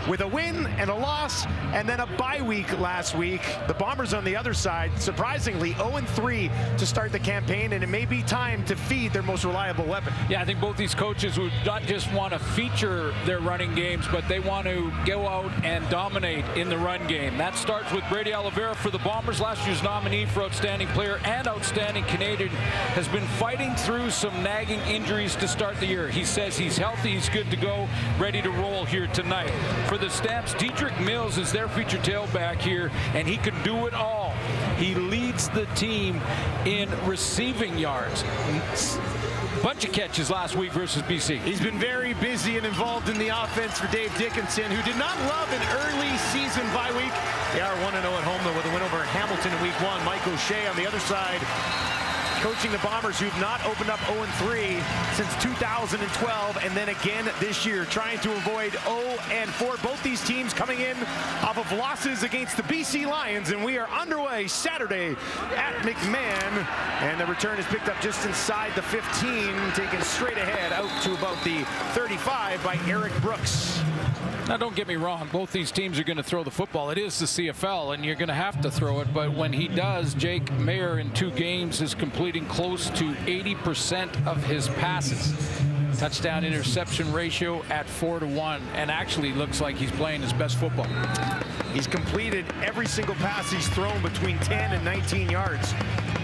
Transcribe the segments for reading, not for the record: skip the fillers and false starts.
with a win and a loss and then a bye week last week. The Bombers on the other side, surprisingly 0-3 to start the campaign, and it may be time to feed their most reliable weapon. Yeah, I think both these coaches would not just want to feature their running games, but they want to go out and dominate in the run game. That starts with Brady Oliveira for the Bombers, last year's nominee for Outstanding Player and Outstanding Canadian, has been fighting through some nagging injuries to start the year. He says he's healthy, he's good to go, ready to roll here tonight. For the Stamps, Dedrick Mills is their featured tailback here, and he can do it all. He leads the team in receiving yards. Bunch of catches last week versus BC. He's been very busy and involved in the offense for Dave Dickinson, who did not love an early season bye week. They are 1-0 at home, though, with a win over Hamilton in week 1. Mike O'Shea on the other side, coaching the Bombers, who've not opened up 0-3 since 2012, and then again this year, trying to avoid 0-4. Both these teams coming in off of losses against the BC Lions, and we are underway Saturday at McMahon, and the return is picked up just inside the 15, taken straight ahead out to about the 35 by Eric Brooks. Now, don't get me wrong, both these teams are going to throw the football. It is the CFL, and you're going to have to throw it, but when he does, Jake Mayer in 2 games is completing close to 80% of his passes. Touchdown interception ratio at 4-1, and actually looks like he's playing his best football. He's completed every single pass he's thrown between 10 and 19 yards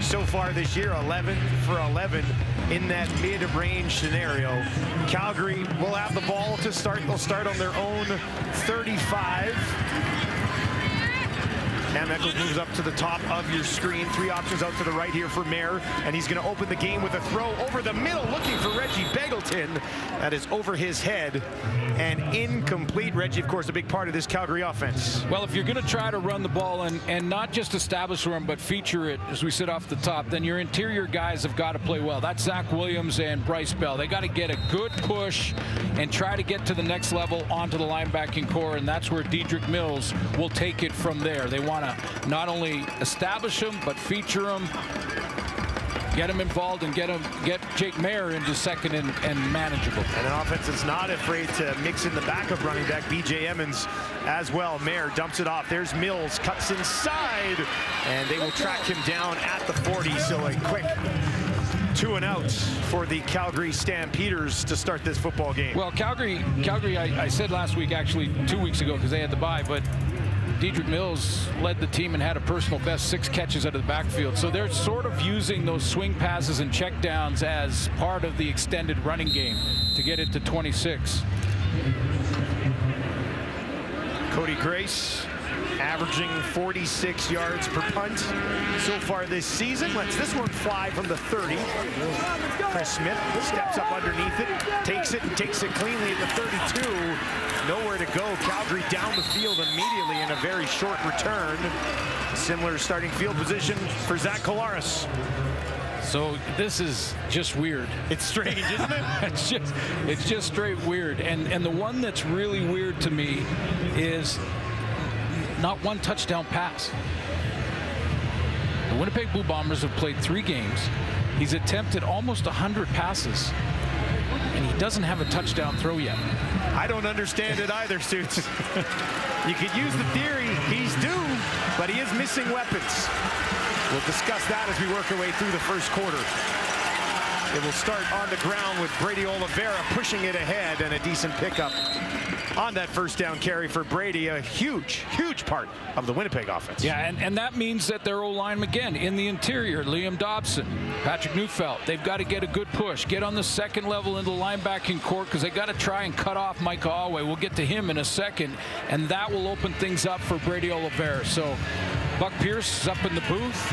so far this year, 11 for 11 in that mid-range scenario. Calgary will have the ball to start. They'll start on their own 35. Cam Eccles moves up to the top of your screen. 3 options out to the right here for Mayer, and he's going to open the game with a throw over the middle, looking for Reggie Begelton. That is over his head and incomplete. Reggie, of course, a big part of this Calgary offense. Well, if you're going to try to run the ball and not just establish run, but feature it as we sit off the top, then your interior guys have got to play well. That's Zach Williams and Bryce Bell. They got to get a good push and try to get to the next level onto the linebacking core, and that's where Dedrick Mills will take it from there. They want to not only establish him, but feature him, get him involved, and get Jake Mayer into second and manageable. And an offense that's not afraid to mix in the backup running back, BJ Emmons, as well. Mayer dumps it off. There's Mills, cuts inside, and they will track him down at the 40. So a quick 2 and out for the Calgary Stampeders to start this football game. Well, Calgary, I said last week, actually 2 weeks ago, because they had the bye, but Dedrick Mills led the team and had a personal best 6 catches out of the backfield. So they're sort of using those swing passes and checkdowns as part of the extended running game to get it to 26. Cody Grace averaging 46 yards per punt so far this season. Lets this one fly from the 30. Chris Smith steps up underneath it, takes it cleanly at the 32. Nowhere to go. Calgary down the field immediately in a very short return. Similar starting field position for Zach Collaros. So this is just weird. It's strange, isn't it? it's just straight weird. And the one that's really weird to me is not one touchdown pass. The Winnipeg Blue Bombers have played 3 games. He's attempted almost 100 passes, and he doesn't have a touchdown throw yet. I don't understand it either, Suits. You could use the theory he's due, but he is missing weapons. We'll discuss that as we work our way through the first quarter. It will start on the ground with Brady Oliveira pushing it ahead, and a decent pickup on that first down carry for Brady. A huge part of the Winnipeg offense. Yeah, and that means that their O-line again in the interior, Liam Dobson, Patrick Neufeld, they've got to get a good push, get on the second level into the linebacking court, because they got to try and cut off Micah Alway. We'll get to him in a second, and that will open things up for Brady Oliveira. So Buck Pierce is up in the booth.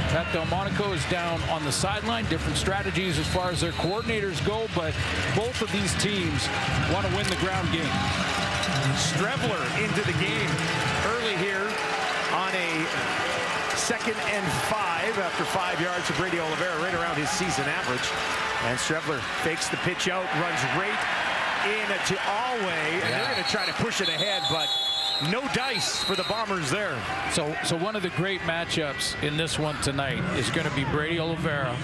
Pat Delmonico is down on the sideline. Different strategies as far as their coordinators go, but both of these teams want to win the ground game. Strevler into the game early here on a 2nd and 5 after 5 yards to Brady Oliveira, right around his season average. And Strevler fakes the pitch out, runs right in to Alway, and they're going to try to push it ahead, but no dice for the Bombers there. So one of the great matchups in this one tonight is going to be Brady Oliveira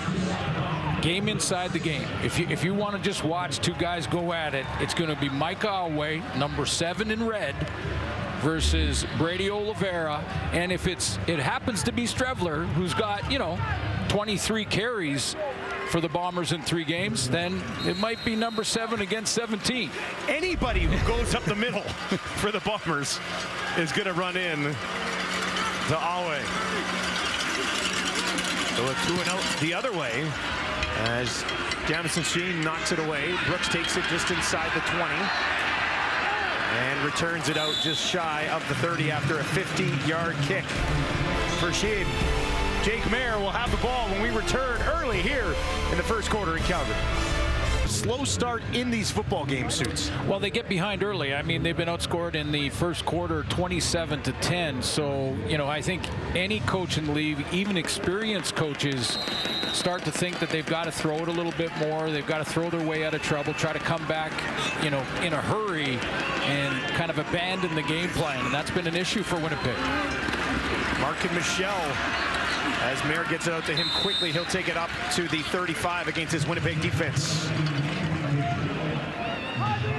game inside the game. If you want to just watch two guys go at it, it's going to be Micah Alway, number 7 in red, versus Brady Oliveira. And if it happens to be Strevler, who's got 23 carries for the Bombers in 3 games, then it might be number 7 against 17. Anybody who goes up the middle for the Bombers is going to run in to Alway. So a 2-0 the other way as Jamison Sheen knocks it away. Brooks takes it just inside the 20 and returns it out just shy of the 30 after a 50-yard kick for Sheen. Jake Mayer will have the ball when we return early here in the first quarter in Calgary. Slow start in these football game suits. Well, they get behind early. I mean, they've been outscored in the first quarter 27-10. So, I think any coach in the league, even experienced coaches, start to think that they've got to throw it a little bit more. They've got to throw their way out of trouble, try to come back, in a hurry and kind of abandon the game plan. And that's been an issue for Winnipeg. Mark Michelle. As Mayer gets it out to him quickly, he'll take it up to the 35 against his Winnipeg defense.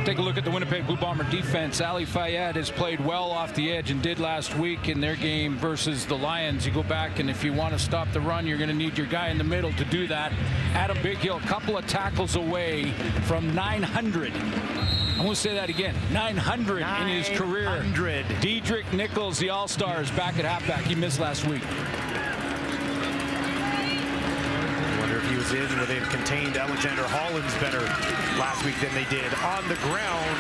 Take a look at the Winnipeg Blue Bomber defense. Ali Fayed has played well off the edge and did last week in their game versus the Lions. You go back, and if you want to stop the run, you're going to need your guy in the middle to do that. Adam Bighill, a couple of tackles away from 900. I want to say that again. 900 in his career. 900. Diedrich Nichols, the All-Stars, back at halfback. He missed last week. He was in where they've contained Alexander Hollins better last week than they did. On the ground,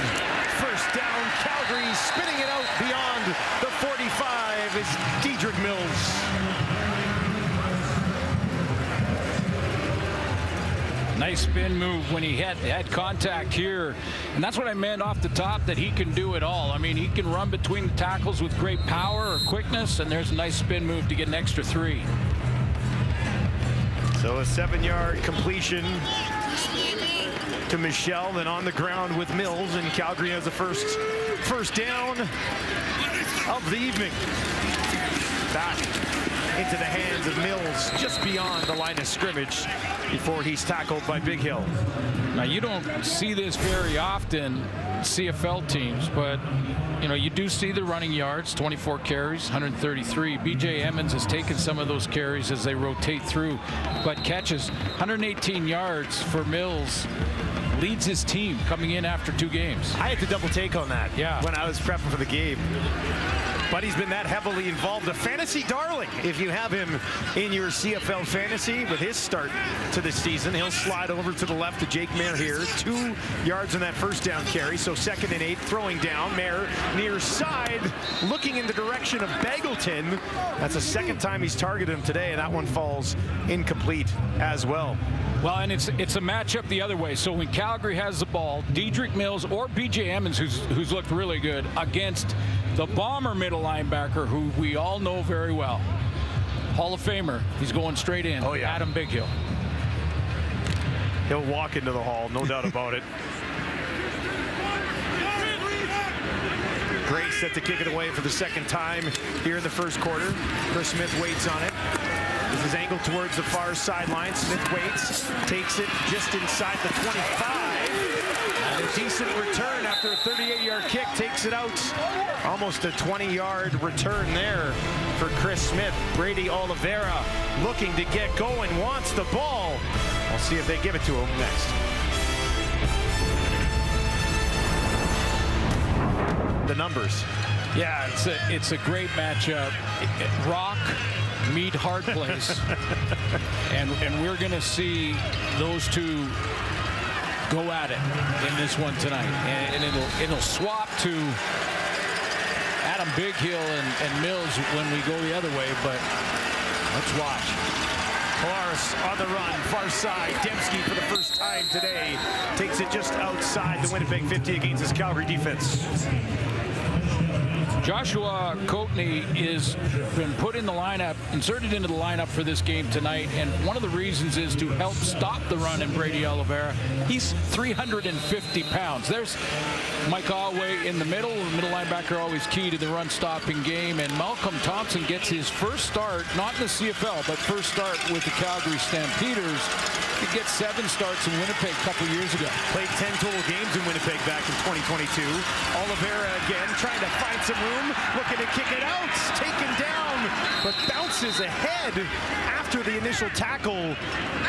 first down, Calgary spinning it out beyond the 45 is Diedrich Mills. Nice spin move when he had contact here. And that's what I meant off the top, that he can do it all. I mean, he can run between the tackles with great power or quickness, and there's a nice spin move to get an extra 3. So a 7-yard completion to Michelle, then on the ground with Mills, and Calgary has the first down of the evening. Back into the hands of Mills just beyond the line of scrimmage before he's tackled by Bighill. Now, you don't see this very often, CFL teams, but you do see the running yards, 24 carries, 133. BJ Emmons has taken some of those carries as they rotate through, but catches 118 yards for Mills. Leads his team coming in after 2 games. I had to double take on that when I was prepping for the game. But he's been that heavily involved. A fantasy darling if you have him in your CFL fantasy. With his start to the season, he'll slide over to the left to Jake Mayer here. 2 yards on that first down carry. So 2nd and 8, throwing down. Mayer near side, looking in the direction of Bagleton. That's the 2nd time he's targeted him today, and that one falls incomplete as well. Well, and it's a matchup the other way. So when Calgary has the ball, Diedrich Mills or BJ Emmons, who's looked really good, against the Bomber middle linebacker, who we all know very well, Hall of Famer. He's going straight in. Oh, yeah. Adam Bighill. He'll walk into the Hall, no doubt about it. Gray set to kick it away for the 2nd time here in the first quarter. Chris Smith waits on it. This is angled towards the far sideline. Smith waits, takes it just inside the 25. And a decent return after a 38-yard kick, takes it out. Almost a 20-yard return there for Chris Smith. Brady Oliveira looking to get going, wants the ball. We'll see if they give it to him next. The numbers. Yeah, it's a great matchup. Rock meet hard place. and we're going to see those two go at it in this one tonight. And it'll swap to Adam Bighill and Mills when we go the other way, but let's watch. Polaris on the run, far side. Dembski for the first time today takes it just outside the Winnipeg 50 against his Calgary defense. Joshua Coatney is been put in the lineup, inserted into the lineup for this game tonight, and one of the reasons is to help stop the run in Brady Oliveira. He's 350 pounds. Mike Alway in the middle linebacker, always key to the run-stopping game. And Malcolm Thompson gets his first start, not in the CFL, but first start with the Calgary Stampeders. He gets 7 starts in Winnipeg a couple years ago. Played 10 total games in Winnipeg back in 2022. Oliveira again trying to find some room, looking to kick it out, taken down, but bounces ahead after the initial tackle,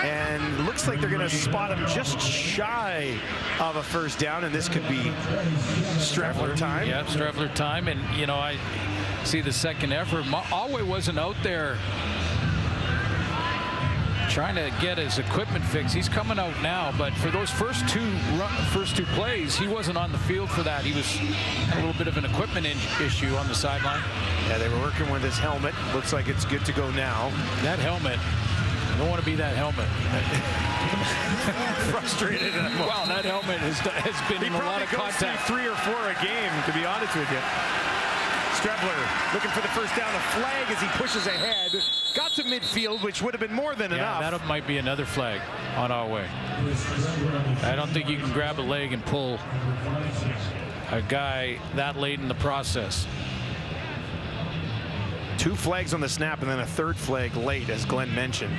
and looks like they're going to spot him just shy of a first down, and this could be Streffler time. Yeah, Streffler time, and you know, I see the second effort. Alway wasn't out there trying to get his equipment fixed. He's coming out now, but for those first two plays, he wasn't on the field for that. He had a little bit of an equipment issue on the sideline. Yeah, they were working with his helmet. Looks like it's good to go now. That helmet, I don't want to be that helmet. Frustrated. Well, that helmet has been in a lot of contact. 3 or 4 a game, to be honest with you. Streffler looking for the first down, a flag as he pushes ahead. Got to midfield, which would have been more than enough. That might be another flag on our way. I don't think you can grab a leg and pull a guy that late in the process. 2 flags on the snap and then a 3rd flag late, as Glenn mentioned.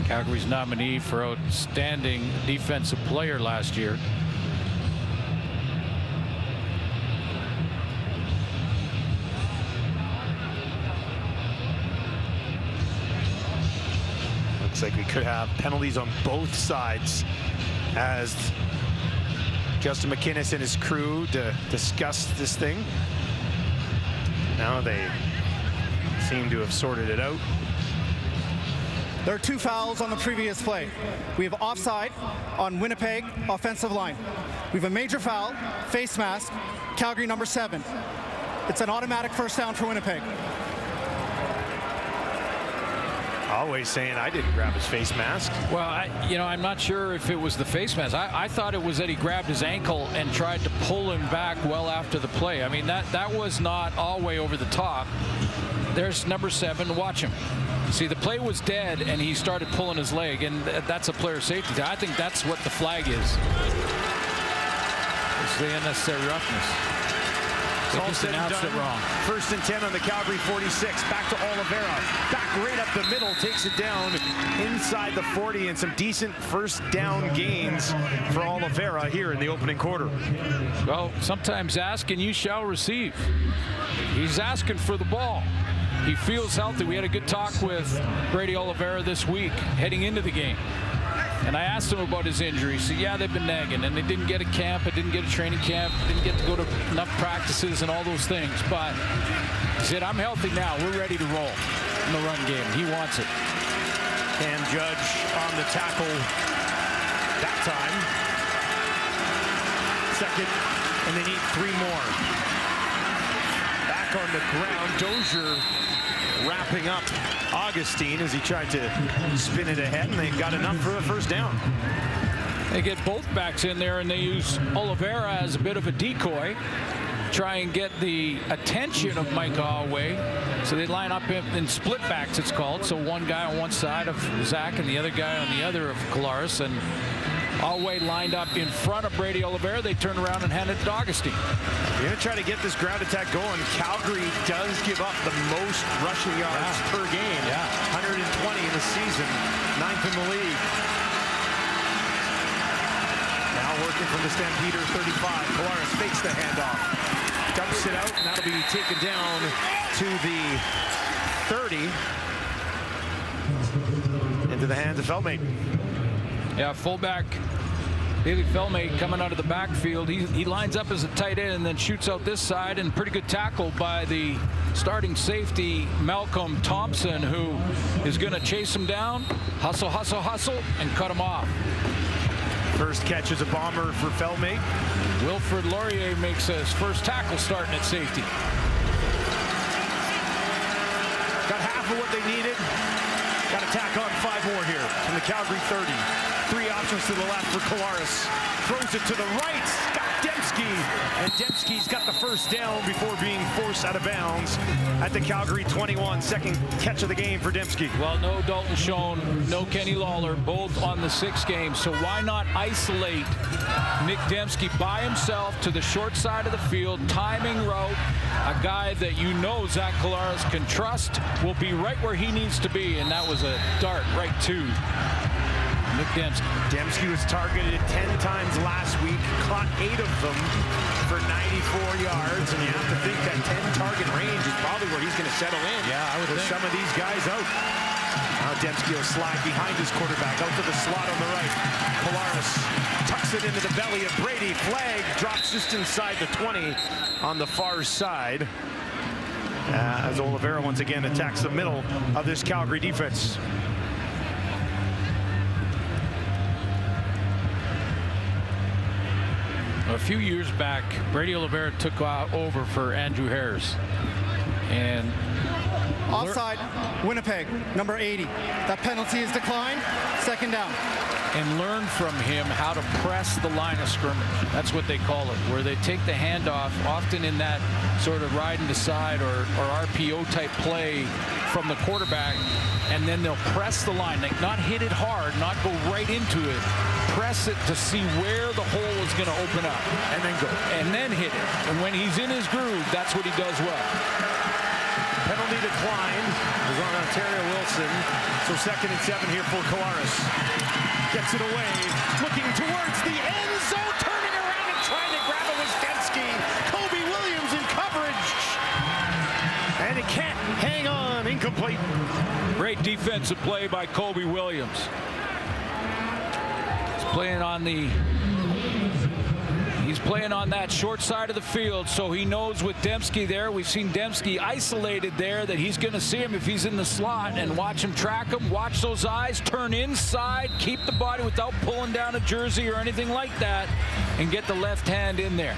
Calgary's nominee for outstanding defensive player last year. Looks like we could have penalties on both sides as Justin McInnes and his crew to discuss this thing. Now they seem to have sorted it out. There are 2 fouls on the previous play. We have offside on Winnipeg offensive line. We have a major foul, face mask, Calgary number 7. It's an automatic first down for Winnipeg. Always saying I didn't grab his face mask. Well, I'm not sure if it was the face mask. I thought it was that he grabbed his ankle and tried to pull him back well after the play. I mean, that was not all way over the top. There's number 7. Watch him. See, the play was dead, and he started pulling his leg, and that's a player safety. I think that's what the flag is. It's the unnecessary roughness. They just announced it wrong. 1st and 10 on the Calgary 46. Back to Oliveira. Back right up the middle. Takes it down inside the 40, and some decent first down gains for Oliveira here in the opening quarter. Well, sometimes ask and you shall receive. He's asking for the ball. He feels healthy. We had a good talk with Brady Oliveira this week heading into the game. And I asked him about his injury. He said, yeah, they've been nagging, and they didn't get a camp, it didn't get a training camp, didn't get to go to enough practices and all those things. But he said, I'm healthy now. We're ready to roll in the run game. He wants it. Cam Judge on the tackle that time. 2nd, and they need 3 more. Back on the ground, Dozier wrapping up Augustine as he tried to spin it ahead, and they got enough for a first down. They get both backs in there, and they use Oliveira as a bit of a decoy, try and get the attention of Mike Alway. So they line up in split backs, it's called. So one guy on one side of Zach and the other guy on the other of Kolaris, and Alway lined up in front of Brady Oliveira. They turn around and hand it to Augustine. You're going to try to get this ground attack going. Calgary does give up the most rushing yards per game. 120 in the season, 9th in the league. Now working from the Stampeders 35. Kolaris fakes the handoff. Dumps it out, and that'll be taken down to the 30. Into the hands of Feldmate. Yeah, fullback Haley Feldmate coming out of the backfield. He lines up as a tight end and then shoots out this side, and pretty good tackle by the starting safety, Malcolm Thompson, who is going to chase him down, hustle, hustle, hustle, and cut him off. First catch is a bomber for Feldmate. Wilfred Laurier makes his first tackle starting at safety. Got half of what they needed. Got to tack on 5 more here from the Calgary 30. Three options to the left for Kolaris. Throws it to the right. Scott Dembski. And Dembski's got the first down before being forced out of bounds at the Calgary 21. Second catch of the game for Dembski. Well, no Dalton Schoen, no Kenny Lawler, both on the 6 game. So why not isolate Nick Dembski by himself to the short side of the field, timing route, a guy that you know Zach Collaros can trust will be right where he needs to be, and that was a dart right to Nick Dembski. Dembski was targeted 10 times last week, caught 8 of them for 94 yards, and you have to think that 10-target range is probably where he's going to settle in. Yeah, I would with think. some of these guys out. Now Dembski will slide behind his quarterback, out to the slot on the right. Kolaris tucks it into the belly of Brady. Flag drops just inside the 20 on the far side. As Oliveira once again attacks the middle of this Calgary defense. A few years back, Brady Oliveira took over for Andrew Harris. And Offside, Winnipeg, number 80. That penalty is declined. Second down. and learn from him how to press the line of scrimmage. That's what they call it, where they take the handoff, often in that sort of riding the side or RPO type play from the quarterback, and then they'll press the line, like not hit it hard, not go right into it, press it to see where the hole is going to open up, and then go, and then hit it. And when he's in his groove, that's what he does well. Penalty declined. It was on Ontario Wilson. So 2nd and 7 here for Kolaris. Gets it away, looking towards the end zone, turning around and trying to grab it was Dembski. Kobe Williams in coverage. And it can't hang on, incomplete. Great defensive play by Kobe Williams. He's playing on that short side of the field, so he knows with Dembski there, we've seen Dembski isolated there, that he's going to see him if he's in the slot and watch him, track him, watch those eyes, turn inside, keep the body without pulling down a jersey or anything like that, and get the left hand in there.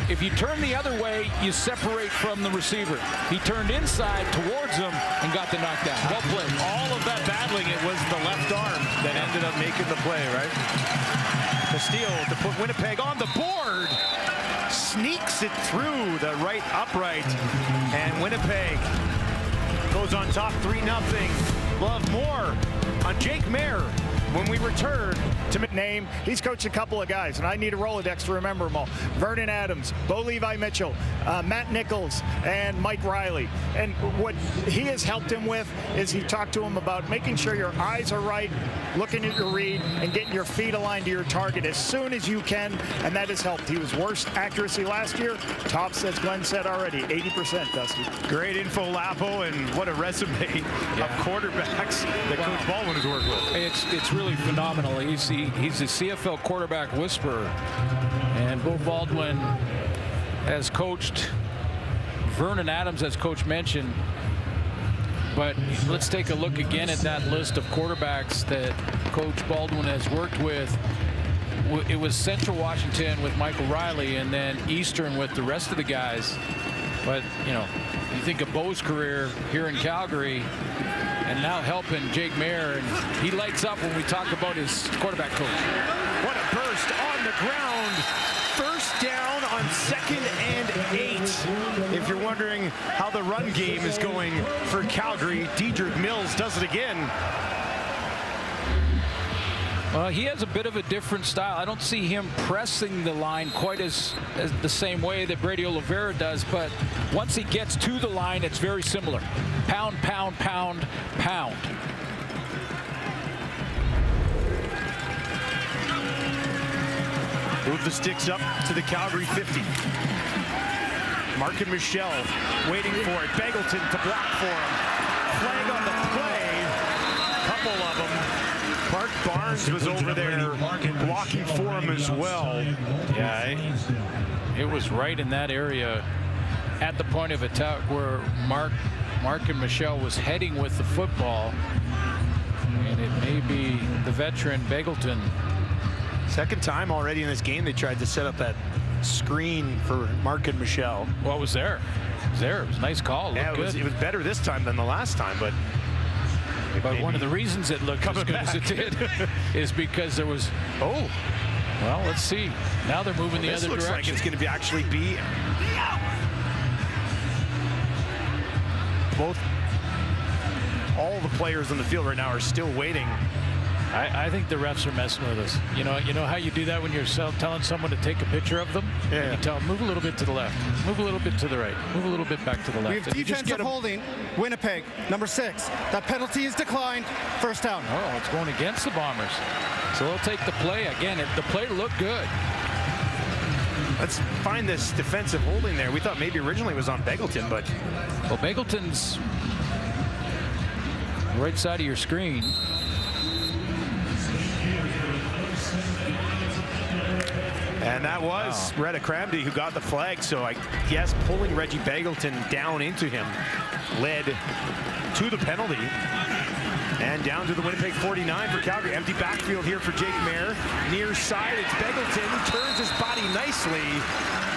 If you turn the other way, you separate from the receiver. He turned inside towards him and got the knockdown. Well played. All of that battling, it was the left arm that ended up making the play, right? Castillo to put Winnipeg on the board. Sneaks it through the right upright. And Winnipeg goes on top 3-0. We'll have more on Jake Mayer when we return to name. He's coached a couple of guys, and I need a Rolodex to remember them all. Vernon Adams, Bo Levi Mitchell, Matt Nichols, and Mike Riley. And what he has helped him with is he talked to him about making sure your eyes are right, looking at your read, and getting your feet aligned to your target as soon as you can, and that has helped. He was worst accuracy last year. Tops, as Glenn said already, 80%, Dusty. Great info, Lapo, and what a resume of quarterbacks that Coach Baldwin has worked with. It's really phenomenal. He's a CFL quarterback whisperer, and Bo Baldwin has coached. Vernon Adams, as Coach mentioned. But let's take a look again at that list of quarterbacks that Coach Baldwin has worked with. It was Central Washington with Michael Riley, and then Eastern with the rest of the guys. But, you know, you think of Bo's career here in Calgary, and now helping Jake Mayer, and he lights up when we talk about his quarterback coach. What a burst on the ground. First down on 2nd and 8. If you're wondering how the run game is going for Calgary, Dedrick Mills does it again. He has a bit of a different style. I don't see him pressing the line quite as the same way that Brady Oliveira does, but once he gets to the line, it's very similar. Pound, pound, pound, pound. Move the sticks up to the Calgary 50. Mark and Michelle waiting for it. Beggleton to block for him. Flag on the play. Couple of them. Mark Barnes was over there blocking for him as well. Yeah, it was right in that area at the point of attack where Mark and Michelle was heading with the football. And it may be the veteran Beggleton. Second time already in this game they tried to set up that screen for Mark and Michelle. Well, it was there. It was there. It was a nice call. Yeah, it was better this time than the last time, but like But maybe one of the reasons it looked as good as it did is because there was, well, let's see. Now they're moving the other looks direction. like it's going to actually be all the players on the field right now are still waiting. I think the refs are messing with us. You know how you do that when you're telling someone to take a picture of them? Yeah. And you tell them, move a little bit to the left, move a little bit to the right, move a little bit back to the left. We have defensive holding, Winnipeg, number 6. That penalty is declined. First down. Oh, it's going against the Bombers. So they'll take the play. Again, the play looked good. Let's find this defensive holding there. We thought maybe originally it was on Begelton, but... Well, Begelton's right side of your screen. And that was Retta Cramdy who got the flag. So I guess pulling Reggie Begelton down into him led to the penalty. And down to the Winnipeg 49 for Calgary. Empty backfield here for Jake Mayer. Near side, it's Begelton who turns his body nicely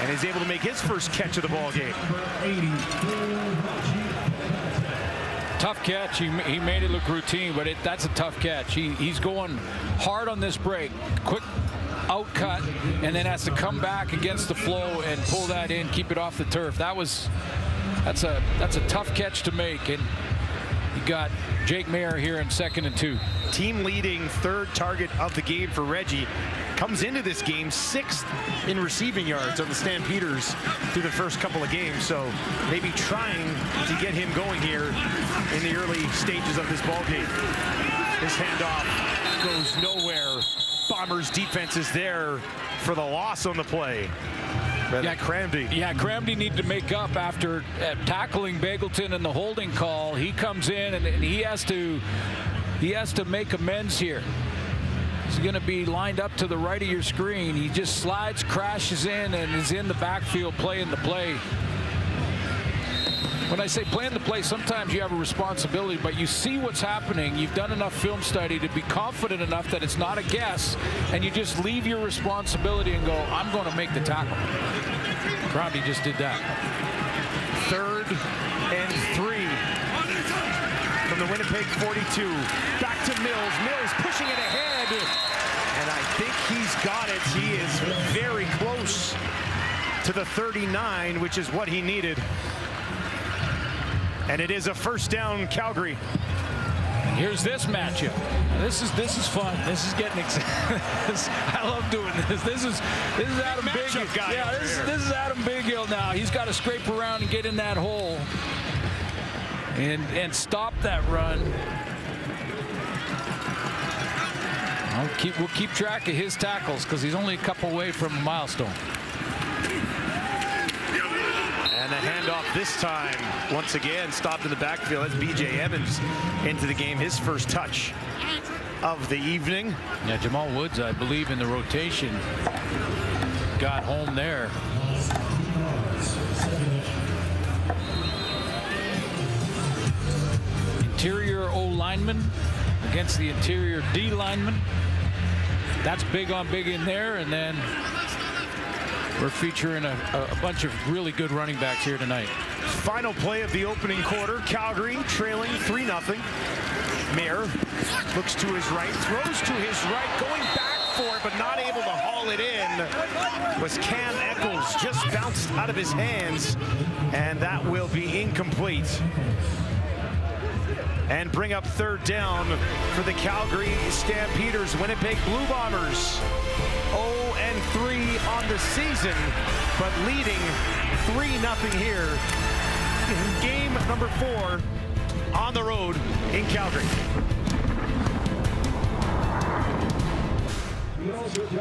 and is able to make his first catch of the ball game. Tough catch. He made it look routine, but that's a tough catch. He's going hard on this break. Quick out cut, and then has to come back against the flow and pull that in, keep it off the turf. That's a tough catch to make, and you got Jake Mayer here in 2nd and 2. Team leading 3rd target of the game for Reggie. Comes into this game 6th in receiving yards on the Stampeders through the first couple of games. So maybe trying to get him going here in the early stages of this ball game. His handoff goes nowhere. Bombers defense is there for the loss on the play. Yeah, Cramdy. Yeah, Cramdy needed to make up after tackling Begelton in the holding call. He comes in and he has to make amends here. He's going to be lined up to the right of your screen. He just slides, crashes in, and is in the backfield playing the play. When I say playing the play, sometimes you have a responsibility, but you see what's happening. You've done enough film study to be confident enough that it's not a guess, and you just leave your responsibility and go, I'm going to make the tackle. Cramdy just did that. 3rd and 3 from the Winnipeg 42. Back to Mills. Mills pushing it ahead, and I think he's got it. He is very close to the 39, which is what he needed. And it is a first down, Calgary. Here's this matchup. This is fun. This is getting exciting. I love doing this. This is Adam Bighill. Yeah, this is Adam Bighill now. He's got to scrape around and get in that hole and stop that run. We'll keep track of his tackles because he's only a couple away from a milestone. And the handoff this time, once again, stopped in the backfield. That's B.J. Evans into the game, his first touch of the evening. Yeah, Jamal Woods, I believe, in the rotation, got home there. Interior O lineman against the interior D lineman. That's big on big in there, and then we're featuring a bunch of really good running backs here tonight. Final play of the opening quarter. Calgary trailing 3-0. Mayer looks to his right, throws to his right, going back for it, but not able to haul it in. Was Cam Eccles, just bounced out of his hands, and that will be incomplete. And bring up 3rd down for the Calgary Stampeders. Winnipeg Blue Bombers 0-3 on the season, but leading 3-0 here in game number 4 on the road in Calgary.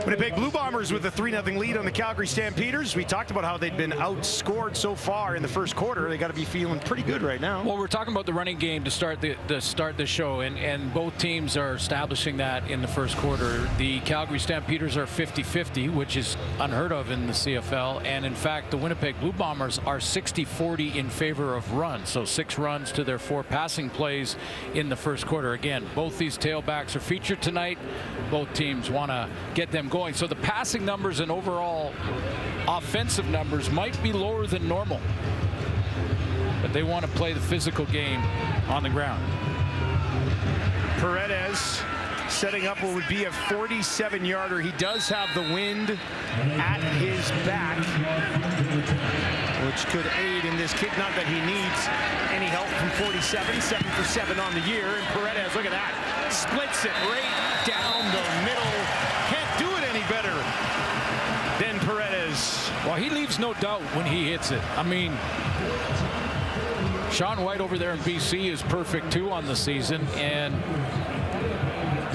Winnipeg Blue Bombers with a 3-0 lead on the Calgary Stampeders. We talked about how they'd been outscored so far in the first quarter. They got to be feeling pretty good right now. Well, we're talking about the running game to start the show, and both teams are establishing that in the first quarter. The Calgary Stampeders are 50-50, which is unheard of in the CFL, and in fact, the Winnipeg Blue Bombers are 60-40 in favor of runs, so 6 runs to their 4 passing plays in the first quarter. Again, both these tailbacks are featured tonight. Both teams want to get them going. So the passing numbers and overall offensive numbers might be lower than normal, but they want to play the physical game on the ground. Paredes setting up what would be a 47-yarder. He does have the wind at his back, which could aid in this kick. Not that he needs any help from 47. 7 for 7 on the year. And Paredes, look at that, splits it right down the middle. Can't do it any better than Paredes. Well, he leaves no doubt when he hits it. I mean, Sean White over there in BC is perfect too on the season, and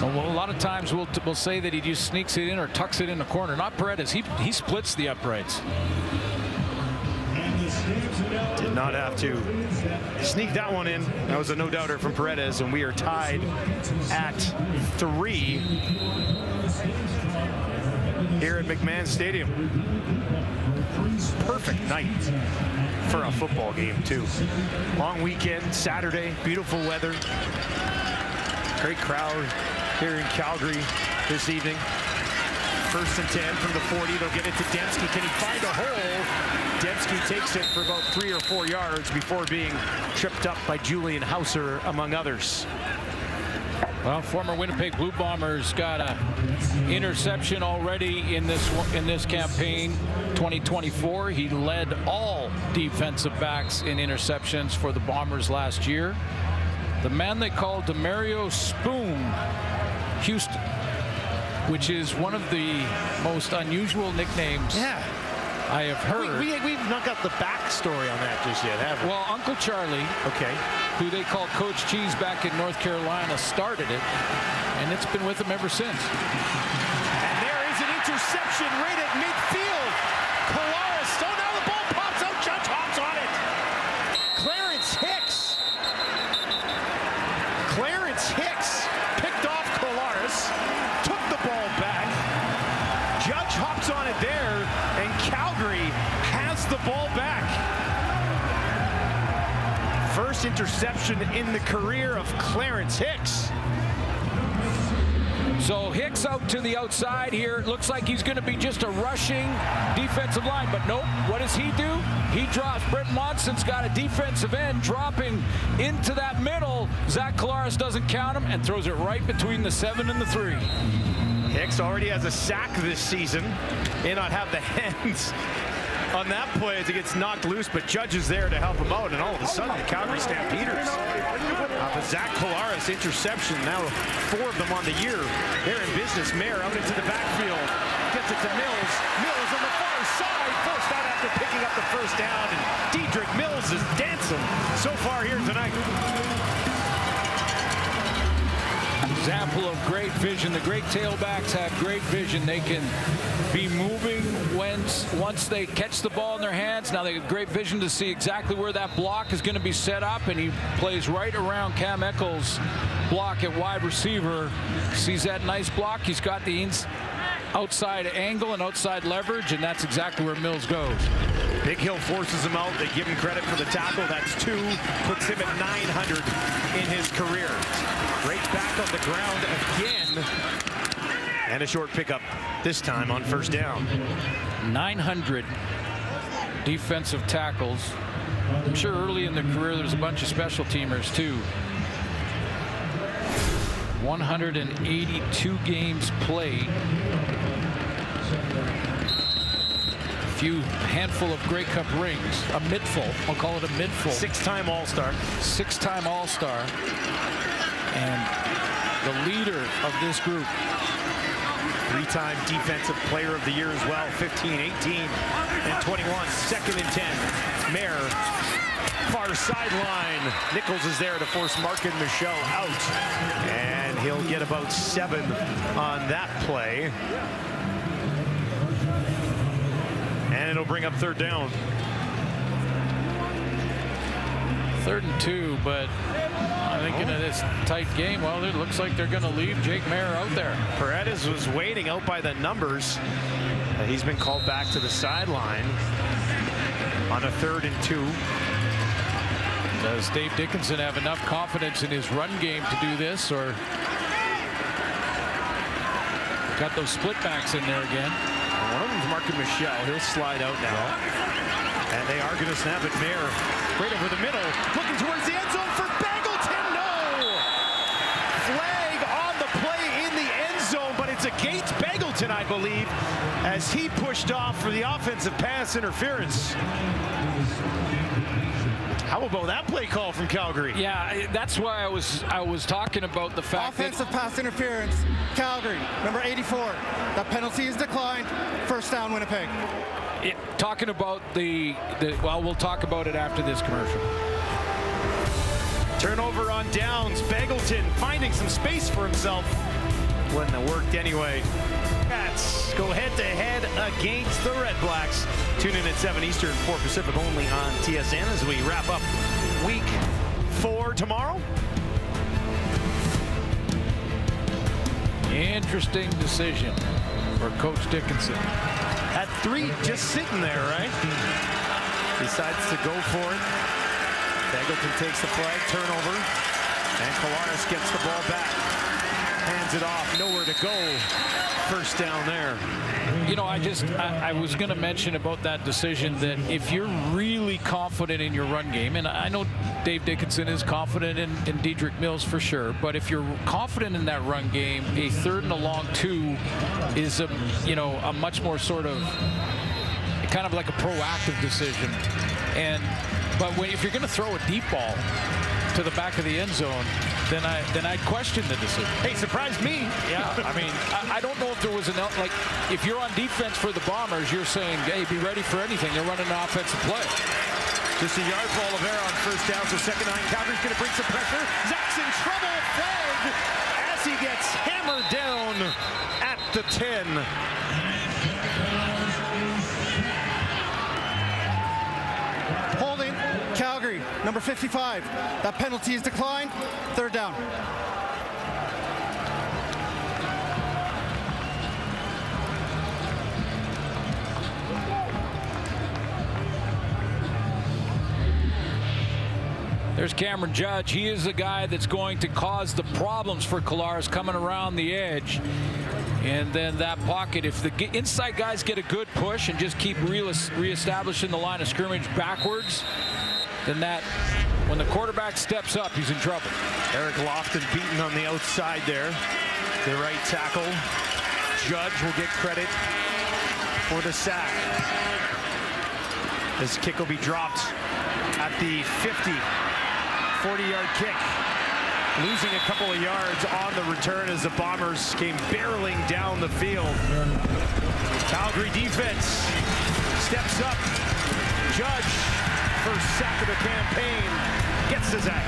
well, a lot of times we'll say that he just sneaks it in or tucks it in the corner. Not Paredes. He splits the uprights. Did not have to sneak that one in. That was a no-doubter from Paredes, and we are tied at 3 here at McMahon Stadium. Perfect night for a football game, too. Long weekend, Saturday, beautiful weather. Great crowd here in Calgary this evening. 1st and 10 from the 40. They'll get it to Dembski. Can he find a hole? Dembski takes it for about 3 or 4 yards before being tripped up by Julian Hauser, among others. Well, former Winnipeg Blue Bombers got an interception already in this campaign, 2024. He led all defensive backs in interceptions for the Bombers last year. The man they call Demario Spoon Houston, which is one of the most unusual nicknames I have heard. We've not got the backstory on that just yet, have we? Well, Uncle Charlie, who they call Coach Cheese back in North Carolina, started it, and it's been with him ever since. And there is an interception right at midfield. Polaris, so now the ball pops out. Judge hops on it. Clarence Hicks picked off Polaris, took the ball back. Judge hops on it there, and Calgary has the ball back. First interception in the career of Clarence Hicks. So Hicks out to the outside here. Looks like he's going to be just a rushing defensive line, but nope. What does he do? He drops. Brent Monson's got a defensive end dropping into that middle. Zach Collaros doesn't count him and throws it right between the 7 and the 3. Hicks already has a sack this season. May not have the hands on that play as it gets knocked loose, but Judge is there to help him out, and all of a sudden the Calgary Stampeders off a Zach Collaros interception. Now 4 of them on the year. They're in business. Mayer out into the backfield. Gets it to Mills. Mills on the far side. Forced out after picking up the first down, and Dedrick Mills is dancing so far here tonight. Example of great vision. The great tailbacks have great vision. They can be moving once they catch the ball in their hands. Now they have great vision to see exactly where that block is going to be set up, and he plays right around Cam Eccles' block at wide receiver. Sees that nice block. He's got the outside angle and outside leverage, and that's exactly where Mills goes. Big Hill forces him out. They give him credit for the tackle. That's 2. Puts him at 900 in his career. Right back on the ground again. And a short pickup this time on first down. 900 defensive tackles. I'm sure early in the career there's a bunch of special teamers too. 182 games played. Handful of Grey Cup rings. A midful. I'll call it a midful. 6-time All-Star. 6-time All-Star. And the leader of this group. 3-time Defensive Player of the Year as well. 15, 18, and 21. 2nd and 10. Mayer, far sideline. Nichols is there to force Markin Michel out. And he'll get about 7 on that play. And it'll bring up 3rd down. 3rd and 2, but I think in this tight game, well, it looks like they're going to leave Jake Mayer out there. Paredes was waiting out by the numbers. He's been called back to the sideline on a 3rd and 2. Does Dave Dickinson have enough confidence in his run game to do this, or got those split backs in there again? One of them's Markin Michel. He'll slide out now. And they are going to snap it. Mayer right over the middle, looking towards the end zone for Bangleton. No! it's against Beggleton, I believe, as he pushed off for the offensive pass interference. How about that play call from Calgary? Yeah, that's why I was talking about the fact offensive pass interference, Calgary, number 84. That penalty is declined. First down, Winnipeg. Talking about well, we'll talk about it after this commercial. Turnover on downs. Beggleton finding some space for himself. Wouldn't have worked anyway. Cats go head-to-head against the Red Blacks. Tune in at 7 Eastern, 4 Pacific, only on TSN as we wrap up week 4 tomorrow. Interesting decision for Coach Dickinson. At 3, just sitting there, right? Decides to go for it. Beggleton takes the flag, turnover, and Collaros gets the ball back. Hands it off, nowhere to go. First down there. You know, I was going to mention about that decision that if you're really confident in your run game, and I know Dave Dickinson is confident in Dedrick Mills for sure, but if you're confident in that run game, a 3rd and a long 2 is a much more sort of kind of like a proactive decision. But if you're going to throw a deep ball to the back of the end zone, then I'd question the decision. Hey, surprised me. Yeah, I mean, I don't know if there was like, if you're on defense for the Bombers, you're saying, hey, be ready for anything. They're running an offensive play. Just a yard for Oliveira on first down, so second 9. Calgary's going to bring some pressure. Zach's in trouble. Flag as he gets hammered down at the 10. Holding, Calgary, number 55. That penalty is declined. 3rd down. There's Cameron Judge. He is the guy that's going to cause the problems for Collaros coming around the edge. And then that pocket, if the inside guys get a good push and just keep reestablishing the line of scrimmage backwards, then when the quarterback steps up, he's in trouble. Eric Lofton beaten on the outside there. The right tackle. Judge will get credit for the sack. This kick will be dropped at the 50. 40-yard kick. Losing a couple of yards on the return as the Bombers came barreling down the field. Calgary defense steps up. Judge, first sack of the campaign, gets the sack.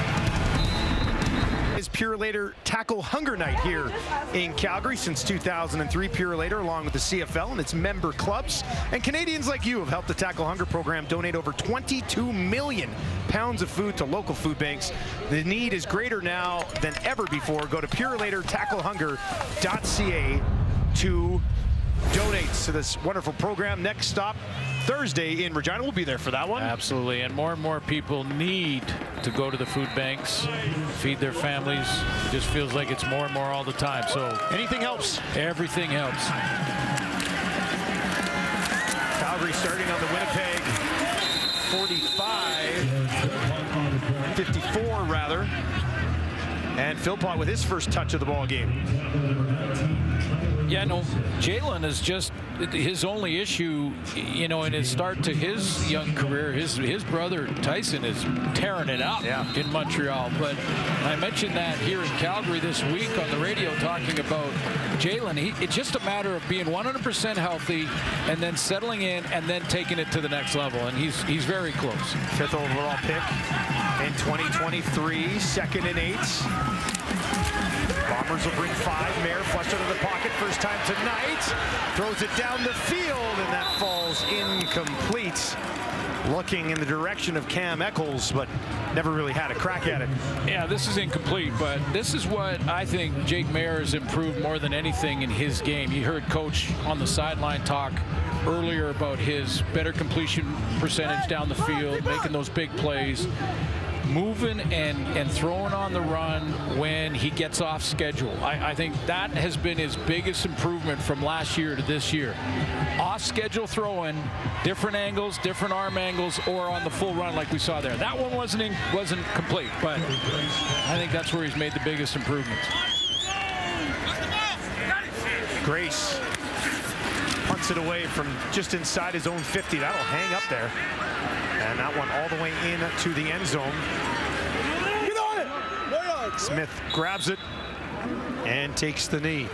Is Purolator Tackle Hunger Night here in Calgary since 2003. Purolator, along with the CFL and its member clubs, and Canadians like you have helped the Tackle Hunger program donate over 22 million pounds of food to local food banks. The need is greater now than ever before. Go to PurolatorTackleHunger.ca to donate to this wonderful program. Next stop Thursday in Regina. We'll be there for that one. Absolutely, and more people need to go to the food banks, feed their families. It just feels like it's more and more all the time. So anything helps. Everything helps. Calgary starting on the Winnipeg 54 rather. And Philpott with his first touch of the ball game. Yeah, no, Jalen is just his only issue, in his start to his young career. His brother Tyson is tearing it up in Montreal. But I mentioned that here in Calgary this week on the radio, talking about Jalen. It's just a matter of being 100% healthy and then settling in and then taking it to the next level. And he's very close. 5th overall pick in 2023, 2nd and 8. Bombers will bring 5. Mayer flushed out of the pocket first time tonight. Throws it down the field, and that falls incomplete. Looking in the direction of Cam Eccles, but never really had a crack at it. Yeah, this is incomplete, but this is what I think Jake Mayer has improved more than anything in his game. You heard Coach on the sideline talk earlier about his better completion percentage down the field, making those big plays. Moving and throwing on the run when he gets off schedule. I think that has been his biggest improvement from last year to this year. Off schedule throwing, different angles, different arm angles, or on the full run like we saw there. That one wasn't complete, but I think that's where he's made the biggest improvements. Grace punts it away from just inside his own 50. That'll hang up there. And that one all the way in to the end zone. Get on it! Way on. Smith grabs it and takes the knee.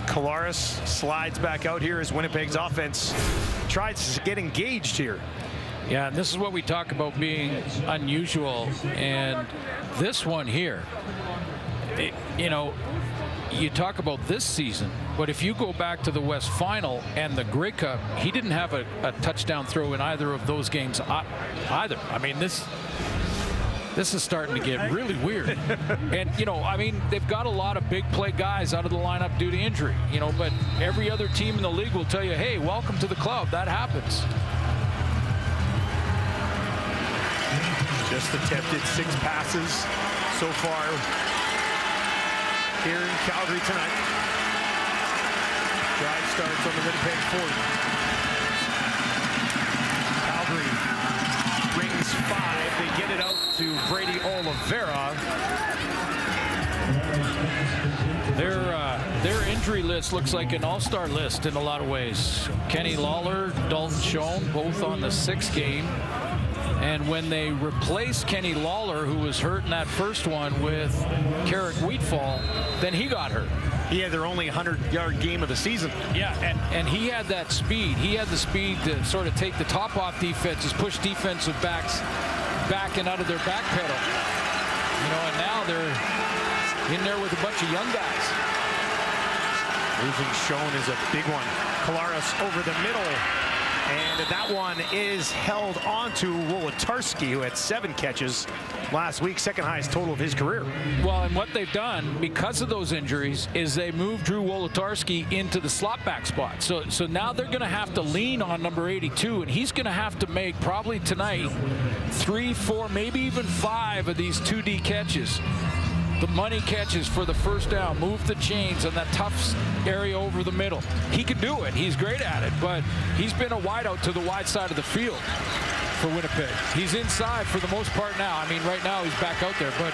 Collaros slides back out here as Winnipeg's offense tries to get engaged here. Yeah, and this is what we talk about being unusual. And this one here, you know, you talk about this season, but if you go back to the West Final and the Grey Cup, he didn't have a touchdown throw in either of those games either. I mean, this is starting to get really weird. And, you know, I mean, they've got a lot of big play guys out of the lineup due to injury, you know, but every other team in the league will tell you, hey, welcome to the club. That happens. Just attempted 6 passes so far here in Calgary tonight. Drive starts on the Winnipeg 40. Calgary brings 5. They get it out to Brady Oliveira. Their injury list looks like an all-star list in a lot of ways. Kenny Lawler, Dalton Schoen, both on the 6th game. And when they replaced Kenny Lawler, who was hurt in that first one, with Carrick Wheatfall, then he got hurt. He had their only 100-yard game of the season. Yeah, and he had that speed. He had the speed to sort of take the top off defenses, push defensive backs back and out of their back pedal. You know, and now they're in there with a bunch of young guys. Losing Schoen is a big one. Collaros over the middle. And that one is held onto Wolotarski, who had 7 catches last week, second highest total of his career. Well, and what they've done because of those injuries is they moved Drew Wolotarski into the slot back spot. So now they're going to have to lean on number 82, and he's going to have to make probably tonight 3, 4, maybe even 5 of these 2D catches. The money catches for the first down, move the chains on that tough area over the middle. He can do it. He's great at it, but he's been a wideout to the wide side of the field for Winnipeg. He's inside for the most part now. I mean, right now he's back out there, but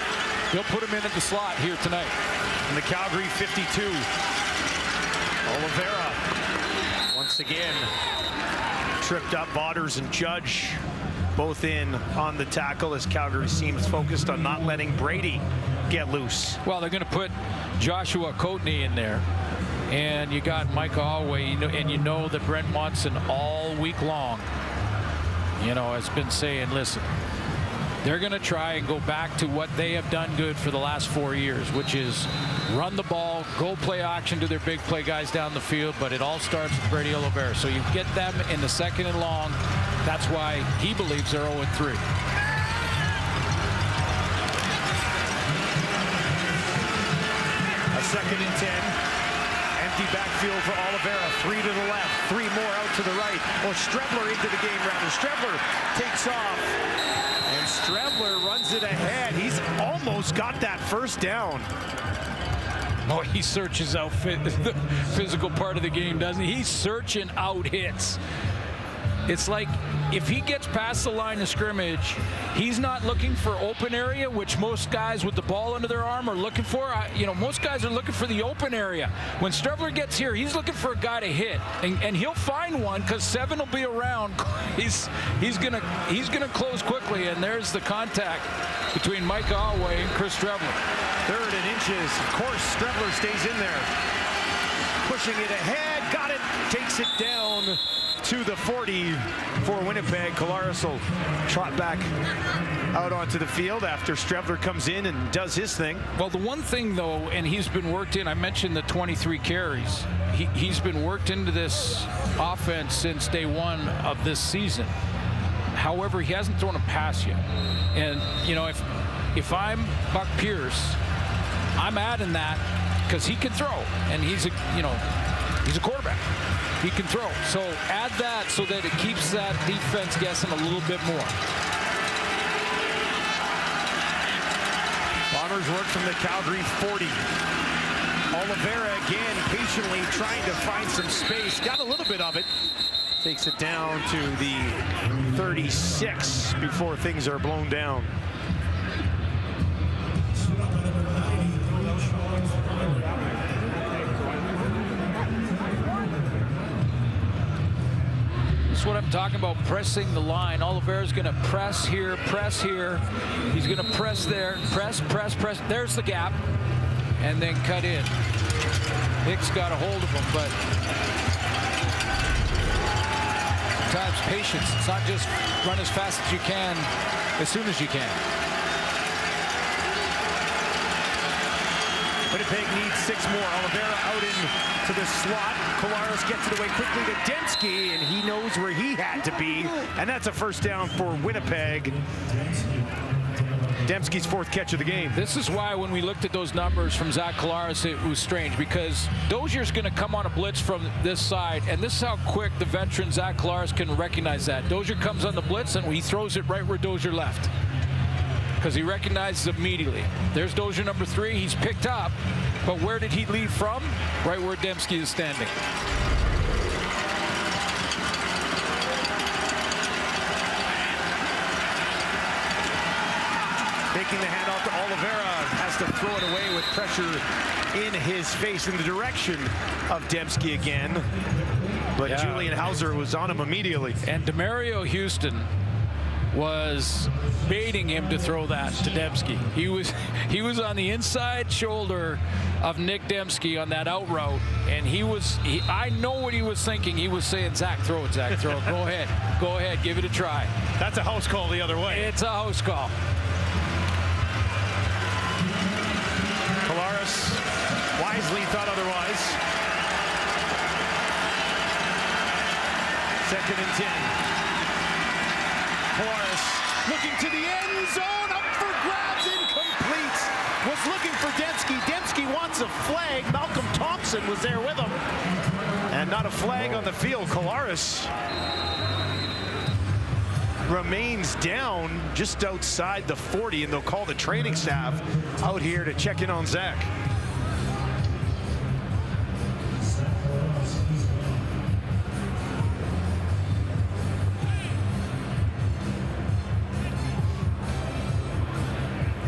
they'll put him in at the slot here tonight. In the Calgary 52, Oliveira once again tripped up. Vauders and Judge both in on the tackle as Calgary seems focused on not letting Brady get loose. Well, they're going to put Joshua Coatney in there, and you got Micah Holloway, and you know that Brent Munson all week long, you know, has been saying, listen, they're going to try and go back to what they have done good for the last 4 years, which is run the ball, go play action to their big play guys down the field, but it all starts with Brady Oliveira. So you get them in the 2nd and long. That's why he believes they're 0-3. A 2nd and 10. Empty backfield for Oliveira. 3 to the left. 3 more out to the right. Well, Strebler into the game rather. Strebler takes off. And Strebler runs it ahead. He's almost got that first down. Oh, he searches out the physical part of the game, doesn't he? He's searching out hits. It's like if he gets past the line of scrimmage, he's not looking for open area, which most guys with the ball under their arm are looking for. You know, most guys are looking for the open area. When Strebler gets here, he's looking for a guy to hit, and he'll find one because 7 will be around. He's gonna close quickly, and there's the contact between Micah Holloway and Chris Strebler. 3rd and inches. Of course, Strebler stays in there. Pushing it ahead. Got it. Takes it down to the 40 for Winnipeg. Collaros will trot back out onto the field after Strebler comes in and does his thing. Well, the one thing, though, and he's been worked in, I mentioned the 23 carries. He's been worked into this offense since day 1 of this season. However, he hasn't thrown a pass yet. And, you know, if I'm Buck Pierce, I'm adding that because he can throw. And he's a quarterback. He can throw. So add that so that it keeps that defense guessing a little bit more. Bombers work from the Calgary 40. Oliveira again patiently trying to find some space. Got a little bit of it. Takes it down to the 36 before things are blown down. This is what I'm talking about, pressing the line. Oliveira's going to press here, press here. He's going to press there, press, press, press. There's the gap, and then cut in. Hicks got a hold of him, but sometimes patience. It's not just run as fast as you can, as soon as you can. Winnipeg needs 6 more. Oliveira out into the slot. Collaros gets it away quickly to Dembski, and he knows where he had to be. And that's a first down for Winnipeg. Dembski's 4th catch of the game. This is why when we looked at those numbers from Zach Collaros, it was strange, because Dozier's going to come on a blitz from this side, and this is how quick the veteran Zach Collaros can recognize that. Dozier comes on the blitz, and he throws it right where Dozier left, because he recognizes immediately. There's Dozier number 3. He's picked up, but where did he lead from? Right where Dembski is standing. Making the handoff to Oliveira, has to throw it away with pressure in his face in the direction of Dembski again. But Yeah. Julian Hauser was on him immediately. And DeMario Houston was baiting him to throw that to Dembski. He was on the inside shoulder of Nick Dembski on that out route, and I know what he was thinking. He was saying, Zach, throw it, Zach, throw it. Go ahead, give it a try. That's a house call the other way. It's a house call. Collaros wisely thought otherwise. 2nd and 10. Collaros looking to the end zone, up for grabs, incomplete. Was looking for Dembski. Dembski wants a flag. Malcolm Thompson was there with him. And not a flag on the field. Collaros remains down just outside the 40, and they'll call the training staff out here to check in on Zach.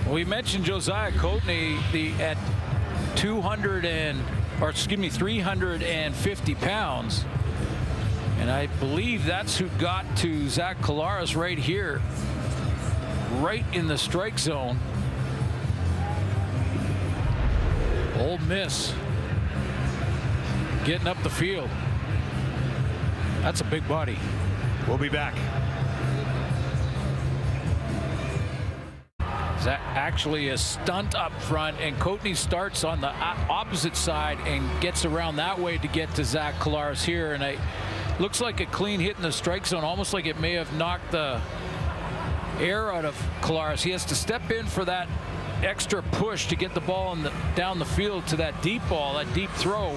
We mentioned Josiah Coatney at 350 pounds. And I believe that's who got to Zach Collaros right here, right in the strike zone. Ole Miss getting up the field. That's a big body. We'll be back. Zach actually a stunt up front, and Coatney starts on the opposite side and gets around that way to get to Zach Collaros here. And looks like a clean hit in the strike zone, almost like it may have knocked the air out of Collaros. He has to step in for that extra push to get the ball down the field to that deep ball, that deep throw,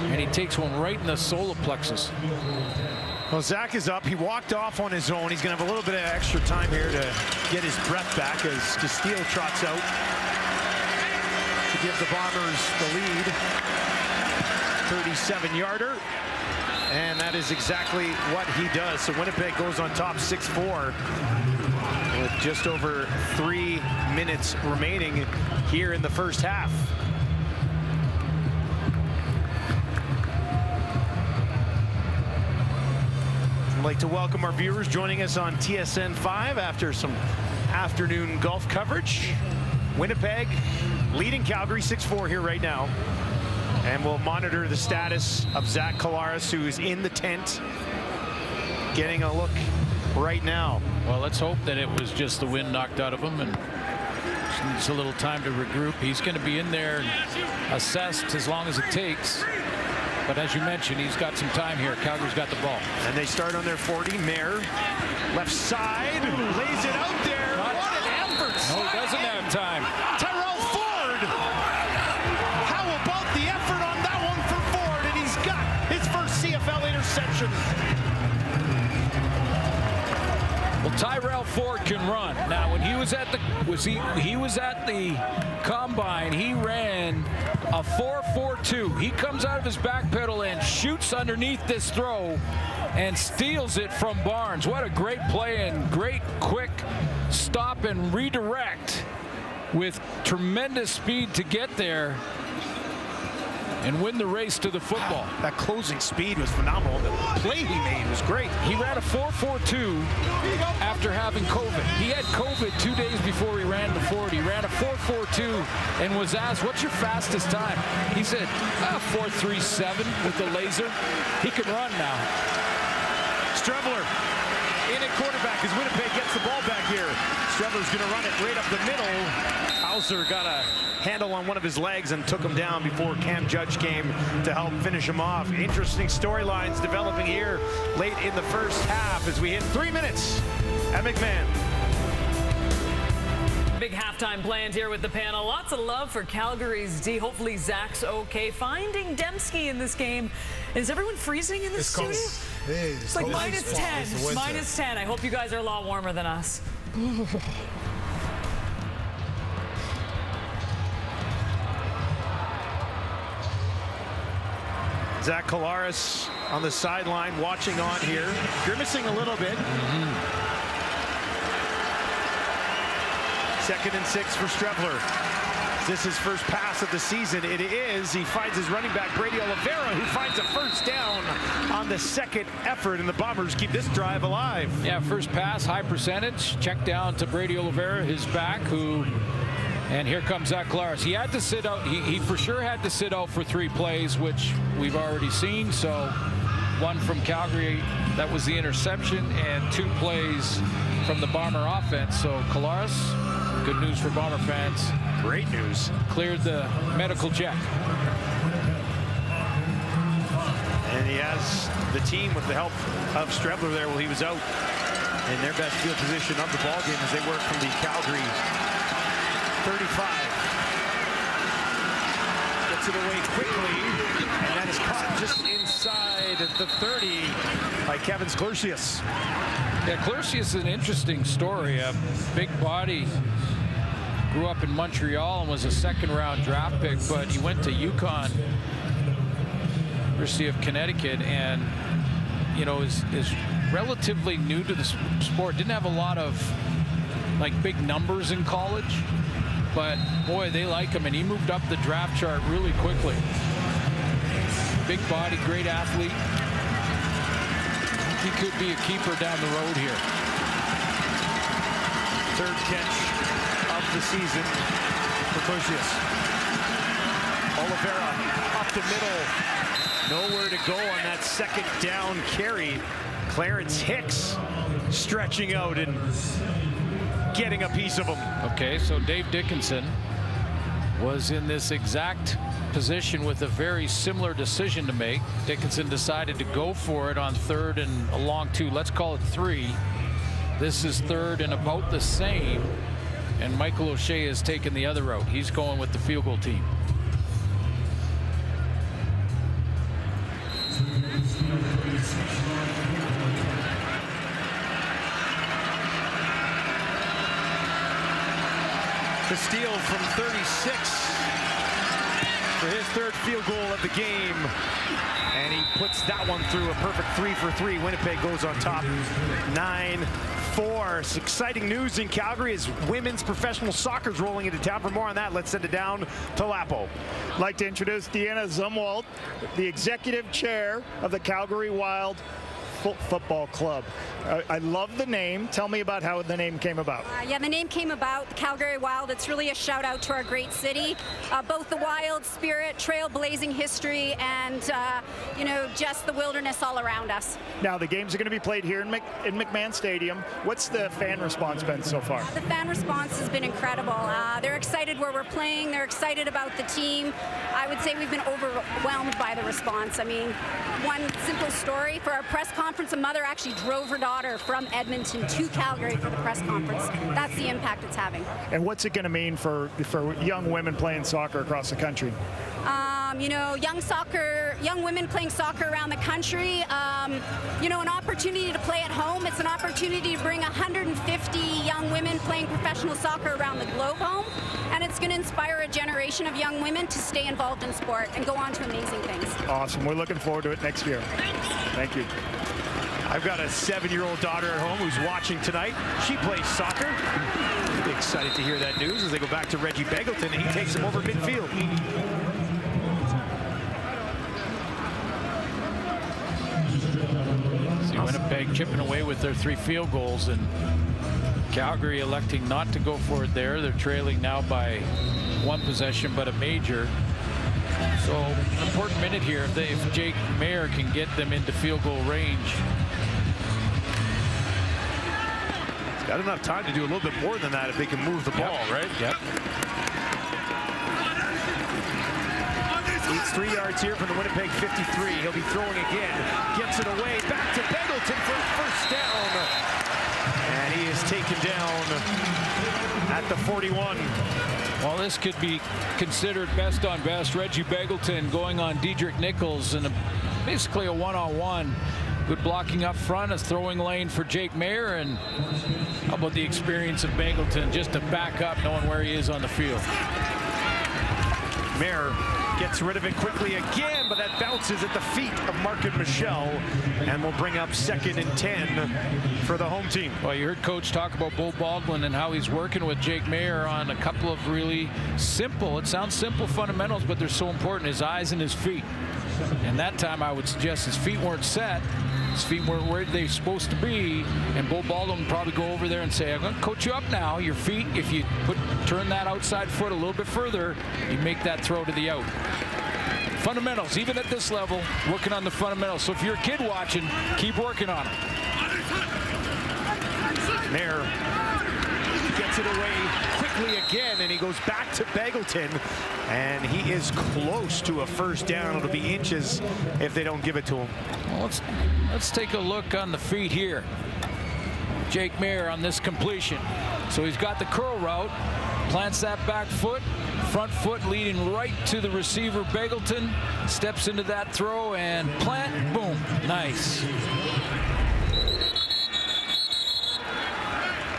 and he takes one right in the solar plexus. Well, Zach is up. He walked off on his own. He's going to have a little bit of extra time here to get his breath back as Castile trots out to give the Bombers the lead. 37-yarder. And that is exactly what he does. So Winnipeg goes on top 6-4 with just over 3 minutes remaining here in the first half. I'd like to welcome our viewers joining us on TSN 5 after some afternoon golf coverage. Winnipeg leading Calgary 6-4 here right now. And we'll monitor the status of Zach Collaros, who is in the tent, getting a look right now. Well, let's hope that it was just the wind knocked out of him and just needs a little time to regroup. He's going to be in there and assessed as long as it takes. But as you mentioned, he's got some time here. Calgary's got the ball. And they start on their 40. Mayer, left side, lays it out there. What an effort! No, he doesn't have time. Tyrell Ford! How about the effort on that one for Ford? And he's got his first CFL interception. Well, Tyrell Ford can run. Now, when he was at the combine, he ran a 4.42. He comes out of his back pedal and shoots underneath this throw and steals it from Barnes. What a great play and great quick stop and redirect with tremendous speed to get there. and win the race to the football. That closing speed was phenomenal. The play he made was great. He ran a 4.42 after having COVID. He had COVID 2 days before he ran the 40. He ran a 4.42 and was asked, what's your fastest time? He said, 4.37 with the laser. He can run now. Strebler in at quarterback as Winnipeg gets the ball back here. Strebler's going to run it right up the middle. Hauser got a handle on one of his legs and took him down before Cam Judge came to help finish him off. Interesting storylines developing here late in the first half as we hit 3 minutes at McMahon. Big halftime planned here with the panel. Lots of love for Calgary's D. Hopefully Zach's okay. Finding Dembski in this game. Is everyone freezing in the studio? It's like minus 10. It's minus 10. I hope you guys are a lot warmer than us. Zach Collaros on the sideline watching on here, grimacing a little bit. Second and 6 for Strebler. Is this his first pass of the season? It is. He finds his running back, Brady Oliveira, who finds a first down on the second effort, and the Bombers keep this drive alive. Yeah, first pass, high percentage. Check down to Brady Oliveira, his back, and here comes Zach Collaros. He had to sit out. He for sure had to sit out for 3 plays, which we've already seen. So 1 from Calgary, that was the interception, and 2 plays from the Bomber offense. So Collaros, good news for Bomber fans. Great news. Cleared the medical check. And he has the team with the help of Strebler there while he was out in their best field position of the ball game as they work from the Calgary 35. Gets it away quickly, and that is caught just inside the 30 by Kevin Sklersius. Yeah, Sklersius is an interesting story. A big body, grew up in Montreal and was a second-round draft pick, but he went to UConn, University of Connecticut, and is relatively new to the sport. Didn't have a lot of big numbers in college, but boy, they like him, and he moved up the draft chart really quickly. Big body, great athlete. He could be a keeper down the road here. Third catch of the season for Cocius. Oliveira up the middle. Nowhere to go on that second down carry. Clarence Hicks stretching out and getting a piece of him. Okay, so Dave Dickinson was in this exact position with a very similar decision to make. Dickinson decided to go for it on 3rd and a long 2. Let's call it 3. This is 3rd and about the same. And Michael O'Shea has taken the other route. He's going with the field goal team. The steal from 36 for his 3rd field goal of the game. And he puts that one through a perfect 3 for 3. Winnipeg goes on top 9-4. It's exciting news in Calgary as women's professional soccer is rolling into town. For more on that, let's send it down to Lapo. I'd like to introduce Deanna Zumwalt, the executive chair of the Calgary Wild Football Club. I love the name. Tell me about how the name came about. Yeah, the name came about, the Calgary Wild. It's really a shout out to our great city. Both the wild spirit, trailblazing history, and just the wilderness all around us. Now the games are going to be played here in McMahon Stadium. What's the fan response been so far? The fan response has been incredible. They're excited where we're playing. They're excited about the team. I would say we've been overwhelmed by the response. I mean, one simple story, for our press conference, a mother actually drove her daughter from Edmonton to Calgary for the press conference. That's the impact it's having. And what's it going to mean for young women playing soccer across the country? Young women playing soccer around the country, an opportunity to play at home. It's an opportunity to bring 150 young women playing professional soccer around the globe home. And it's going to inspire a generation of young women to stay involved in sport and go on to amazing things. Awesome. We're looking forward to it next year. Thank you. I've got a 7-year-old daughter at home who's watching tonight. She plays soccer. Excited to hear that news as they go back to Reggie Begelton, and he takes him over midfield. Winnipeg chipping away with their 3 field goals, and Calgary electing not to go for it there. They're trailing now by 1 possession, but a major. So an important minute here if Jake Maier can get them into field goal range. He's got enough time to do a little bit more than that if they can move the ball, right? Yep. Needs 3 yards here from the Winnipeg 53. He'll be throwing again. Gets it away. Back to Beggleton for first down. And he is taken down at the 41. Well, this could be considered best on best. Reggie Beggleton going on Diedrich Nichols, and basically a one-on-one. Good blocking up front, a throwing lane for Jake Maier, and how about the experience of Beggleton just to back up knowing where he is on the field. Maier gets rid of it quickly again, but that bounces at the feet of Markin Michel, and will bring up 2nd and 10 for the home team. Well, you heard Coach talk about Bo Baldwin and how he's working with Jake Maier on a couple of really simple, it sounds simple fundamentals, but they're so important, his eyes and his feet. And that time I would suggest his feet weren't set. His feet weren't where they're supposed to be, and Bo Baldwin would probably go over there and say, I'm going to coach you up now. Your feet, if you turn that outside foot a little bit further, you make that throw to the out. Fundamentals, even at this level, working on the fundamentals. So if you're a kid watching, keep working on them. Maier gets it away quickly again, and he goes back to Beggleton, and he is close to a first down. It'll be inches if they don't give it to him. Well, let's take a look on the feet here. Jake Maier on this completion. So he's got the curl route, plants that back foot, front foot leading right to the receiver Beggleton, steps into that throw and plant, boom, nice.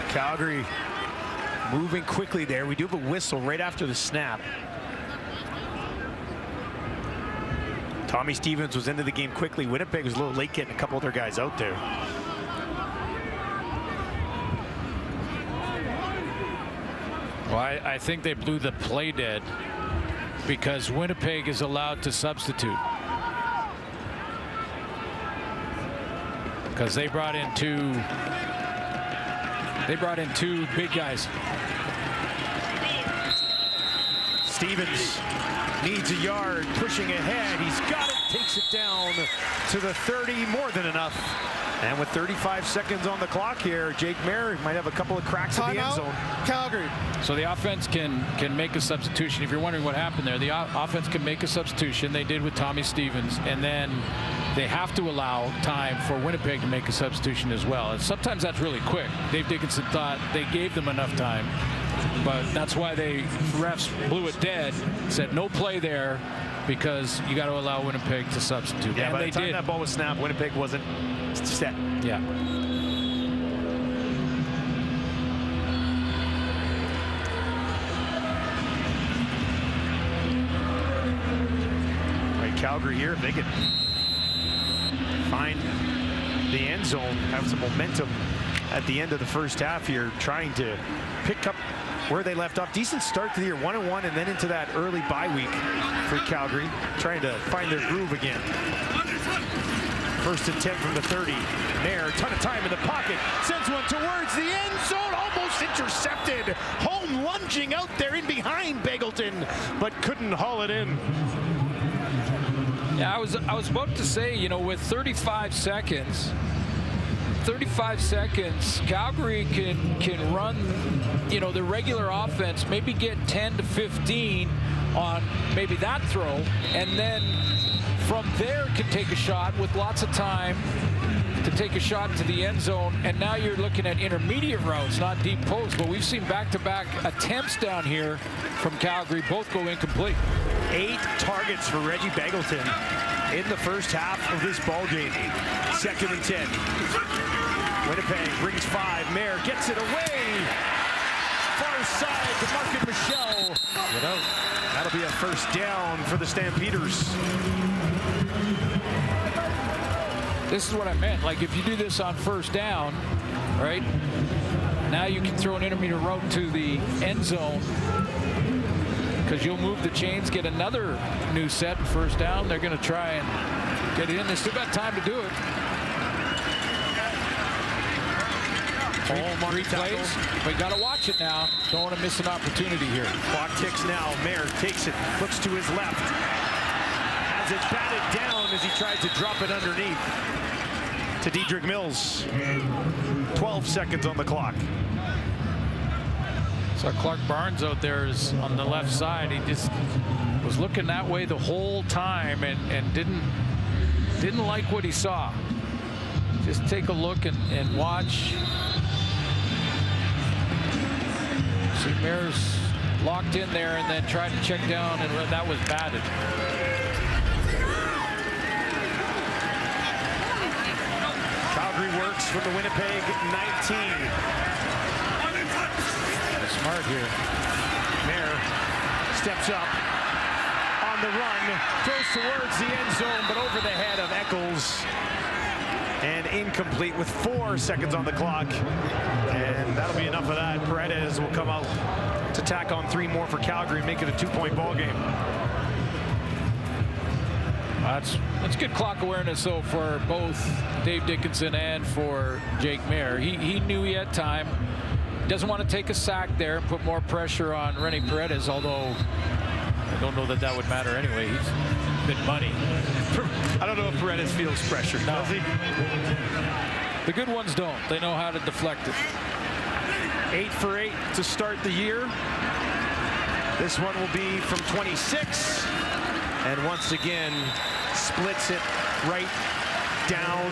Calgary moving quickly there. We do have a whistle right after the snap. Tommy Stevens was into the game quickly. Winnipeg was a little late getting a couple of their guys out there. Well, I think they blew the play dead because Winnipeg is allowed to substitute. Because they brought in two big guys. Stevens needs a yard, pushing ahead. He's got it, takes it down to the 30, more than enough. And with 35 seconds on the clock here, Jake Maier might have a couple of cracks in the end zone. Calgary. So the offense can make a substitution. If you're wondering what happened there, the offense can make a substitution. They did with Tommy Stevens, and then they have to allow time for Winnipeg to make a substitution as well. And sometimes that's really quick. Dave Dickinson thought they gave them enough time, but that's why they refs blew it dead, said no play there because you got to allow Winnipeg to substitute. Yeah, and by they the time did. that ball was snapped, Winnipeg wasn't set. Yeah. Right, Calgary here, if they could find the end zone, have some momentum at the end of the first half here, trying to pick up where they left off. Decent start to the year, 1-1, and then into that early bye week for Calgary, trying to find their groove again. First and 10 from the 30. Maier, ton of time in the pocket, sends one towards the end zone, almost intercepted. Home lunging out there in behind Beggleton, but couldn't haul it in. Yeah, I was about to say, you know, with 35 seconds, Calgary can run, you know, the regular offense, maybe get 10 to 15 on maybe that throw, and then from there can take a shot with lots of time to take a shot to the end zone. And now you're looking at intermediate routes, not deep posts. But we've seen back-to-back attempts down here from Calgary, both go incomplete. 8 targets for Reggie Beggleton in the first half of this ball game. 2nd and 10. Winnipeg brings 5. Maier gets it away. Far side to Markin Michel. That'll be a first down for the Stampeders. This is what I meant. Like, if you do this on first down, right, now you can throw an intermediate route to the end zone because you'll move the chains, get another new set, and first down. They're going to try and get it in. They still got time to do it. Three plays. We got to watch it now. Don't want to miss an opportunity here. Clock ticks now. Mayer takes it, looks to his left. Has it batted down as he tried to drop it underneath to Dedrick Mills. 12 seconds on the clock. So Clark Barnes out there is on the left side. He just was looking that way the whole time and didn't like what he saw. Just take a look and watch. See Mayer's locked in there and then tried to check down, and that was batted. Calgary works from the Winnipeg 19. Smart here. Mayer steps up on the run, throws towards the end zone, but over the head of Eccles. And incomplete with 4 seconds on the clock. And that'll be enough of that. Paredes will come out to tack on 3 more for Calgary and make it a 2-point ball game. That's good clock awareness, though, for both Dave Dickinson and for Jake Mayer. He knew he had time. Doesn't want to take a sack there and put more pressure on René Paredes, although I don't know that would matter anyway. He's been money. I don't know if Paredes feels pressure, does he? The good ones don't. They know how to deflect it. 8 for 8 to start the year. This one will be from 26. And once again, splits it right down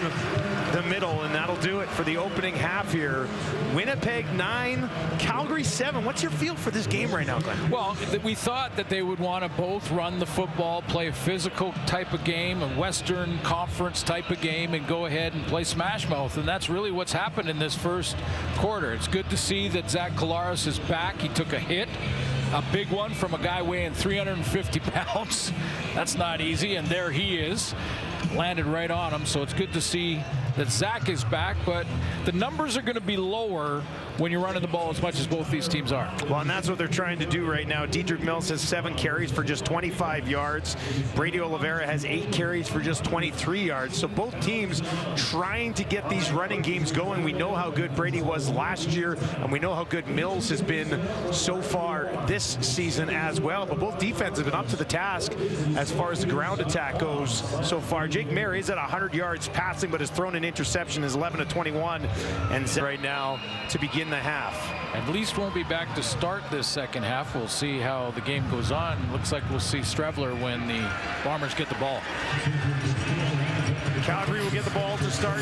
the middle, and that'll do it for the opening half here. Winnipeg 9, Calgary 7. What's your feel for this game right now, Glenn? Well, we thought that they would want to both run the football, play a physical type of game, a Western Conference type of game, and go ahead and play smash mouth, and that's really what's happened in this first quarter. It's good to see that Zach Collaros is back. He took a hit, a big one from a guy weighing 350 pounds. That's not easy, and there he is. Landed right on him, so it's good to see that Zach is back, but the numbers are going to be lower when you're running the ball as much as both these teams are. Well, and that's what they're trying to do right now. Dedrick Mills has 7 carries for just 25 yards. Brady Oliveira has 8 carries for just 23 yards. So both teams trying to get these running games going. We know how good Brady was last year, and we know how good Mills has been so far this season as well. But both defenses have been up to the task as far as the ground attack goes so far. Jake Mayer is at 100 yards passing, but has thrown an interception, is 11 of 21, and right now to begin the half. At least won't be back to start this second half. We'll see how the game goes on. Looks like we'll see Strevler when the Bombers get the ball. Calgary will get the ball to start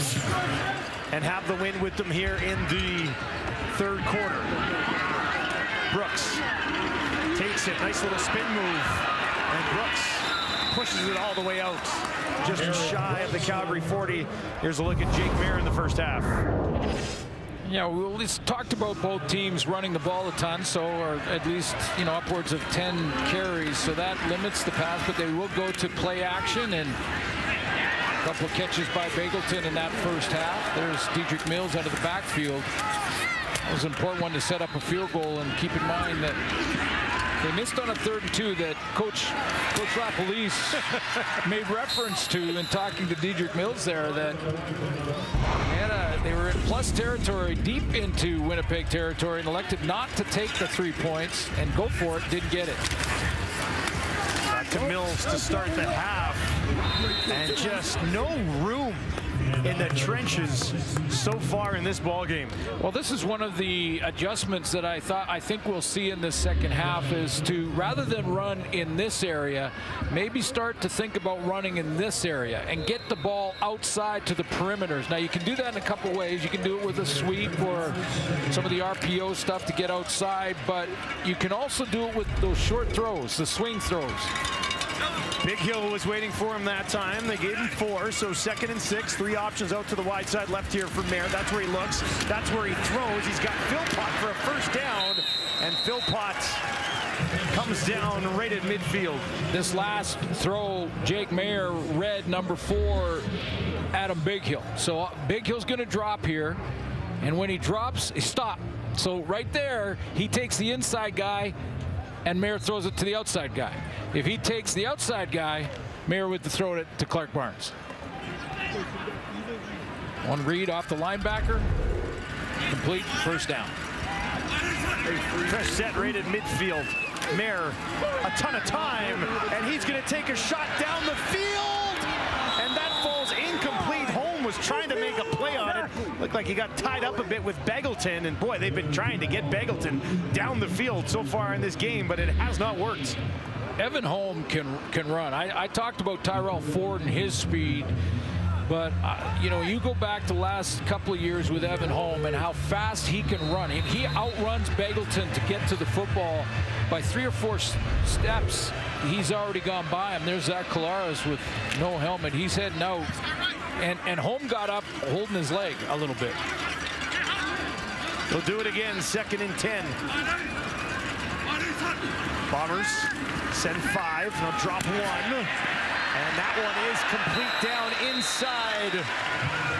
and have the win with them here in the third quarter. Brooks takes it, nice little spin move, and Brooks pushes it all the way out, just shy of the Calgary 40. Here's a look at Jake Mayer in the first half. Yeah, we at least talked about both teams running the ball a ton, so or at least, you know, upwards of 10 carries, so that limits the pass, but they will go to play action, and a couple of catches by Bagleton in that first half. There's Dedrick Mills out of the backfield. That was an important one to set up a field goal, and keep in mind that they missed on a 3rd and 2 that Coach LaPolice made reference to in talking to Dedrick Mills there, that they were in plus territory, deep into Winnipeg territory, and elected not to take the 3 points and go for it. Didn't get it. Back to Mills to start the half, and just no room in the trenches so far in this ball game. Well, this is one of the adjustments that I think we'll see in this second half, is to, rather than run in this area, maybe start to think about running in this area and get the ball outside to the perimeters. Now, you can do that in a couple ways. You can do it with a sweep or some of the RPO stuff to get outside, but you can also do it with those short throws, the swing throws. Big Hill was waiting for him that time. They gave him 4, so 2nd and 6. 3 options out to the wide side left here for Mayer. That's where he looks. That's where he throws. He's got Philpott for a first down, and Philpott comes down right at midfield. This last throw, Jake Mayer read number 4, Adam Big Hill. So Big Hill's going to drop here, and when he drops, he stops. So right there, he takes the inside guy, and Mayer throws it to the outside guy. If he takes the outside guy, Mayer would throw it to Clark Barnes. One read off the linebacker. Complete, first down. Fresh set right at midfield. Mayer, a ton of time, and he's going to take a shot down the field, and that falls incomplete. Holm was trying to make a play on it. Looked like he got tied up a bit with Begelton, and boy, they've been trying to get Begelton down the field so far in this game, but it has not worked. Evan Holm can run. I talked about Tyrell Ford and his speed, but you know, you go back to the last couple of years with Evan Holm and how fast he can run. He outruns Begelton to get to the football by 3 or 4 steps. He's already gone by him. There's Zach Collaros with no helmet. He's heading out, and Holm got up holding his leg a little bit. They'll do it again, 2nd and 10. Bombers send 5, they'll drop 1. And that one is complete down inside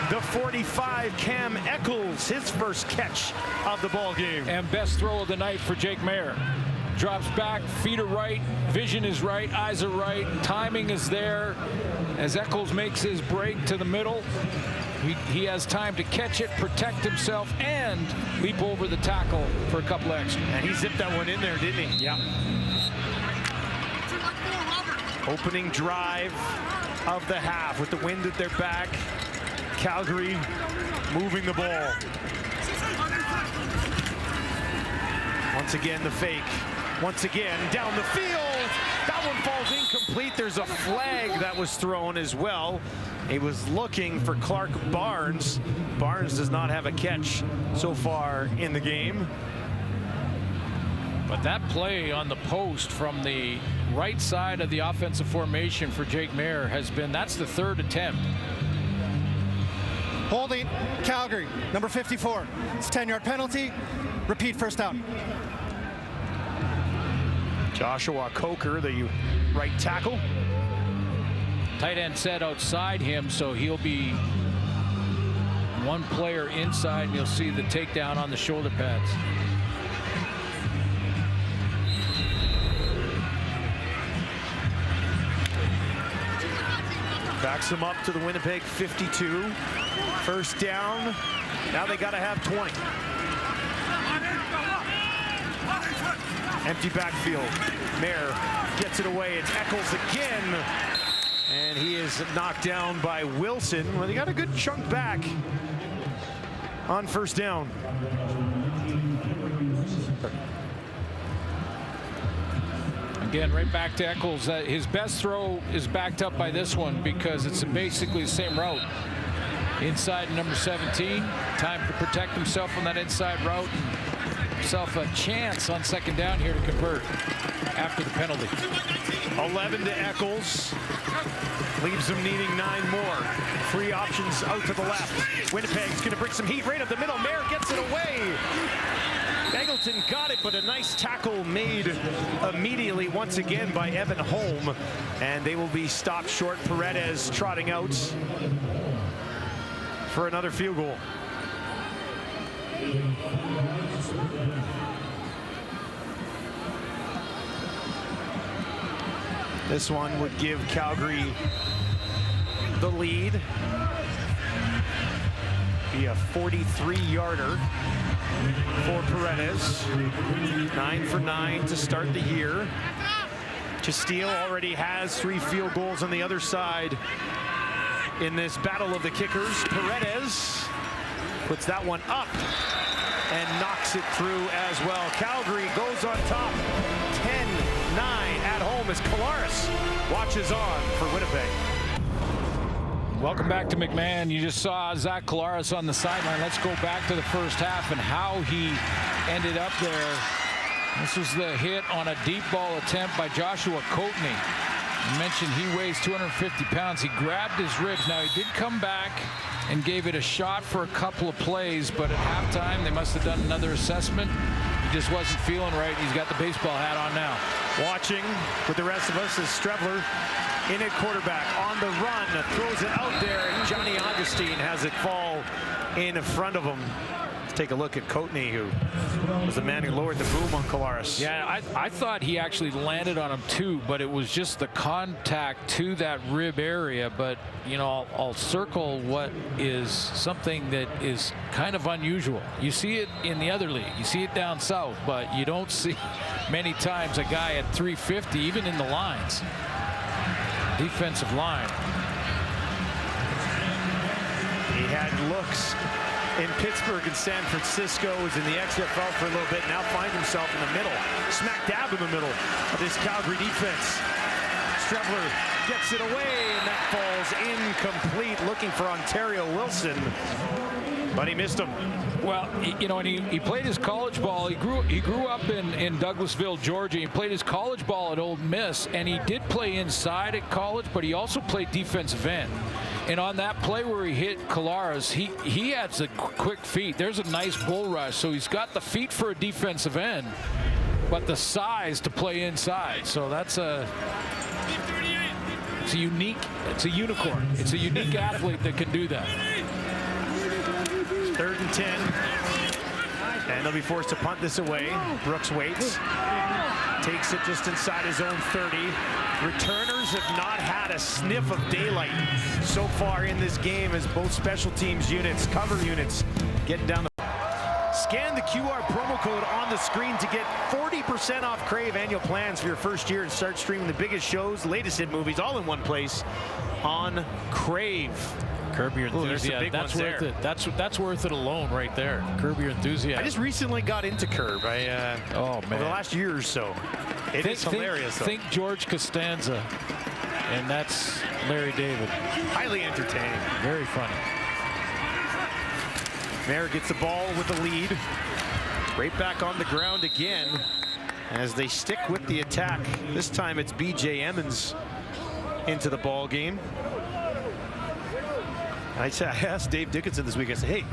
the 45. Cam Eccles, his first catch of the ball game. And best throw of the night for Jake Mayer. Drops back, feet are right, vision is right, eyes are right, timing is there. As Eccles makes his break to the middle, he has time to catch it, protect himself, and leap over the tackle for a couple extra. And he zipped that one in there, didn't he? Yeah. Opening drive of the half with the wind at their back. Calgary moving the ball. Once again, the fake. Once again, down the field. That one falls incomplete. There's a flag that was thrown as well. He was looking for Clark Barnes. Barnes does not have a catch so far in the game. But that play on the post from the right side of the offensive formation for Jake Mayer that's the 3rd attempt. Holding, Calgary, number 54. It's a 10-yard penalty. Repeat, first down. Joshua Coker, the right tackle. Tight end set outside him, so he'll be one player inside, and you'll see the takedown on the shoulder pads. Backs him up to the Winnipeg 52. First down. Now they got to have 20. Empty backfield. Mayer gets it away. It's Eccles again. And he is knocked down by Wilson. Well, he got a good chunk back on first down. Again, right back to Eccles. His best throw is backed up by this one because it's basically the same route. Inside number 17. Time to protect himself on that inside route. Himself a chance on second down here to convert after the penalty. 11 to Eccles. Leaves him needing 9 more. 3 options out to the left. Winnipeg's going to bring some heat right up the middle. Mayer gets it away. Begelton got it, but a nice tackle made immediately once again by Evan Holm. And they will be stopped short. Paredes trotting out for another field goal. This one would give Calgary the lead. Be a 43-yarder for Paredes. 9 for 9 to start the year. Castile already has 3 field goals on the other side in this battle of the kickers. Paredes puts that one up and knocks it through as well. Calgary goes on top, 10-9 at home as Collaros watches on for Winnipeg. Welcome back to McMahon. You just saw Zach Collaros on the sideline. Let's go back to the first half and how he ended up there. This was the hit on a deep ball attempt by Joshua Coatney. I mentioned he weighs 250 pounds. He grabbed his ribs. Now, he did come back and gave it a shot for a couple of plays, but at halftime, they must have done another assessment. He just wasn't feeling right. He's got the baseball hat on now. Watching with the rest of us is Strebler in at quarterback on the run, throws it out there, and Johnny Augustine has it fall in front of him. Let's take a look at Coatney, who was the man who lowered the boom on Collaros. Yeah, I thought he actually landed on him too, but it was just the contact to that rib area. But, you know, I'll circle what is something that is kind of unusual. You see it in the other league. You see it down south, but you don't see many times a guy at 350, even in the lines. Defensive line. He had looks in Pittsburgh and San Francisco, was in the XFL for a little bit, now finds himself in the middle, smack dab in the middle of this Calgary defense. Strebler gets it away, and that falls incomplete, looking for Ontario Wilson, but he missed him. Well, you know, and he played his college ball. He grew up in Douglasville, Georgia. He played his college ball at Ole Miss, and he did play inside at college, but he also played defensive end. And on that play where he hit Collaros, he has a quick feet. There's a nice bull rush, so he's got the feet for a defensive end, but the size to play inside. So it's a unique, it's a unicorn. It's a unique athlete that can do that. 3rd and 10, and they'll be forced to punt this away. Brooks waits, takes it just inside his own 30. Returners have not had a sniff of daylight so far in this game, as both special teams units, cover units, getting down the. Scan the QR promo code on the screen to get 40% off Crave annual plans for your first year and start streaming the biggest shows, latest hit movies, all in one place on Crave. Curb Your Enthusiasm. That's worth it. That's worth it alone right there. Curb Your Enthusiasm. I just recently got into Curb. Oh man, over the last year or so. It's hilarious. Think George Costanza, and that's Larry David. Highly entertaining. Very funny. Mayer gets the ball with the lead. Right back on the ground again as they stick with the attack. This time it's B.J. Emmons into the ball game. I asked Dave Dickinson this week, I said, hey,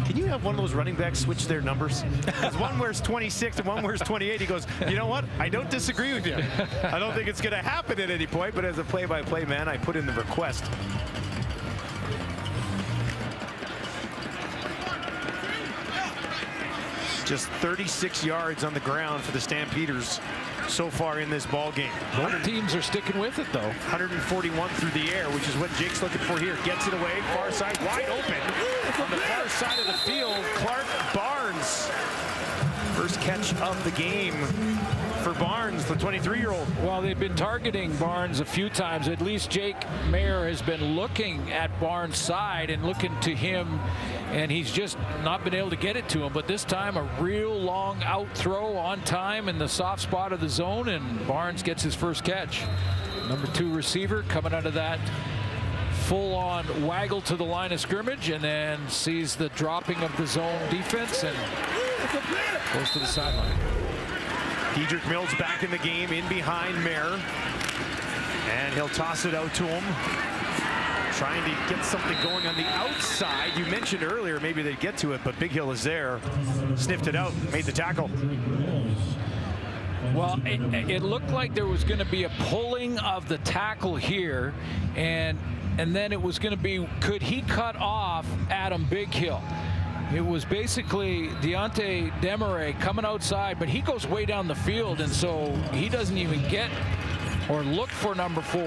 can you have one of those running backs switch their numbers? Because one wears 26 and one wears 28. He goes, you know what? I don't disagree with you. I don't think it's going to happen at any point, but as a play-by-play man, I put in the request. Just 36 yards on the ground for the Stampeders so far in this ball game. Both teams are sticking with it, though. 141 through the air, which is what Jake's looking for here. Gets it away, far side, wide open. On the far side of the field, Clark Barnes. First catch of the game for Barnes, the 23-year-old. Well, they've been targeting Barnes a few times. At least Jake Mayer has been looking at Barnes' side and looking to him, and he's just not been able to get it to him. But this time, a real long out throw on time in the soft spot of the zone, and Barnes gets his first catch. Number 2 receiver coming out of that full-on waggle to the line of scrimmage, and then sees the dropping of the zone defense and goes to the sideline. Dedrick Mills back in the game, in behind Mayer, and he'll toss it out to him, trying to get something going on the outside. You mentioned earlier maybe they'd get to it, but Big Hill is there, sniffed it out, made the tackle. Well, it looked like there was going to be a pulling of the tackle here, and then it was going to be, could he cut off Adam Big Hill? It was basically Deontay Demarais coming outside, but he goes way down the field, and so he doesn't even get or look for number 4.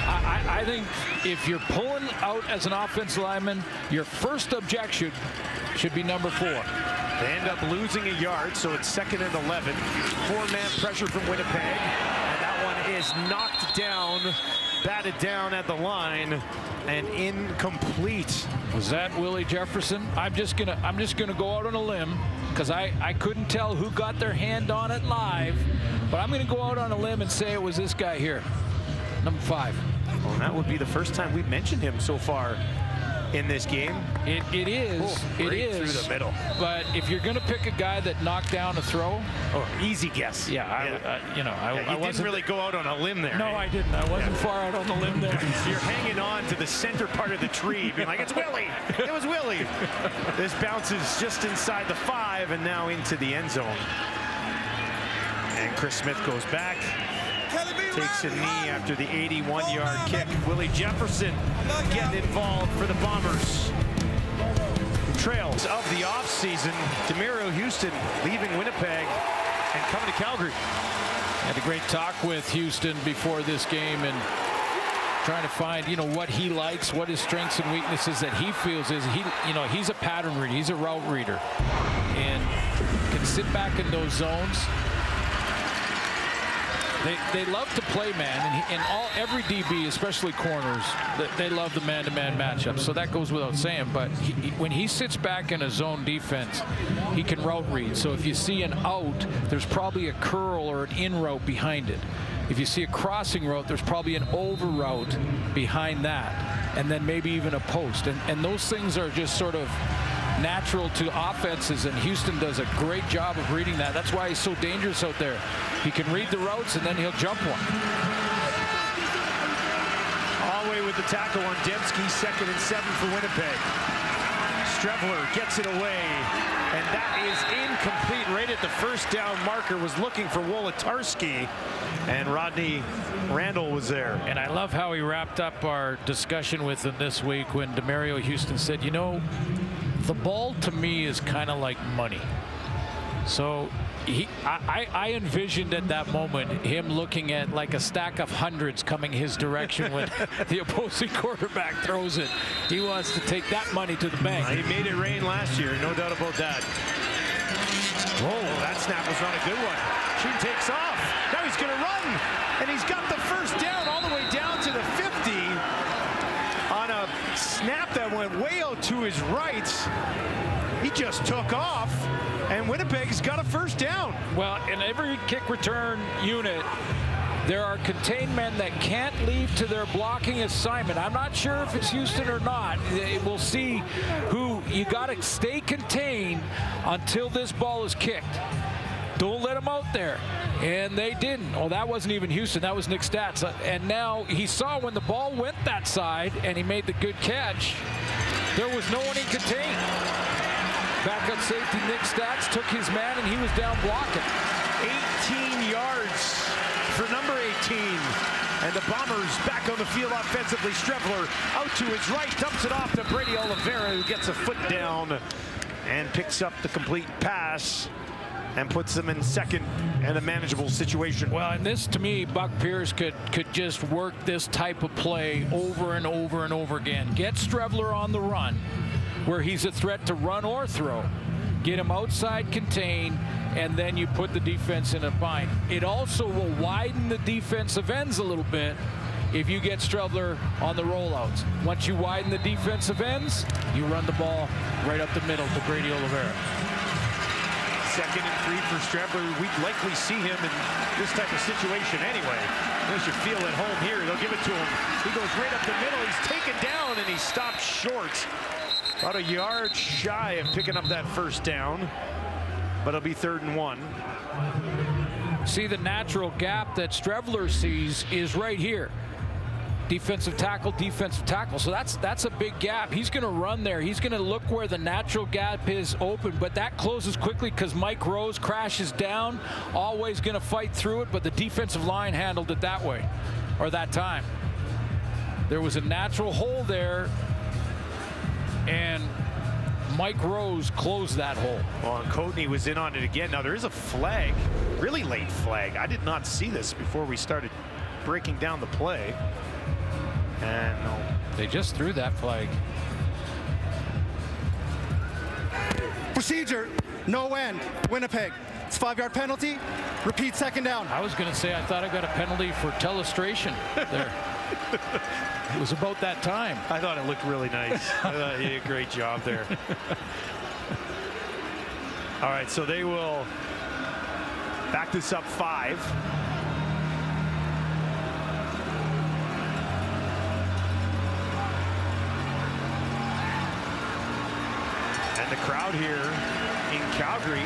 I think if you're pulling out as an offensive lineman, your first objection should be number 4. They end up losing a yard, so it's 2nd and 11. 4-man pressure from Winnipeg, and that one is knocked down, batted down at the line, and incomplete. Was that Willie Jefferson? I'm just gonna go out on a limb, because I couldn't tell who got their hand on it live, but I'm gonna go out on a limb and say it was this guy here, number 5. Well, and that would be the first time we've mentioned him so far in this game. It is. Oh, it is through the middle. But if you're going to pick a guy that knocked down a throw, easy guess. Yeah, I didn't really go out on a limb there. No, I didn't. I wasn't far out on the limb there. You're hanging on to the center part of the tree, being like, it's Willie. It was Willie. This bounces just inside the 5 and now into the end zone. And Chris Smith goes back. Takes a knee after the 81-yard kick. Willie Jefferson getting involved for the Bombers. trails of the offseason. Demerio Houston leaving Winnipeg and coming to Calgary. Had a great talk with Houston before this game and trying to find, what he likes, what his strengths and weaknesses that he feels is he's a pattern reader, he's a route reader, and can sit back in those zones. They love to play man, and every DB, especially corners, they love the man-to-man matchup. So that goes without saying. But when he sits back in a zone defense, he can route read. So if you see an out, there's probably a curl or an in route behind it. If you see a crossing route, there's probably an over route behind that, and then maybe even a post. And those things are just sort of natural to offenses, and Houston does a great job of reading that. That's why he's so dangerous out there. He can read the routes, and then he'll jump one. All the way with the tackle on Dembski, 2nd and 7 for Winnipeg. Strevler gets it away, and that is incomplete. Right at the first down marker, was looking for Wolodarski, and Rodney Randall was there. And I love how he wrapped up our discussion with him this week when Demerio Houston said, the ball to me is kind of like money. So I envisioned at that moment him looking at like a stack of hundreds coming his direction when the opposing quarterback throws it. He wants to take that money to the bank. He made it rain last year, no doubt about that. Whoa, that snap was not a good one. Sheen takes off. Now he's going to run, and he's got the first down all the way down to the 50. On a snap that went way out to his right. He just took off, and Winnipeg's got a first down. Well, in every kick return unit, there are contained men that can't leave to their blocking assignment. I'm not sure if it's Houston or not. We'll see who. You got to stay contained until this ball is kicked. Don't let him out there. And they didn't. Oh, that wasn't even Houston. That was Nick Stats. And now he saw when the ball went that side and he made the good catch, there was no one he contained. Backup safety Nick Stats took his man, and he was down blocking. 18 yards for number 18. And the Bombers back on the field offensively. Strevler out to his right, dumps it off to Brady Oliveira, who gets a foot down and picks up the complete pass and puts them in second and a manageable situation. Well, and this, to me, Buck Pierce could just work this type of play over and over and over again. Get Strevler on the run, where he's a threat to run or throw. Get him outside contained, and then you put the defense in a bind. It also will widen the defensive ends a little bit if you get Strevler on the rollouts. Once you widen the defensive ends, you run the ball right up the middle to Brady Oliveira. 2nd and 3 for Strevler. We'd likely see him in this type of situation anyway. They should feel at home here. They'll give it to him. He goes right up the middle. He's taken down, and he stopped short. About a yard shy of picking up that first down, but it'll be 3rd and 1. See, the natural gap that Strevler sees is right here. Defensive tackle, defensive tackle. So that's a big gap. He's going to run there. He's going to look where the natural gap is open, but that closes quickly because Mike Rose crashes down. Always going to fight through it, but the defensive line handled it that way, or that time. There was a natural hole there, and Mike Rose closed that hole. Well, and Coatney was in on it again. Now, there is a flag, really late flag. I did not see this before we started breaking down the play. And no. They just threw that flag. Procedure, no end, Winnipeg. It's a 5-yard penalty. Repeat, 2nd down. I was going to say, I thought I got a penalty for telestration there. It was about that time. I thought it looked really nice. I thought he did a great job there. All right, so they will back this up 5. And the crowd here in Calgary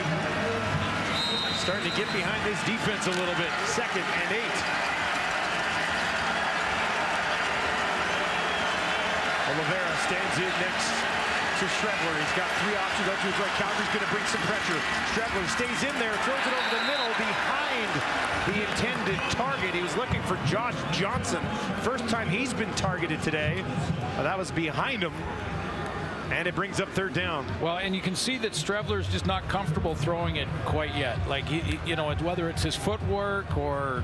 starting to get behind this defense a little bit. 2nd and 8. Oliveira stands in next to Strevler. He's got 3 options out to his right. Calgary's going to bring some pressure. Strevler stays in there, throws it over the middle behind the intended target. He was looking for Josh Johnson. First time he's been targeted today. That was behind him. And it brings up third down. Well, and you can see that Strevler's just not comfortable throwing it quite yet. Like, you know, whether it's his footwork or,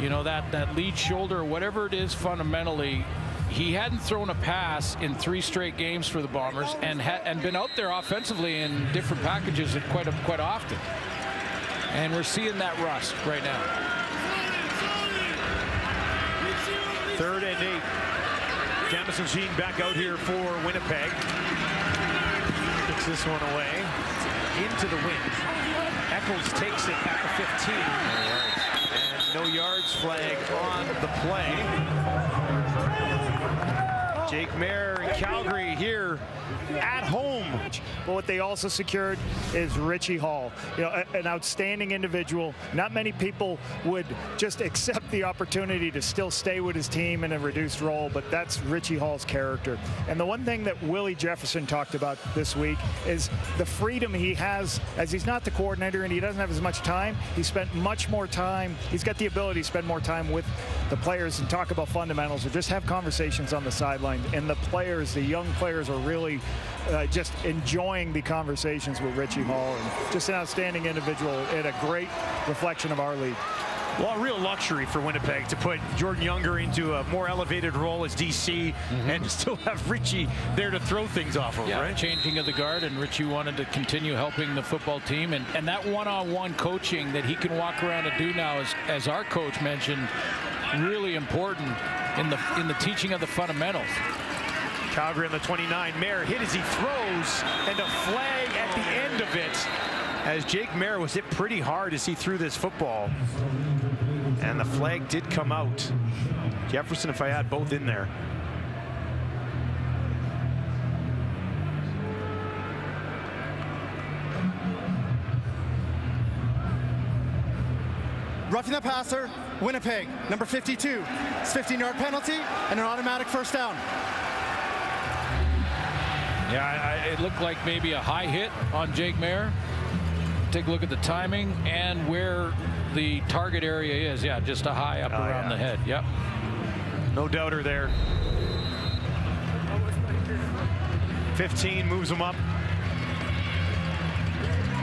you know, that lead shoulder or whatever it is fundamentally, he hadn't thrown a pass in 3 straight games for the Bombers and been out there offensively in different packages quite often. And we're seeing that rust right now. 3rd and 8. Jamison Sheen back out here for Winnipeg. Kicks this one away. Into the wind. Eccles takes it at the 15. And no yards flag on the play. Jake Mayer in Calgary here at home. But what they also secured is Richie Hall, you know, an outstanding individual. Not many people would just accept the opportunity to still stay with his team in a reduced role, but that's Richie Hall's character. And the one thing that Willie Jefferson talked about this week is the freedom he has, as he's not the coordinator and he doesn't have as much time. He spent much more time. He's got the ability to spend more time with the players and talk about fundamentals or just have conversations on the sideline. And the players, the young players, are really just enjoying the conversations with Richie Hall, and just an outstanding individual and a great reflection of our league. Well, a real luxury for Winnipeg to put Jordan Younger into a more elevated role as DC and still have Richie there to throw things off of, right? Changing of the guard, and Richie wanted to continue helping the football team, and that one-on-one coaching that he can walk around and do now, as our coach mentioned, really important in the teaching of the fundamentals. Calgary on the 29. Mayer hit as he throws, and a flag at the end of it, as Jake Mayer was hit pretty hard as he threw this football. And the flag did come out. Jefferson, if I had both in there. Roughing the passer, Winnipeg, number 52. It's 15-yard penalty and an automatic first down. Yeah, it looked like maybe a high hit on Jake Mayer. Take a look at the timing and where the target area is. Yeah, just a high up around the head. Yep. No doubter there. 15 moves him up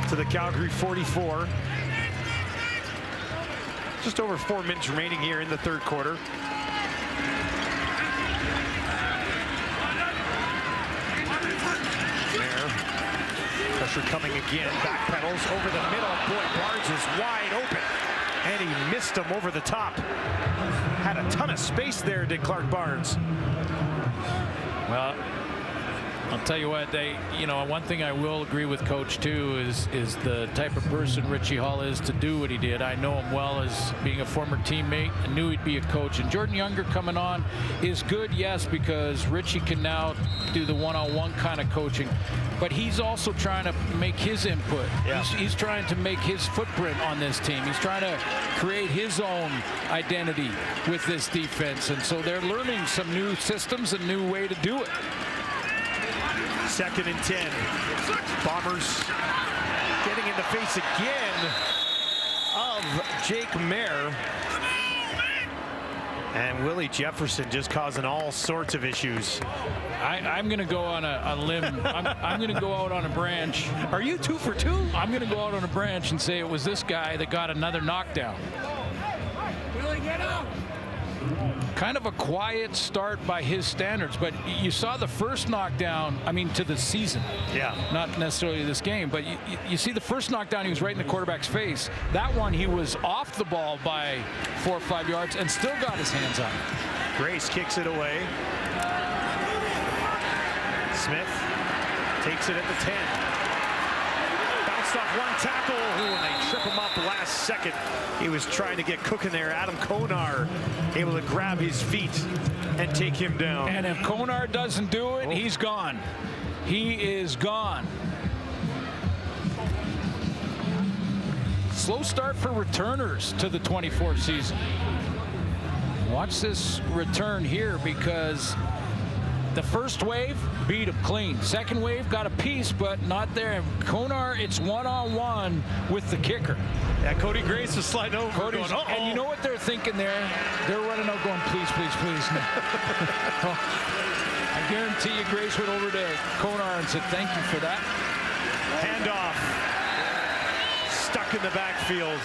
to the Calgary 44. Just over 4 minutes remaining here in the third quarter. Pressure coming again. Back pedals over the middle. Boy, Barnes is wide open. And he missed him over the top. Had a ton of space there, did Clark Barnes. Well, I'll tell you what, one thing I will agree with Coach too is the type of person Richie Hall is to do what he did. I know him well as being a former teammate. I knew he'd be a coach. And Jordan Younger coming on is good, yes, because Richie can now do the one-on-one kind of coaching. But he's also trying to make his input. Yeah. He's trying to make his footprint on this team. He's trying to create his own identity with this defense. And so they're learning some new systems, a new way to do it. 2nd and 10. Bombers getting in the face again of Jake Mayer. And Willie Jefferson just causing all sorts of issues. I'm going to go on a limb. I'm going to go out on a branch. Are you 2 for 2? I'm going to go out on a branch and say it was this guy that got another knockdown. Willie, get up! Kind of a quiet start by his standards, but you saw the first knockdown, to the season. Yeah. Not necessarily this game, but you see the first knockdown, he was right in the quarterback's face. That one, he was off the ball by 4 or 5 yards and still got his hands on it. Grace kicks it away. Smith takes it at the 10. Bounced off one tackle, and they trip him up the last second. He was trying to get cooking there. Adam Konar able to grab his feet and take him down. And if Konar doesn't do it, he's gone. He is gone. Slow start for returners to the 24 season. Watch this return here, because the first wave beat him clean. Second wave got a piece, but not there. And Konar, it's one-on-one with the kicker. Yeah, Cody Grace is sliding over. Cody's going, and you know what they're thinking there? They're running out going, please, please, please. No. I guarantee you Grace went over to Konar and said, thank you for that. Handoff. Stuck in the backfield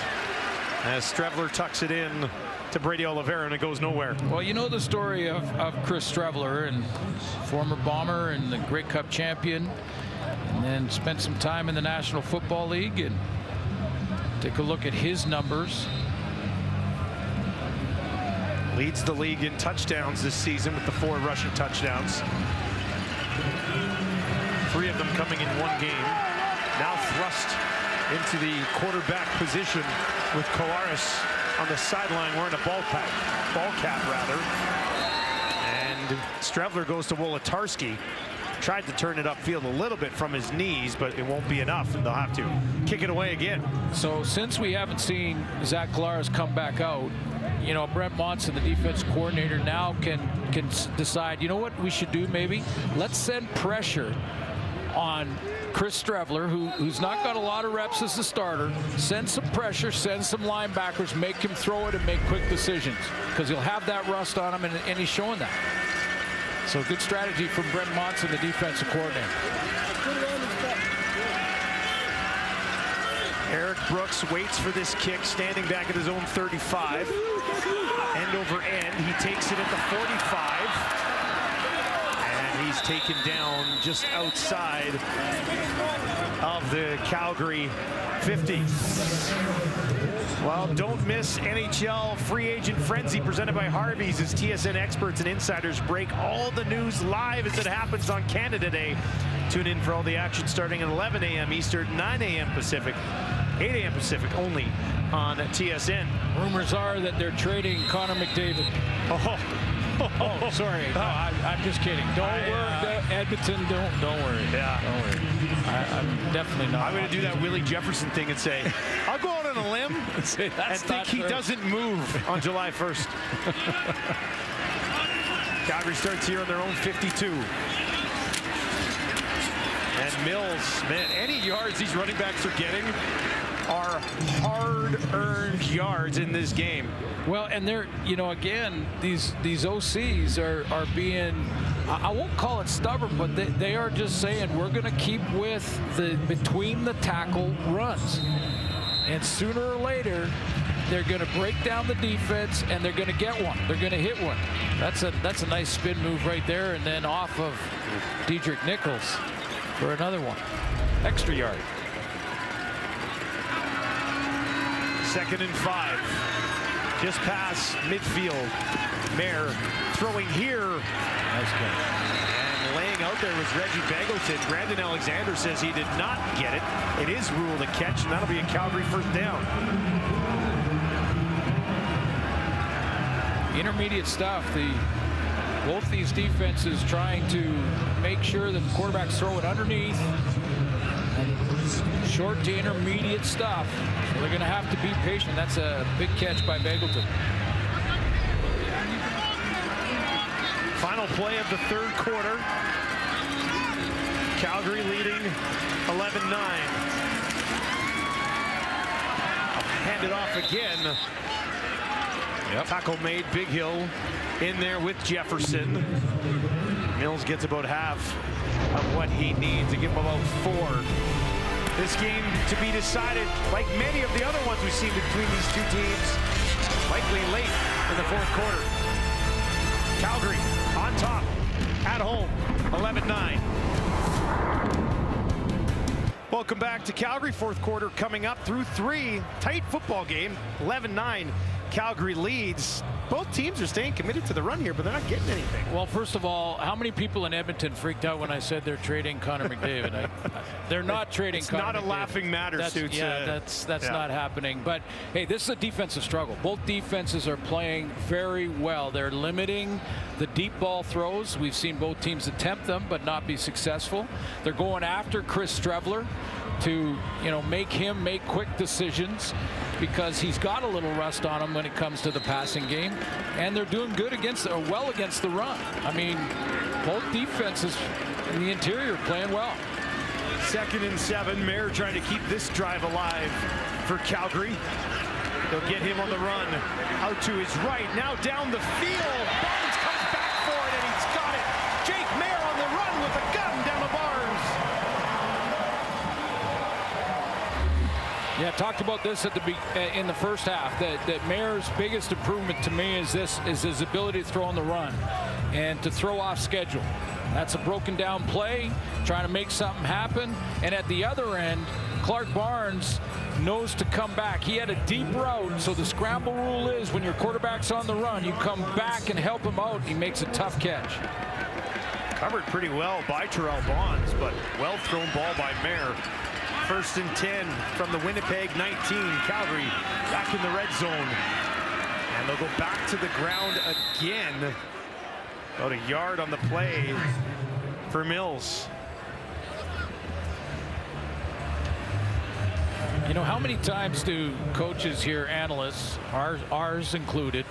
as Strevler tucks it in to Brady Oliveira, and it goes nowhere. Well, you know the story of Chris Strevler, and former Bomber and the Grey Cup champion, and then spent some time in the National Football League. And take a look at his numbers. Leads the league in touchdowns this season with the 4 rushing touchdowns. 3 of them coming in one game. Now thrust into the quarterback position with Collaros on the sideline wearing a ball cap rather. And Strevler goes to Wolodarski. Tried to turn it upfield a little bit from his knees, but it won't be enough, and they'll have to kick it away again. So since we haven't seen Zach Collaros come back out, you know, Brent Monson, the defense coordinator, now can decide, you know what we should do maybe? Let's send pressure on Chris Strevler, who's not got a lot of reps as a starter. Send some pressure, send some linebackers, make him throw it and make quick decisions, because he'll have that rust on him, and he's showing that. So good strategy from Brent Monson, the defensive coordinator. Eric Brooks waits for this kick, standing back at his own 35. End over end. He takes it at the 45. And he's taken down just outside of the Calgary 50. Well, don't miss NHL Free Agent Frenzy presented by Harvey's as TSN experts and insiders break all the news live as it happens on Canada Day. Tune in for all the action starting at 11 a.m. Eastern, 9 a.m. Pacific, 8 a.m. Pacific only on TSN. Rumors are that they're trading Connor McDavid. Oh, sorry. No, I'm just kidding. Don't worry, Edmonton. Don't worry. Yeah. Don't worry. I'm definitely not. I'm going to do that Willie Jefferson thing and say, I'll go out on a limb and think he doesn't move on July 1st. Calgary starts here on their own 52. And Mills, man, any yards these running backs are getting are hard-earned yards in this game. Well, and they're, you know, again, these OCs are being, I won't call it stubborn, but they are just saying we're going to keep with the between the tackle runs. And sooner or later, they're going to break down the defense and they're going to get one. They're going to hit one. That's a nice spin move right there, and then off of Diedrich Nichols for another one. Extra yard. 2nd and 5. Just past midfield. Mayer throwing here. Nice catch. And laying out there was Reggie Begelton. Brandon Alexander says he did not get it. It is ruled a catch, and that'll be a Calgary first down. Intermediate stuff. Both these defenses trying to make sure that the quarterbacks throw it underneath. Short to intermediate stuff. So they're going to have to be patient. That's a big catch by Begelton. Final play of the 3rd quarter. Calgary leading 11-9. Hand it off again. Yep. Tackle made. Big Hill in there with Jefferson. Mills gets about half of what he needs to give him about 4. This game to be decided, like many of the other ones we've seen between these two teams, likely late in the 4th quarter. Calgary on top, at home, 11-9. Welcome back to Calgary. 4th quarter coming up through 3. Tight football game, 11-9. Calgary leads. Both teams are staying committed to the run here, but they're not getting anything. Well, first of all, how many people in Edmonton freaked out when I said they're trading Connor McDavid? They're not trading Connor McDavid. It's not a laughing matter, Suits. That's not happening. But, hey, this is a defensive struggle. Both defenses are playing very well. They're limiting the deep ball throws. We've seen both teams attempt them but not be successful. They're going after Chris Strevler to, you know, make him make quick decisions, because he's got a little rust on him when it comes to the passing game, and they're doing good well against the run. I mean, both defenses in the interior playing well. 2nd and 7. Mayer trying to keep this drive alive for Calgary. They'll get him on the run. Out to his right. Now down the field. Barnes comes back for it, and he's got it. Jake Mayer Yeah, talked about this in the first half. That Mayor's biggest improvement to me is his ability to throw on the run and to throw off schedule. That's a broken down play, trying to make something happen. And at the other end, Clark Barnes knows to come back. He had a deep route, so the scramble rule is when your quarterback's on the run, you come back and help him out. He makes a tough catch. Covered pretty well by Terrell Bonds, but well thrown ball by Mayer. 1st and 10 from the Winnipeg 19. Calgary back in the red zone. And they'll go back to the ground again. About a yard on the play for Mills. You know, how many times do coaches hear analysts, ours included,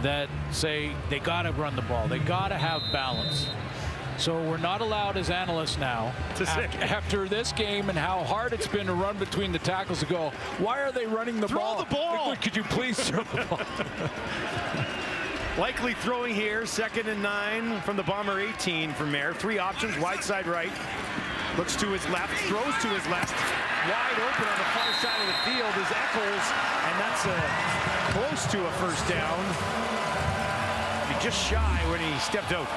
that say they got to run the ball, they got to have balance? So we're not allowed as analysts now, after this game and how hard it's been to run between the tackles, to go, why are they running the ball? Throw the ball! Could you please throw the ball? Likely throwing here, 2nd and 9 from the Bomber 18 for Mayer. 3 options, wide side right. Looks to his left, throws to his left. Wide open on the far side of the field is Eccles, and that's close to a 1st down. He just shy when he stepped out.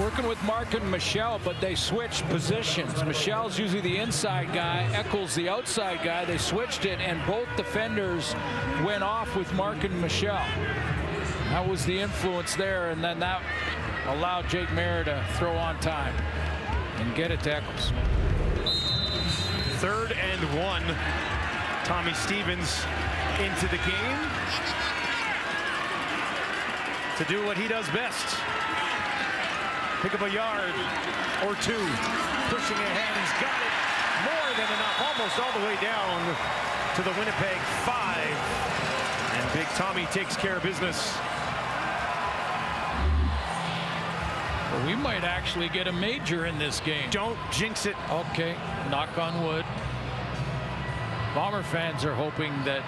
Working with Mark and Michelle, but they switched positions. Michelle's usually the inside guy, Eccles the outside guy. They switched it, and both defenders went off with Mark and Michelle. That was the influence there, and then that allowed Jake Mayer to throw on time and get it to Eccles. 3rd and 1. Tommy Stevens into the game to do what he does best. Pick up a yard or 2. Pushing ahead. He's got it. More than enough. Almost all the way down to the Winnipeg 5. And Big Tommy takes care of business. Well, we might actually get a major in this game. Don't jinx it. Okay, knock on wood. Bomber fans are hoping that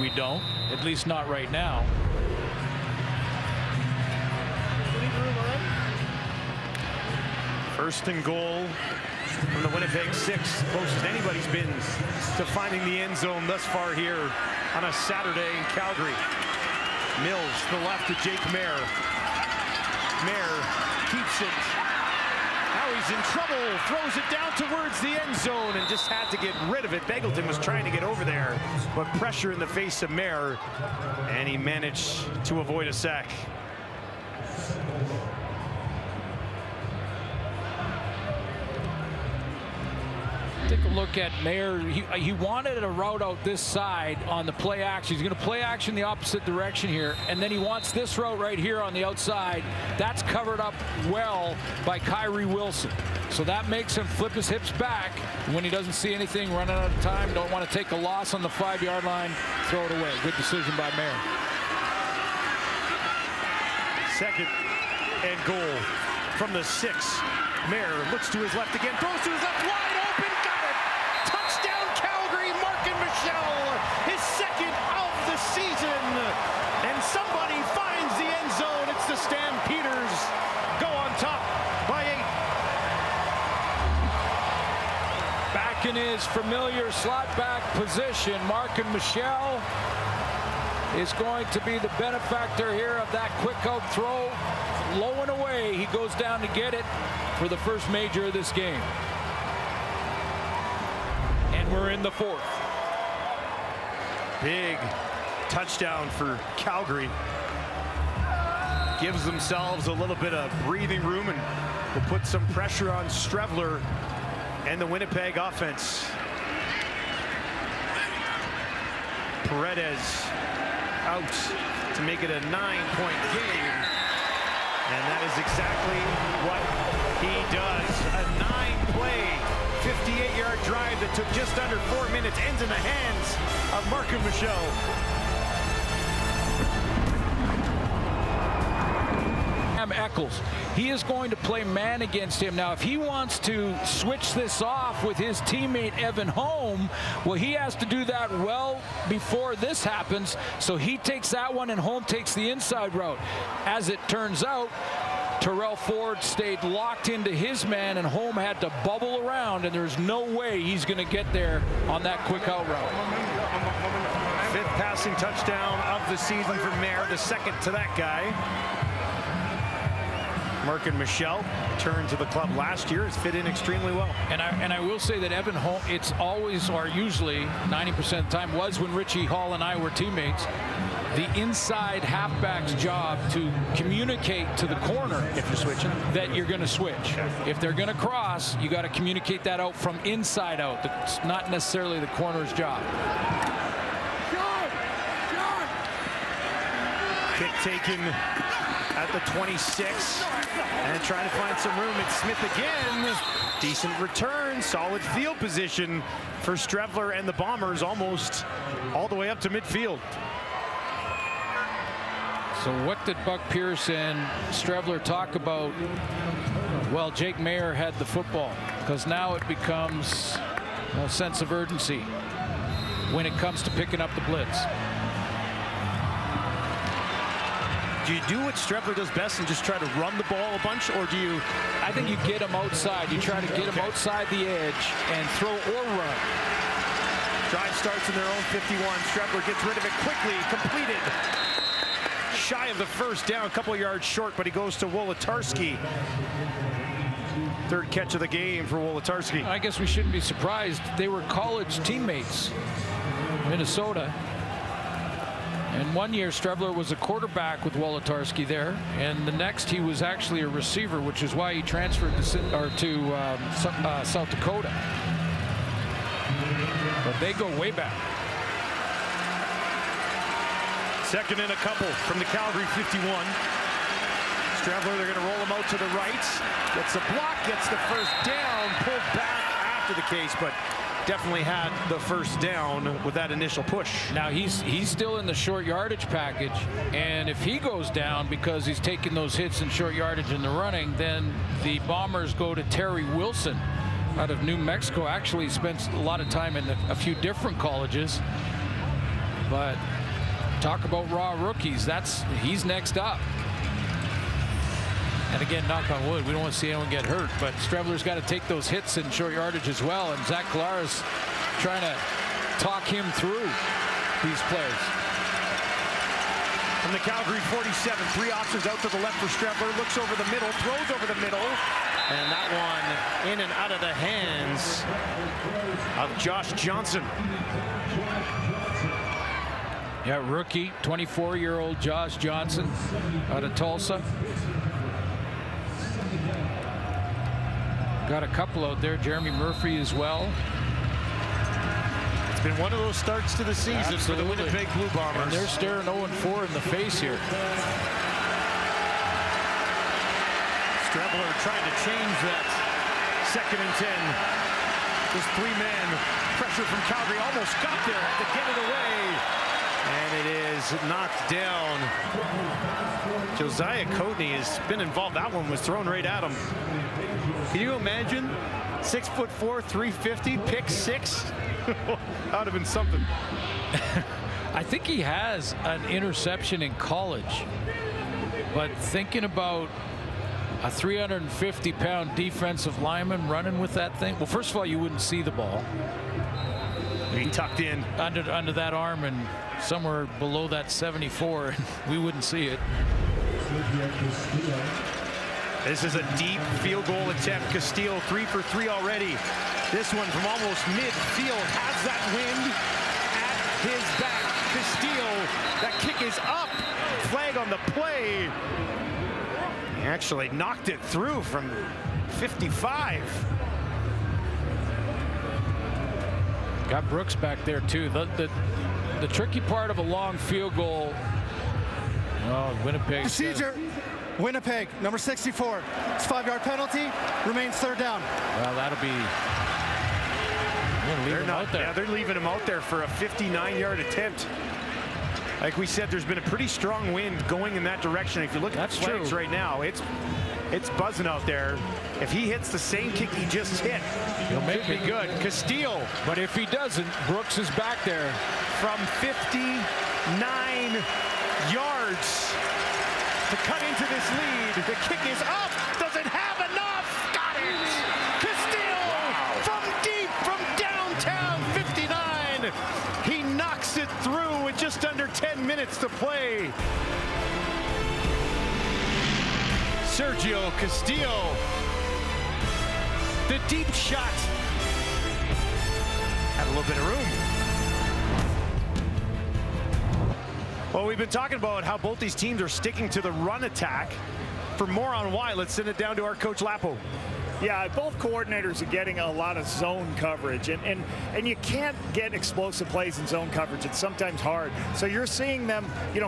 we don't, at least not right now. First and goal from the Winnipeg 6. Closest anybody's been to finding the end zone thus far here on a Saturday in Calgary. Mills to the left to Jake Mayer. Mayer keeps it. Now he's in trouble. Throws it down towards the end zone and just had to get rid of it. Begelton was trying to get over there, but pressure in the face of Mayer, and he managed to avoid a sack. Take a look at Mayer. He wanted a route out this side on the play action. He's going to play action the opposite direction here, and then he wants this route right here on the outside. That's covered up well by Kyrie Wilson. So that makes him flip his hips back when he doesn't see anything, running out of time. Don't want to take a loss on the 5-yard line. Throw it away. Good decision by Mayer. 2nd and goal from the 6. Mayer looks to his left again, throws to his left, wide open, got it! Touchdown Calgary, Mark and Michelle, his 2nd of the season, and somebody finds the end zone. It's the Stampeders go on top by 8. Back in his familiar slot back position, Mark and Michelle is going to be the benefactor here of that quick out throw. Low and away, he goes down to get it for the first major of this game. And we're in the 4th. Big touchdown for Calgary. Gives themselves a little bit of breathing room and will put some pressure on Strevler and the Winnipeg offense. Paredes out to make it a 9-point game. And that is exactly what he does. A 9-play, 58-yard drive that took just under 4 minutes ends in the hands of Mark and Michelle. Eccles. He is going to play man against him. Now, if he wants to switch this off with his teammate Evan Holm, well, he has to do that well before this happens. So he takes that one, and Holm takes the inside route. As it turns out, Terrell Ford stayed locked into his man, and Holm had to bubble around, and there's no way he's going to get there on that quick out route. 5th passing touchdown of the season for Mayer, the 2nd to that guy. Merkin Michel returned to the club last year. Has fit in extremely well. And I will say that Evan Holm, it's always, or usually 90% of the time, was when Richie Hall and I were teammates, the inside halfback's job to communicate to the corner, if you're switching, that you're going to switch. If they're going to cross, you got to communicate that out from inside out. It's not necessarily the corner's job. Kick taken at the 26, and trying to find some room. It's Smith again. Decent return, solid field position for Strevler and the Bombers, almost all the way up to midfield. So what did Buck Pierce and Strevler talk about? Well, Jake Mayer had the football, because now it becomes a sense of urgency when it comes to picking up the blitz. Do you do what Strevler does best and just try to run the ball a bunch, or do you? I think you get him outside. You try to get him outside the edge and throw or run. Drive starts in their own 51. Strevler gets rid of it quickly, completed. Shy of the first down, a couple of yards short, but he goes to Wolotarski. 3rd catch of the game for Wolotarski. I guess we shouldn't be surprised. They were college teammates, Minnesota. And one year Strevler was a quarterback with Wolotarski there, and the next he was actually a receiver, which is why he transferred to South Dakota. But they go way back. 2nd and a couple from the Calgary 51. Strevler, they're going to roll him out to the right. Gets a block, gets the first down, pulled back after the case, but definitely had the first down with that initial push. Now he's still in the short yardage package, and if he goes down because he's taking those hits in short yardage in the running, then the Bombers go to Terry Wilson out of New Mexico. Actually spent a lot of time in a few different colleges, but talk about raw rookies, he's next up. And again, knock on wood, we don't want to see anyone get hurt, but Strevler's got to take those hits in short yardage as well, and Zach Kallara's trying to talk him through these plays. From the Calgary 47, 3 options out to the left for Strevler, looks over the middle, throws over the middle, and that one in and out of the hands of Josh Johnson. Yeah, rookie, 24-year-old Josh Johnson out of Tulsa. Got a couple out there, Jeremy Murphy as well. It's been one of those starts to the season for the Winnipeg Blue Bombers. And they're staring 0-4 in the face here. Strevler trying to change that. 2nd and 10. This 3-man pressure from Calgary almost got there, had to get it away. And it is knocked down. Josiah Coatney has been involved. That one was thrown right at him. Can you imagine? 6'4", 350, pick 6? That would have been something. I think he has an interception in college, but thinking about a 350-pound defensive lineman running with that thing, well, first of all, you wouldn't see the ball. He tucked in under that arm and somewhere below that 74, we wouldn't see it. This is a deep field goal attempt. Castillo 3 for 3 already. This one from almost midfield has that wind at his back. Castillo, that kick is up. Flag on the play. He actually knocked it through from 55. Got Brooks back there too. The tricky part of a long field goal. Oh, Winnipeg. Procedure. Winnipeg, number 64. It's a 5-yard penalty. Remains 3rd down. Well, that'll be. They're not out there. Yeah, they're leaving him out there for a 59-yard attempt. Like we said, there's been a pretty strong wind going in that direction. If you look at the flags right now, it's buzzing out there. If he hits the same kick he just hit, he'll make it good. Castillo. But if he doesn't, Brooks is back there from 59 yards. to cut into this lead. The kick is up. Doesn't have enough. Got it. Castillo from deep, from downtown 59. He knocks it through with just under 10 minutes to play. Sergio Castillo. The deep shot. Had a little bit of room. Well, we've been talking about how both these teams are sticking to the run attack. For more on why, let's send it down to our coach Lapo. Yeah, both coordinators are getting a lot of zone coverage, and you can't get explosive plays in zone coverage. It's sometimes hard. So you're seeing them,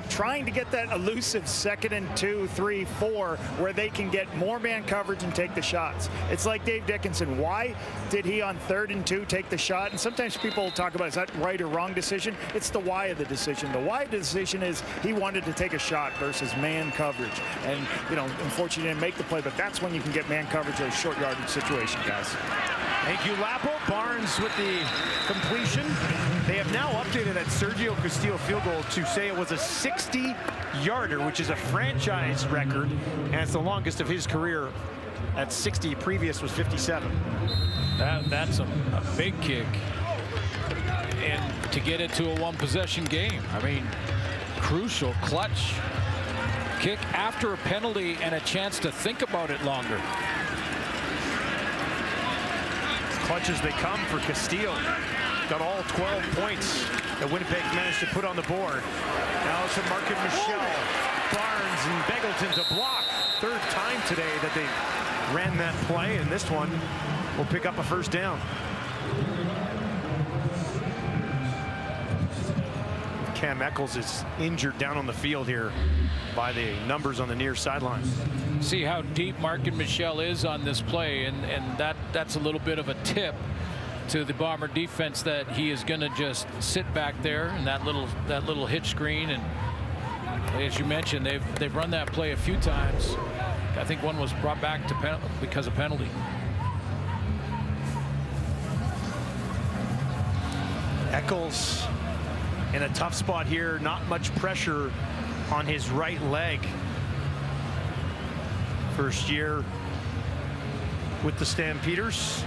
trying to get that elusive 2nd and 2, 3, 4, where they can get more man coverage and take the shots. It's like Dave Dickinson. Why did he on 3rd and 2 take the shot? And sometimes people talk about, is that right or wrong decision? It's the why of the decision. The why of the decision is he wanted to take a shot versus man coverage. And, unfortunately, he didn't make the play, but that's when you can get man coverage or short yardage situation, guys. Thank you, Lapo. Barnes with the completion. They have now updated that Sergio Castillo field goal to say it was a 60-yarder, which is a franchise record, and it's the longest of his career at 60. Previous was 57. That's a big kick. And to get it to a one-possession game. I mean, crucial, clutch kick after a penalty and a chance to think about it longer. Clutch as they come for Castillo. Got all 12 points that Winnipeg managed to put on the board. Now it's a Mark and Michelle. Barnes and Beggleton to block. 3rd time today that they ran that play, and this one will pick up a 1st down. Cam Eccles is injured down on the field here by the numbers on the near sideline. See how deep Mark and Michelle is on this play, and that's a little bit of a tip to the Bomber defense that he is going to just sit back there in that little hitch screen. And as you mentioned, they've run that play a few times. I think one was brought back to because of penalty. Eccles in a tough spot here. Not much pressure on his right leg. First year with the Stampeders.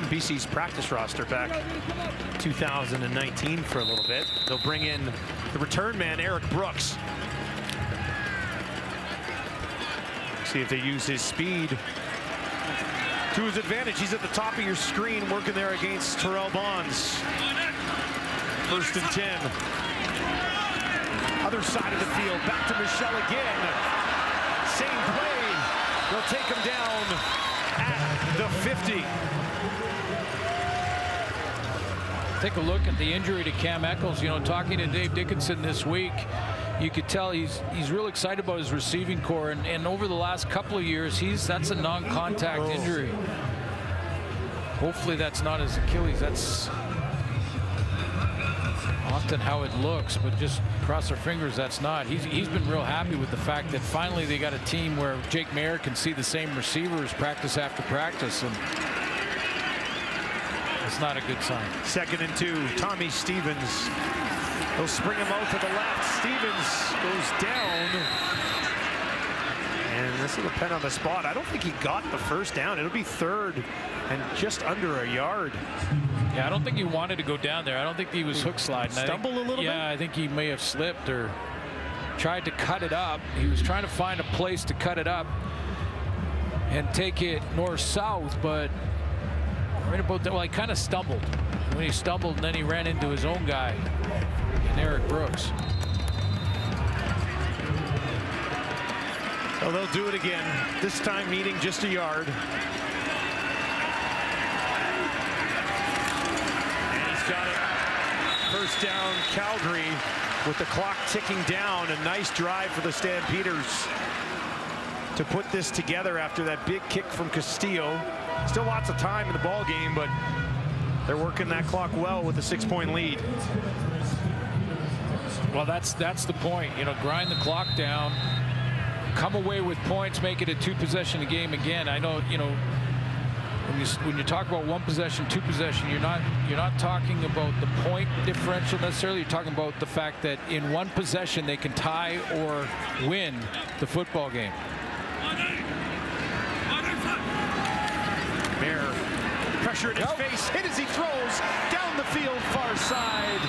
BC's practice roster back 2019 for a little bit. They'll bring in the return man, Eric Brooks. See if they use his speed to his advantage. He's at the top of your screen working there against Terrell Bonds. 1st and 10. Other side of the field, back to Michelle again. Same play. They'll take him down at the 50. Take a look at the injury to Cam Eccles. Talking to Dave Dickinson this week, you could tell he's real excited about his receiving core, and over the last couple of years, that's a non-contact injury. Hopefully that's not his Achilles. That's often how it looks, but just cross our fingers that's not. He's been real happy with the fact that finally they got a team where Jake Mayer can see the same receivers practice after practice, and it's not a good sign. 2nd and 2. Tommy Stevens. They'll spring him out to the left. Stevens goes down. And this will depend on the spot. I don't think he got the 1st down. It'll be 3rd and just under a yard. Yeah, I don't think he wanted to go down there. I don't think he was hook sliding. Stumbled a little bit? Yeah, I think he may have slipped or tried to cut it up. He was trying to find a place to cut it up and take it north-south, but right about that, well, he kind of stumbled. When he stumbled, and then he ran into his own guy, and Eric Brooks. Well, they'll do it again, this time needing just a yard. And he's got it. 1st down, Calgary, with the clock ticking down. A nice drive for the Stampeders to put this together after that big kick from Castillo. Still lots of time in the ball game, but they're working that clock well with a 6-point lead. Well, that's the point. Grind the clock down, come away with points, make it a 2-possession game again. I know, when you talk about one possession, two possession, you're not talking about the point differential necessarily. You're talking about the fact that in one possession they can tie or win the football game. Mayer, pressure in his face, hit as he throws down the field, far side,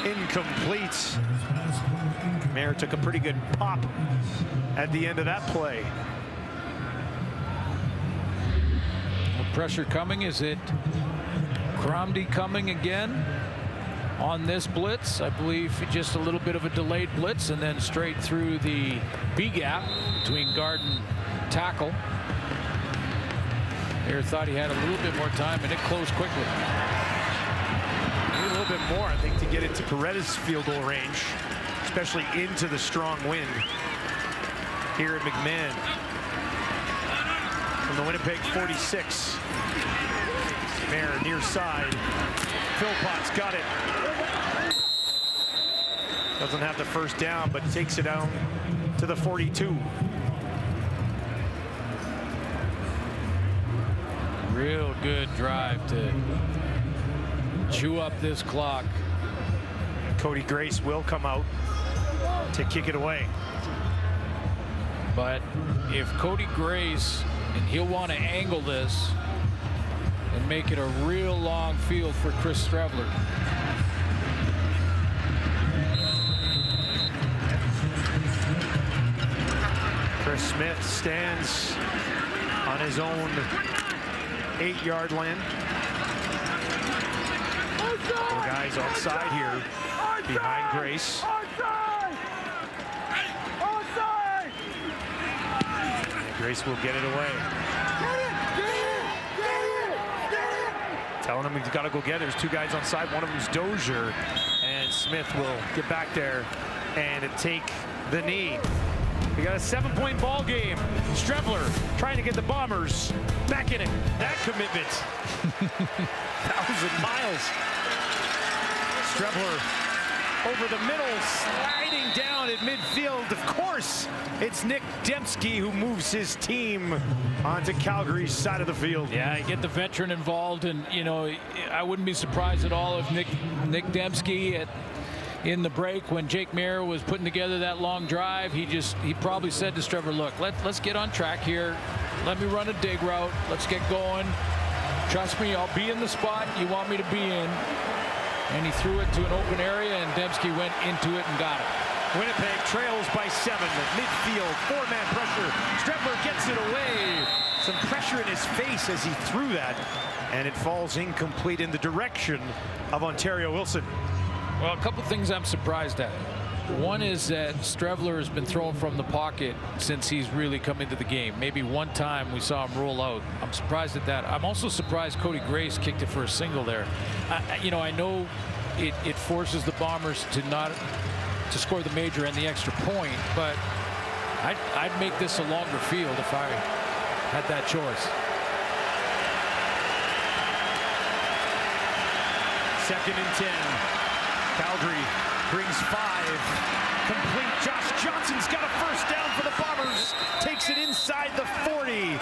incomplete. Mayer took a pretty good pop at the end of that play. Pressure coming. Is it Cromdy coming again on this blitz? I believe just a little bit of a delayed blitz and then straight through the B gap between guard and tackle. Mayer thought he had a little bit more time and it closed quickly. Need a little bit more, I think, to get into Paredes' field goal range, especially into the strong wind here at McMahon. From the Winnipeg 46. Mayer near side. Philpott's got it. Doesn't have the first down, but takes it down to the 42. Real good drive to chew up this clock. Cody Grace will come out to kick it away. But if Cody Grace, and he'll want to angle this and make it a real long field for Chris Streveler. Chris Smith stands on his own 8-yard line. Four guys outside here behind Grace. Grace will get it away. Telling him he's got to go get it. There's two guys on side. One of them's Dozier, and Smith will get back there and take the knee. We got a 7-point ball game. Streveler trying to get the Bombers back in it. That commitment. 1,000 miles. Streveler over the middle, sliding down at midfield. Of course, it's Nick Dembski who moves his team onto Calgary's side of the field. Yeah, you get the veteran involved, and you know, I wouldn't be surprised at all if Nick Dembski in the break when Jake Mayer was putting together that long drive, he probably said to Streveler, look, let's get on track here. Let me run a dig route. Let's get going. Trust me, I'll be in the spot you want me to be in. And he threw it to an open area, and Dembski went into it and got it. Winnipeg trails by 7 at midfield. 4-man pressure. Streveler gets it away. Some pressure in his face as he threw that, and it falls incomplete in the direction of Ontario Wilson. Well, a couple things I'm surprised at. One is that Streveler has been thrown from the pocket since he's really come into the game. Maybe one time we saw him roll out. I'm surprised at that. I'm also surprised Cody Grace kicked it for a single there. You know, I know it forces the Bombers to score the major and the extra point, but I'd make this a longer field if I had that choice. Second and 10. Calgary brings 5. Complete. Josh Johnson's got a first down for the Bombers. Takes it inside the 40.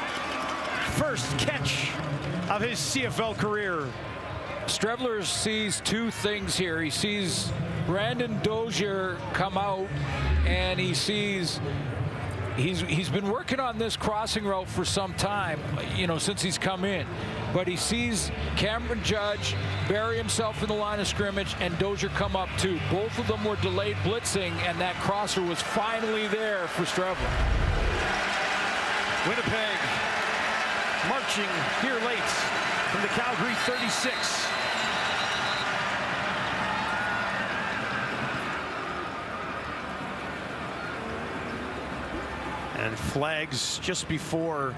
First catch of his CFL career. Streveler sees two things here. He sees Brandon Dozier come out, and he sees he's been working on this crossing route for some time, you know, since he's come in. But he sees Cameron Judge bury himself in the line of scrimmage and Dozier come up too. Both of them were delayed blitzing, and that crosser was finally there for Streveler. Winnipeg marching here late from the Calgary 36. And flags just before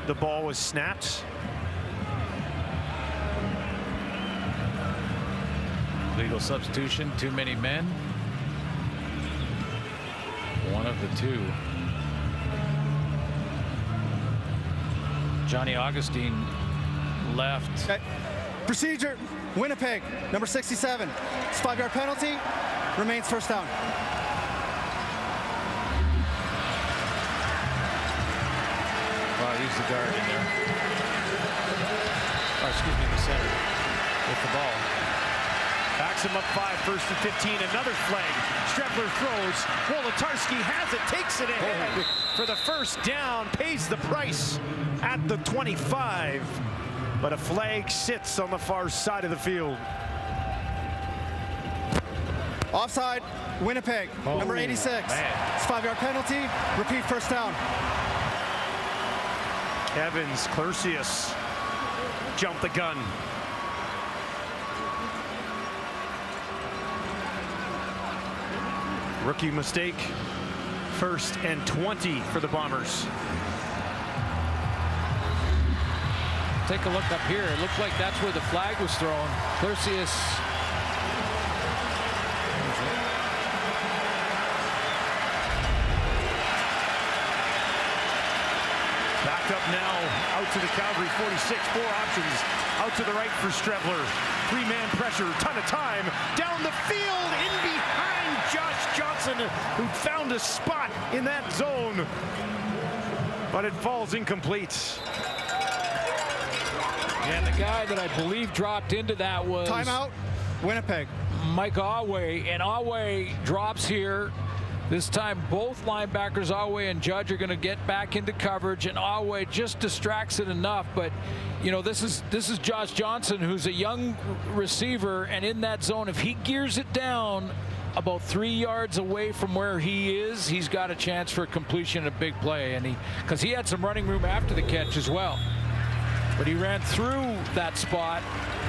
the ball was snapped. Legal substitution, too many men. One of the two. Johnny Augustine left. Okay. Procedure, Winnipeg, number 67. It's a 5-yard penalty, remains first down. Wow, he's the guard in there. the center with the ball. Backs him up 5, 1st and 15. Another flag. Strebler throws. Wolotarski has it, takes it ahead for the first down, pays the price at the 25. But a flag sits on the far side of the field. Offside, Winnipeg, number 86. Man. It's a 5-yard penalty. Repeat first down. Evans, Clercius jumped the gun. Rookie mistake. 1st and 20 for the Bombers. Take a look up here. It looked like that's where the flag was thrown. Clercius. Back up now, out to the Calgary 46, 4 options. Out to the right for Strebler. 3-man pressure, ton of time. Down the field, in behind Josh Johnson, who found a spot in that zone. But it falls incomplete. And the guy that I believe dropped into that was... Timeout, Winnipeg. Mike Awe, and Awe drops here. This time both linebackers, Awe and Judge, are going to get back into coverage, and Awe just distracts it enough. But you know, this is Josh Johnson, who's a young receiver, and in that zone, if he gears it down about 3 yards away from where he is, he's got a chance for completion, a big play. And because he had some running room after the catch as well, but he ran through that spot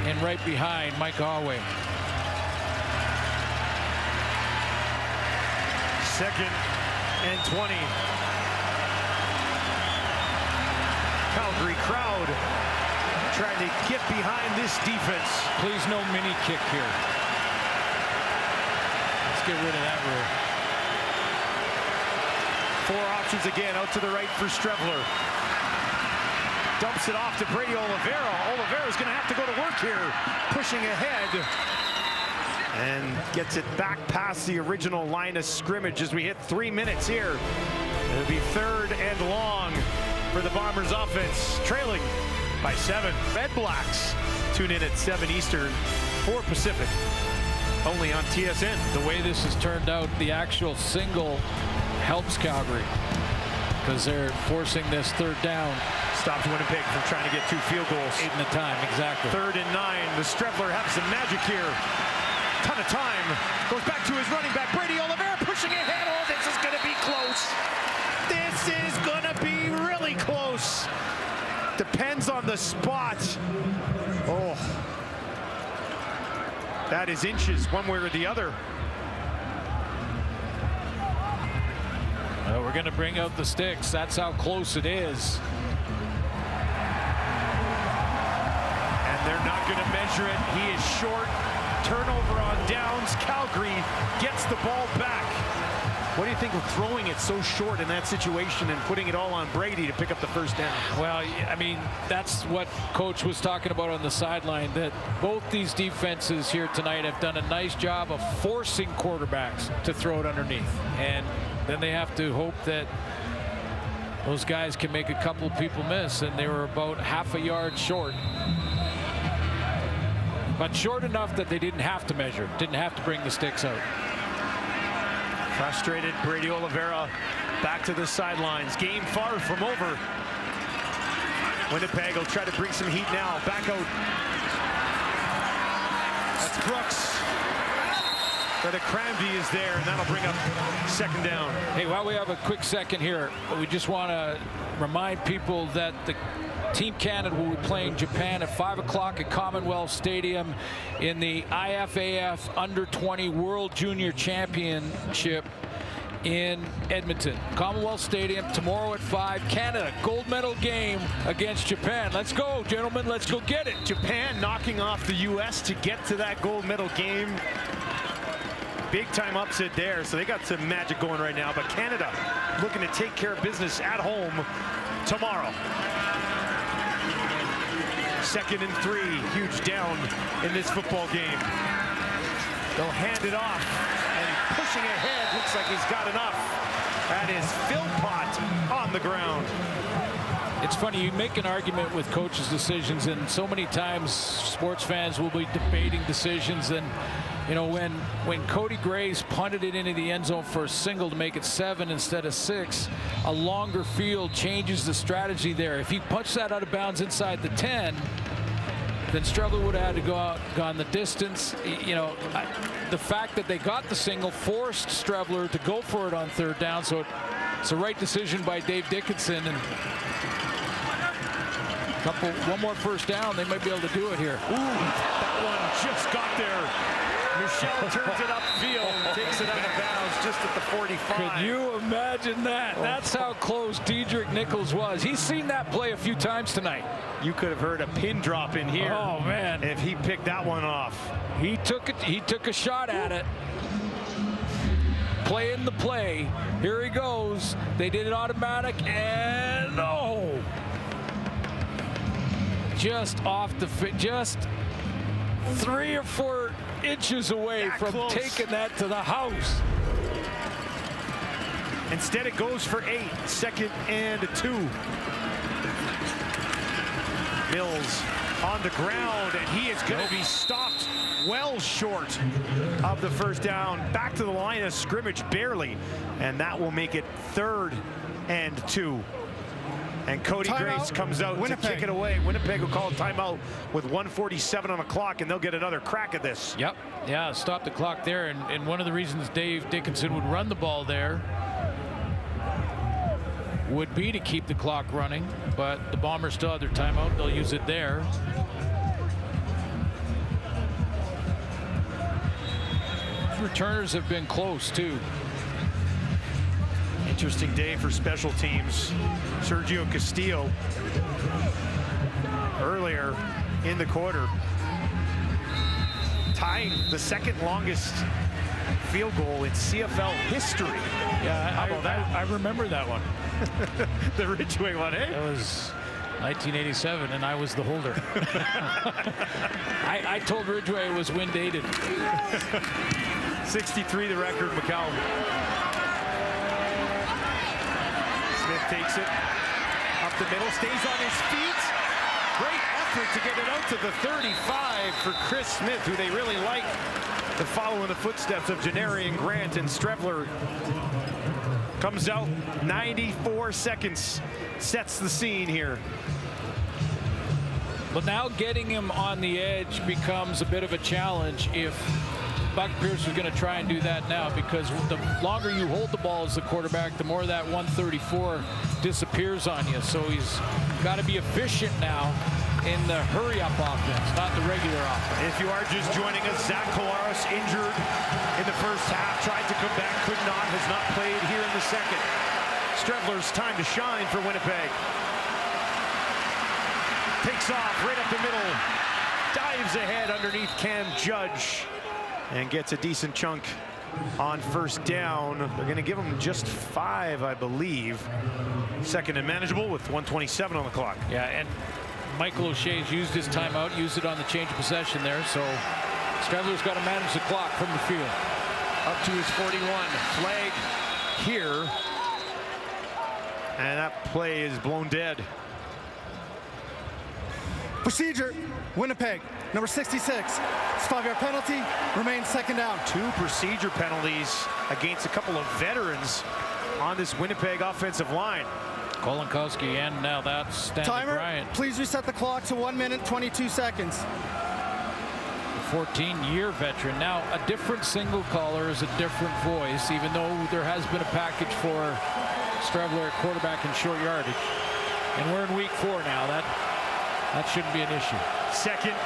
and right behind Mike Awe. 2nd and 20. Calgary crowd trying to get behind this defense. Please no mini kick here. Let's get rid of that rule. 4 options again, out to the right for Strebler. Dumps it off to Brady Oliveira. Oliveira's going to have to go to work here, pushing ahead. And gets it back past the original line of scrimmage as we hit 3 minutes here. It'll be 3rd and long for the Bombers offense, trailing by 7. Red Blacks tune in at 7 Eastern, 4 Pacific, only on TSN. The way this has turned out, the actual single helps Calgary because they're forcing this 3rd down. Stops Winnipeg from trying to get 2 field goals. 8 in a time, exactly. 3rd and 9. The Strebler has some magic here. Ton of time. Goes back to his running back, Brady Oliveira, pushing ahead. Oh, this is going to be close. This is going to be really close. Depends on the spot. Oh. That is inches one way or the other. Well, we're going to bring out the sticks. That's how close it is. And they're not going to measure it. He is short. Turnover on downs. Calgary gets the ball back. What do you think of throwing it so short in that situation and putting it all on Brady to pick up the 1st down? Well, I mean, that's what Coach was talking about on the sideline, that both these defenses here tonight have done a nice job of forcing quarterbacks to throw it underneath. And then they have to hope that those guys can make a couple people miss, and they were about half a yard short. But short enough that they didn't have to measure, didn't have to bring the sticks out. Frustrated Brady Oliveira back to the sidelines. Game far from over. Winnipeg will try to bring some heat now. Back out. That's Brooks. But Cramby is there, and that'll bring up 2nd down. Hey, while we have a quick second here, we just want to remind people that the Team Canada will be playing Japan at 5 o'clock at Commonwealth Stadium in the IFAF Under-20 World Junior Championship in Edmonton. Commonwealth Stadium tomorrow at 5. Canada, gold medal game against Japan. Let's go, gentlemen. Let's go get it. Japan knocking off the U.S. to get to that gold medal game. Big time upset there, so they got some magic going right now. But Canada looking to take care of business at home tomorrow. 2nd and 3, huge down in this football game. They'll hand it off, and pushing ahead, looks like he's got enough. That is Philpott on the ground. It's funny, you make an argument with coaches' decisions, and so many times sports fans will be debating decisions. And you know, when Cody Grace punted it into the end zone for a single to make it 7 instead of 6, a longer field changes the strategy there. If he punched that out of bounds inside the 10, then Streveler would have had to go out, gone the distance. You know, the fact that they got the single forced Streveler to go for it on 3rd down, so it's the right decision by Dave Dickinson. And one more 1st down, they might be able to do it here. Ooh, that one just got there. Michelle turns it upfield, takes it out of bounds just at the 45. Could you imagine that? That's how close Dedrick Nichols was. He's seen that play a few times tonight. You could have heard a pin drop in here. Oh man! If he picked that one off, he took a shot at it. Playing the play. Here he goes. They did it automatic, and no! Just off the fit. Just 3 or 4 inches away that from close. Taking that to the house. Instead it goes for 8. 2nd and 2. Mills on the ground, and he is going to be stopped well short of the 1st down. Back to the line of scrimmage barely, and that will make it 3rd and 2. And Cody Grace comes out to kick it away. Winnipeg will call a timeout with 1:47 on the clock, and they'll get another crack at this. Yep. Yeah, stop the clock there. And one of the reasons Dave Dickinson would run the ball there would be to keep the clock running, but the Bombers still have their timeout. They'll use it there. Returners have been close too. Interesting day for special teams. Sergio Castillo earlier in the quarter tying the 2nd longest field goal in CFL history. Yeah, how about that? I remember that one. The Ridgeway one, eh? That was 1987, and I was the holder. I told Ridgeway it was wind dated. 63 the record, McCallum. Smith takes it up the middle, stays on his feet. Great effort to get it out to the 35 for Chris Smith, who they really like, to follow in the footsteps of Janarian Grant. And Streveler comes out 94 seconds, sets the scene here. But now getting him on the edge becomes a bit of a challenge if Buck Pierce is going to try and do that now, because the longer you hold the ball as the quarterback, the more that 134 disappears on you. So he's got to be efficient now in the hurry-up offense, not the regular offense. If you are just joining us, Zach Collaros injured in the 1st half, tried to come back, could not, has not played here in the 2nd. Streveler's time to shine for Winnipeg. Takes off right up the middle, dives ahead underneath Cam Judge, and gets a decent chunk on 1st down. They're going to give him just 5, I believe. 2nd and manageable with 1:27 on the clock. Yeah, and Michael O'Shea's used his timeout, used it on the change of possession there, so Streveler's got to manage the clock from the field. Up to his 41. Flag here. And that play is blown dead. Procedure, Winnipeg, number 66. It's a 5-yard penalty, remains 2nd down. 2 procedure penalties against a couple of veterans on this Winnipeg offensive line. Kolinkowski, and now that's Stanley Timer, Bryant. please reset the clock to 1 minute, 22 seconds. 14-year veteran. Now, a different single caller is a different voice, even though there has been a package for Streveler at quarterback and short yardage. And we're in week 4 now. That shouldn't be an issue. 2nd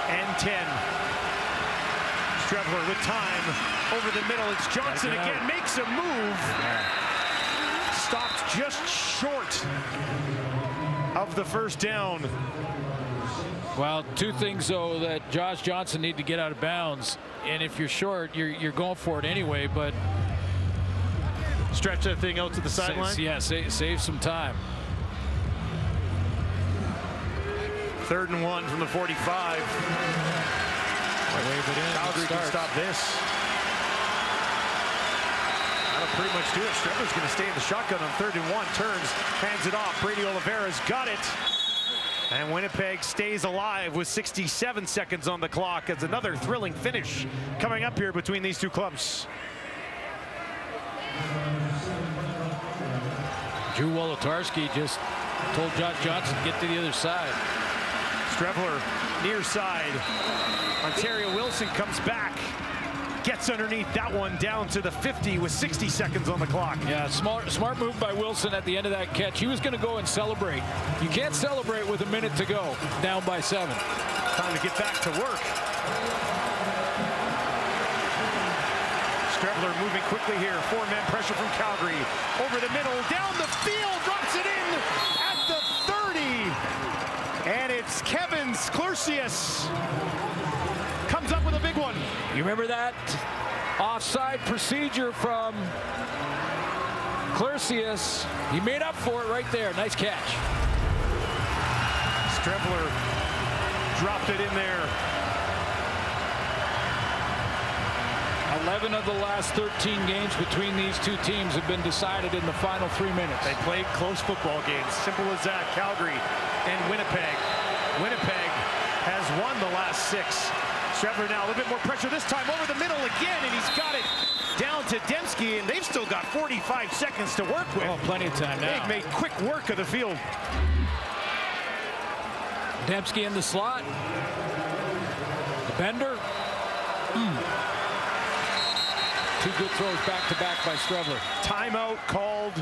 and 10. Streveler with time over the middle. It's Johnson again, makes a move. Stopped just short of the 1st down. Well, 2 things, though, that Josh Johnson need to get out of bounds. And if you're short, you're going for it anyway, but stretch that thing out to the sideline. Yeah, save some time. 3rd and 1 from the 45. Calgary can stop this. That'll That'll pretty much do it. Strevler's going to stay in the shotgun on 3rd and 1. Turns, hands it off. Brady Oliveira's got it. And Winnipeg stays alive with 67 seconds on the clock as another thrilling finish coming up here between these two clubs. Drew Wolotarski just told Josh Johnson to get to the other side. Strevler near side. Ontario Wilson comes back. Gets underneath that one down to the 50 with 60 seconds on the clock. Yeah, smart move by Wilson at the end of that catch. He was going to go and celebrate. You can't celebrate with a minute to go, down by 7. Time to get back to work. Strevler moving quickly here. 4-man pressure from Calgary. Over the middle, down the field, drops it in at the 30. And it's Kevin Sklersius. Comes up with a big one. You remember that offside procedure from Sklersius? He made up for it right there. Nice catch. Strevler dropped it in there. 11 of the last 13 games between these two teams have been decided in the final 3 minutes. They played close football games. Simple as that. Calgary and Winnipeg. Winnipeg has won the last 6. Strevler now a little bit more pressure this time over the middle again, and he's got it down to Dembski, and they've still got 45 seconds to work with. Oh, plenty of time now. They've made quick work of the field. Dembski in the slot. Bender. Two good throws back-to-back by Strevler. Timeout called.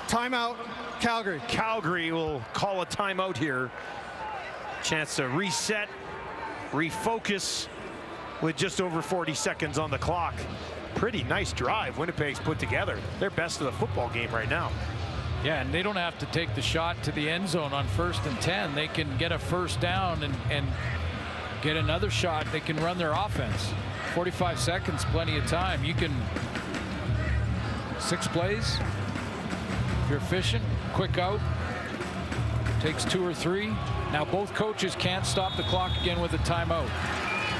Timeout, Calgary. Calgary will call a timeout here. Chance to reset, refocus with just over 40 seconds on the clock. Pretty nice drive Winnipeg's put together. They're best of the football game right now. Yeah, and they don't have to take the shot to the end zone on 1st and 10. They can get a first down and get another shot. They can run their offense. 45 seconds, plenty of time. You can 6 plays. If you're efficient, quick out. Takes 2 or 3. Now both coaches can't stop the clock again with a timeout.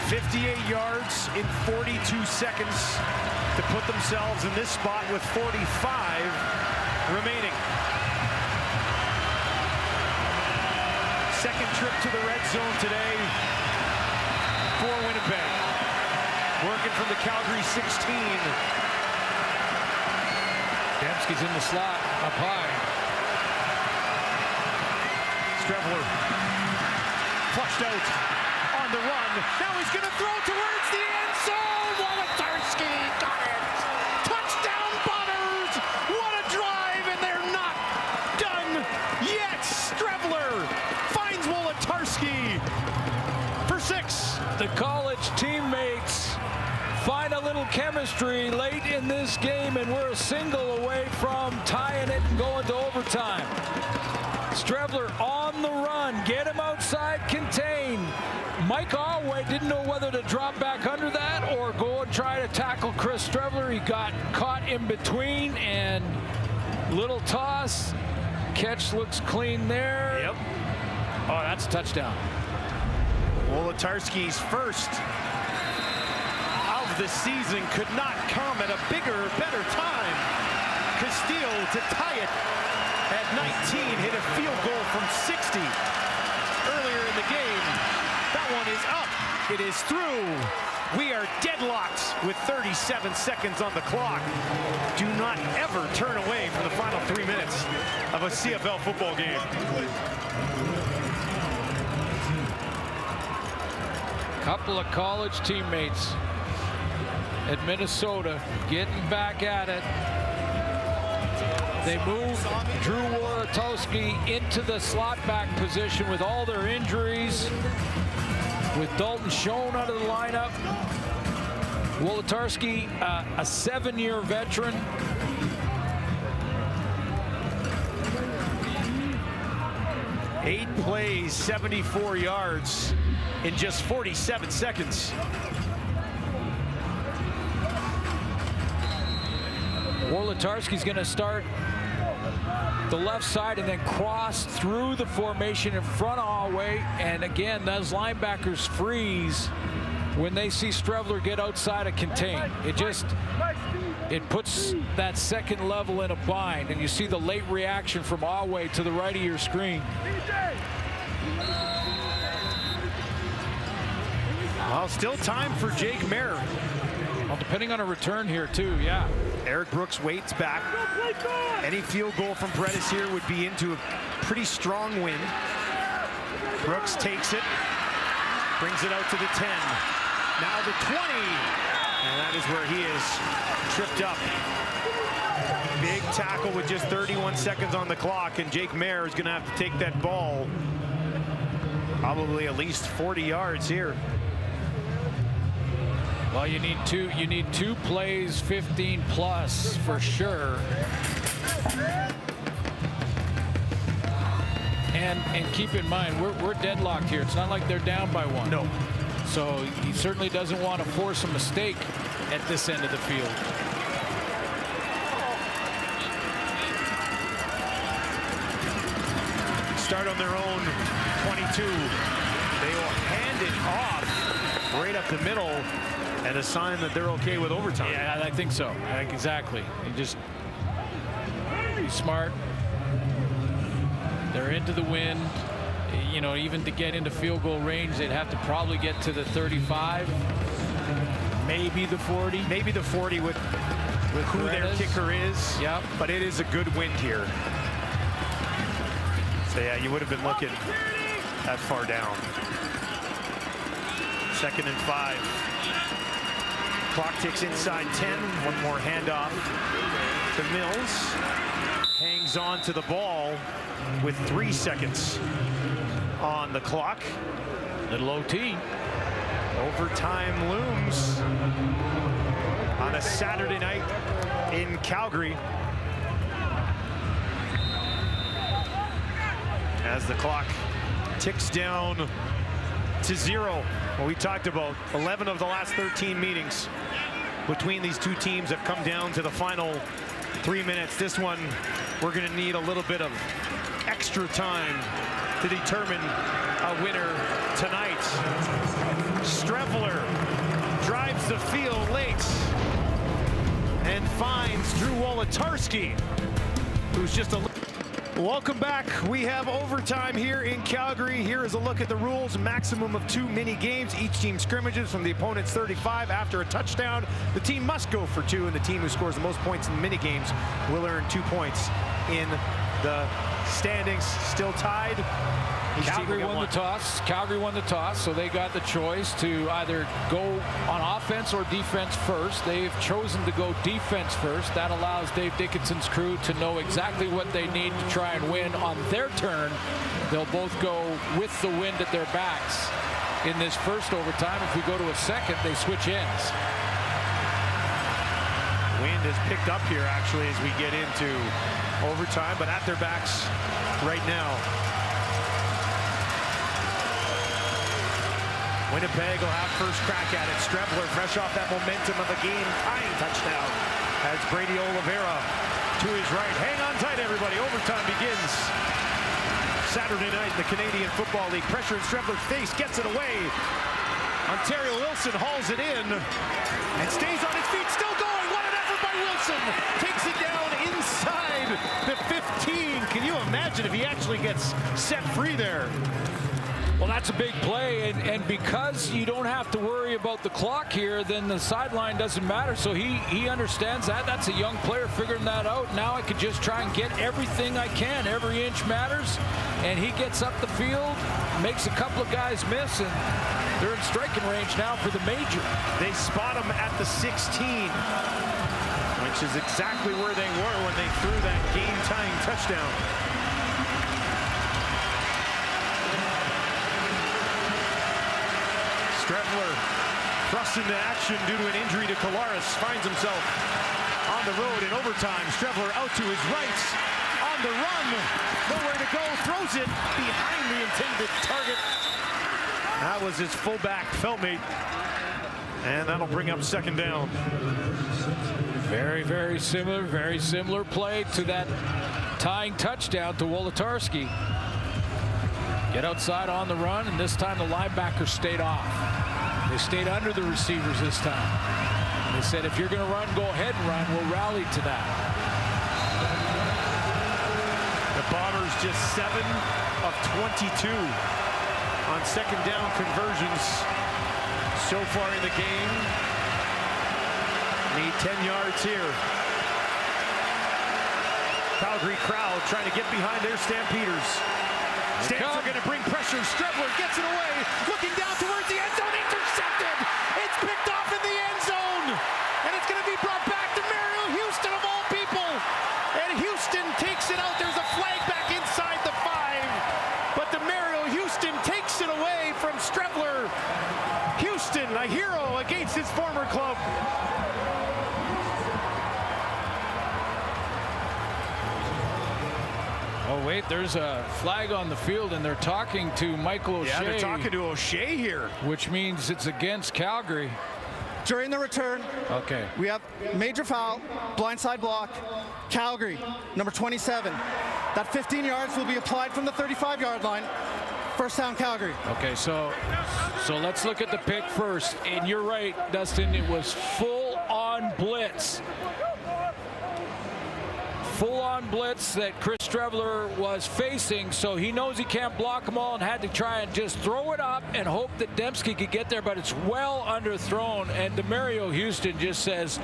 58 yards in 42 seconds to put themselves in this spot with 45 remaining. Second trip to the red zone today for Winnipeg. Working from the Calgary 16. Dembski's in the slot, up high. Strevler flushed out on the run. Now he's going to throw towards the end zone. Wolotarski got it. Touchdown Bombers. What a drive, and they're not done yet. Strevler finds Wolotarski for 6. The college teammates find a little chemistry late in this game, and we're a single away from tying it and going to overtime. Strevler on the run, get him outside, contain. Mike Alway didn't know whether to drop back under that or go and try to tackle Chris Strevler. He got caught in between, and little toss. Catch looks clean there. Yep. Oh, that's a touchdown. Wolotarski's first of the season could not come at a bigger, better time. Castile to tie it at 19, hit a field goal from 60 earlier in the game. That one is up. It is through. We are deadlocked with 37 seconds on the clock. Do not ever turn away from the final 3 minutes of a CFL football game. Couple of college teammates at Minnesota getting back at it. They move Drew Wolotarski into the slot back position with all their injuries. With Dalton Schoen out of the lineup. Wolotarski, a 7-year veteran. Eight plays, 74 yards in just 47 seconds. Wolotarski's going to start the left side and then cross through the formation in front of Alway. And again, those linebackers freeze when they see Strevler get outside of contain. It just it puts that second level in a bind, and you see the late reaction from Awe to the right of your screen. Well, still time for Jake Mayer. Well, depending on a return here too, yeah. Eric Brooks waits back. Any field goal from Predis here would be into a pretty strong wind. Brooks takes it, brings it out to the 10. Now the 20, and that is where he is tripped up. Big tackle with just 31 seconds on the clock, and Jake Mayer is going to have to take that ball probably at least 40 yards here. Well, you need two plays, 15 plus for sure. And keep in mind, we're deadlocked here. It's not like they're down by one. No. So he certainly doesn't want to force a mistake at this end of the field. Start on their own 22. They will hand it off right up the middle, and a sign that they're okay with overtime. Yeah, I think so. Exactly. You just be smart. They're into the wind. You know, even to get into field goal range, they'd have to probably get to the 35, maybe the 40. Maybe the 40 with who their kicker is. Yep. But it is a good wind here. So yeah, you would have been looking that far down. 2nd and 5. Clock ticks inside 10. One more handoff to Mills. Hangs on to the ball with 3 seconds on the clock. Little OT. Overtime looms on a Saturday night in Calgary. As the clock ticks down to 0. Well, we talked about 11 of the last 13 meetings between these two teams have come down to the final 3 minutes. This one, we're going to need a little bit of extra time to determine a winner tonight. Strevler drives the field late and finds Drew Wolotarski, who's just a... Welcome back. We have overtime here in Calgary. Here is a look at the rules. Maximum of 2 mini games. Each team scrimmages from the opponent's 35 after a touchdown. The team must go for 2, and the team who scores the most points in mini games will earn 2 points in the standings. Still tied. Calgary won the toss. Calgary won the toss, so they got the choice to either go on offense or defense first. They've chosen to go defense first. That allows Dave Dickinson's crew to know exactly what they need to try and win on their turn. They'll both go with the wind at their backs in this first overtime. If we go to a second, they switch ends. Wind has picked up here, actually, as we get into overtime, but at their backs right now. Winnipeg will have first crack at it. Strevler, fresh off that momentum of a game-tying touchdown, as Brady Oliveira to his right. Hang on tight, everybody. Overtime begins. Saturday night in the Canadian Football League. Pressure in Strevler's face, gets it away. Ontario Wilson hauls it in and stays on his feet. Still going. What an effort by Wilson. Takes it down inside the 15. Can you imagine if he actually gets set free there? Well, that's a big play, and because you don't have to worry about the clock here, then the sideline doesn't matter. So he understands that. That's a young player figuring that out. Now I could just try and get everything I can. Every inch matters, and he gets up the field, makes a couple of guys miss, and they're in striking range now for the major. They spot him at the 16, which is exactly where they were when they threw that game-tying touchdown. Strevler thrust into action due to an injury to Collaros. Finds himself on the road in overtime. Strevler out to his right. On the run. Nowhere to go. Throws it behind the intended target. That was his fullback, Feltmate. And that'll bring up second down. Very similar play to that tying touchdown to Wolotarski. Get outside on the run, and this time the linebackers stayed off. They stayed under the receivers this time. They said, if you're going to run, go ahead and run. We'll rally to that. The Bombers just 7 of 22 on second down conversions so far in the game. Need 10 yards here. Calgary crowd trying to get behind their Stampeders. Stamps are going to bring pressure. Strebler gets it away, looking down towards the end zone, intercepted. It's picked off in the end zone, and it's going to be brought back to Mario Houston of all people. And Houston takes it out. There's a flag back inside the 5, but the Mario Houston takes it away from Strebler. Houston, a hero against his former club. Oh, wait, there's a flag on the field, and they're talking to Michael O'Shea. Yeah, they're talking to O'Shea here. Which means it's against Calgary. During the return, okay, we have major foul, blindside block, Calgary, number 27. That 15 yards will be applied from the 35-yard line. First down, Calgary. Okay, so let's look at the pick first. And you're right, Dustin, it was full-on blitz. Full-on blitz that Chris Strebler was facing, so he knows he can't block them all and had to try and just throw it up and hope that Dembski could get there, but it's well underthrown, and DeMario Houston just says,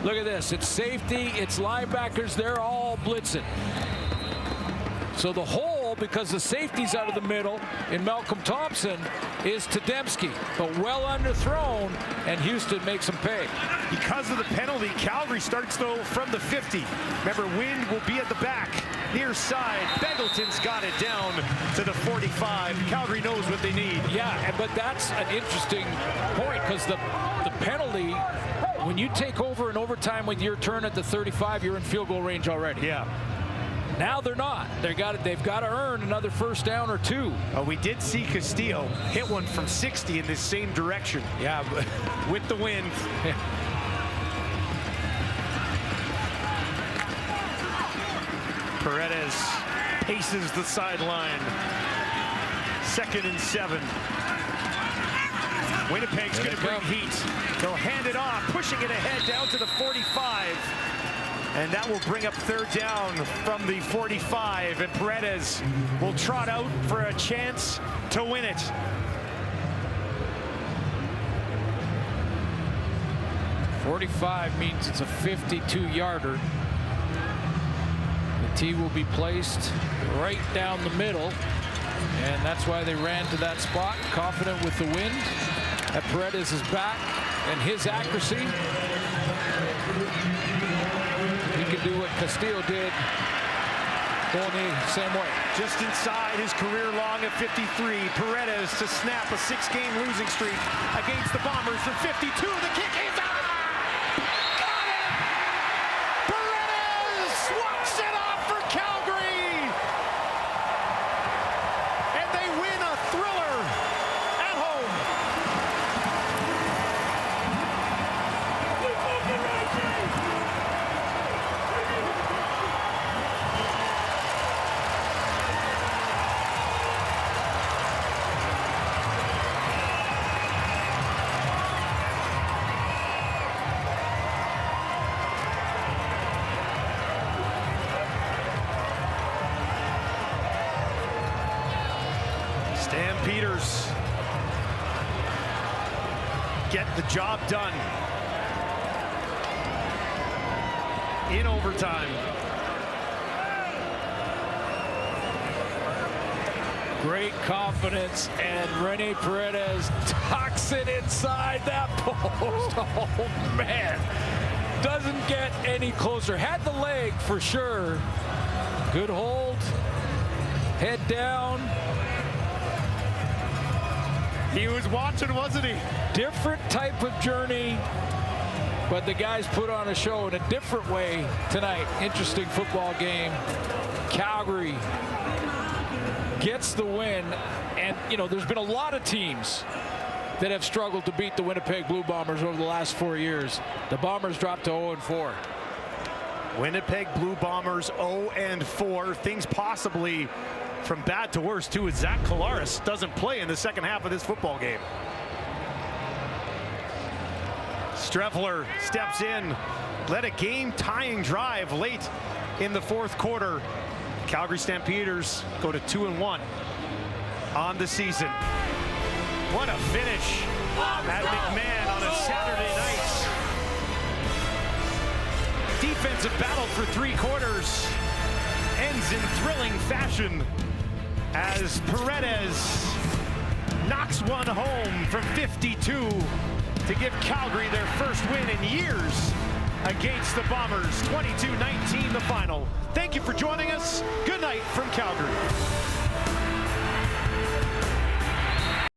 look at this, it's safety, it's linebackers, they're all blitzing. So the hole, because the safety's out of the middle in Malcolm Thompson, is to Dembski, but well underthrown, and Houston makes him pay. Because of the penalty, Calgary starts, though, from the 50. Remember, Wind will be at the back, near side. Beggleton's got it down to the 45. Calgary knows what they need. Yeah, but that's an interesting point, because the penalty, when you take over in overtime with your turn at the 35, you're in field goal range already. Yeah. Now they're not. They've got to earn another first down or two. We did see Castillo hit one from 60 in this same direction. Yeah, with the wind. Paredes paces the sideline. 2nd and 7. Winnipeg's going to bring heat. They'll hand it off, pushing it ahead down to the 45. And that will bring up 3rd down from the 45. And Paredes will trot out for a chance to win it. .45 means it's a 52-yarder. The tee will be placed right down the middle. And that's why they ran to that spot, confident with the wind. That Paredes is back, and his accuracy. He can do what Castillo did, going the same way. Just inside his career long at 53, Paredes to snap a 6-game losing streak against the Bombers from 52. The kick is out. Got it! Paredes walks it off for Calgary. And they win a thriller at home. Stampeders get the job done in overtime. Great confidence, and Rene Paredes tucks it inside that post. Oh, man. Doesn't get any closer. Had the leg for sure. Good hold. Head down. He was watching, wasn't he? Different type of journey, but the guys put on a show in a different way tonight. Interesting football game. Calgary gets the win, and you know, there's been a lot of teams that have struggled to beat the Winnipeg Blue Bombers over the last 4 years. The Bombers dropped to 0-4. Winnipeg Blue Bombers 0-4. Things possibly from bad to worse, too, as Zach Collaros doesn't play in the second half of this football game. Streffler steps in, led a game-tying drive late in the fourth quarter. Calgary Stampeders go to 2-1 on the season. What a finish at McMahon on a Saturday night. Defensive battle for 3 quarters ends in thrilling fashion as Paredes knocks one home from 52 to give Calgary their first win in years against the Bombers. 22-19 the final. Thank you for joining us. Good night from Calgary.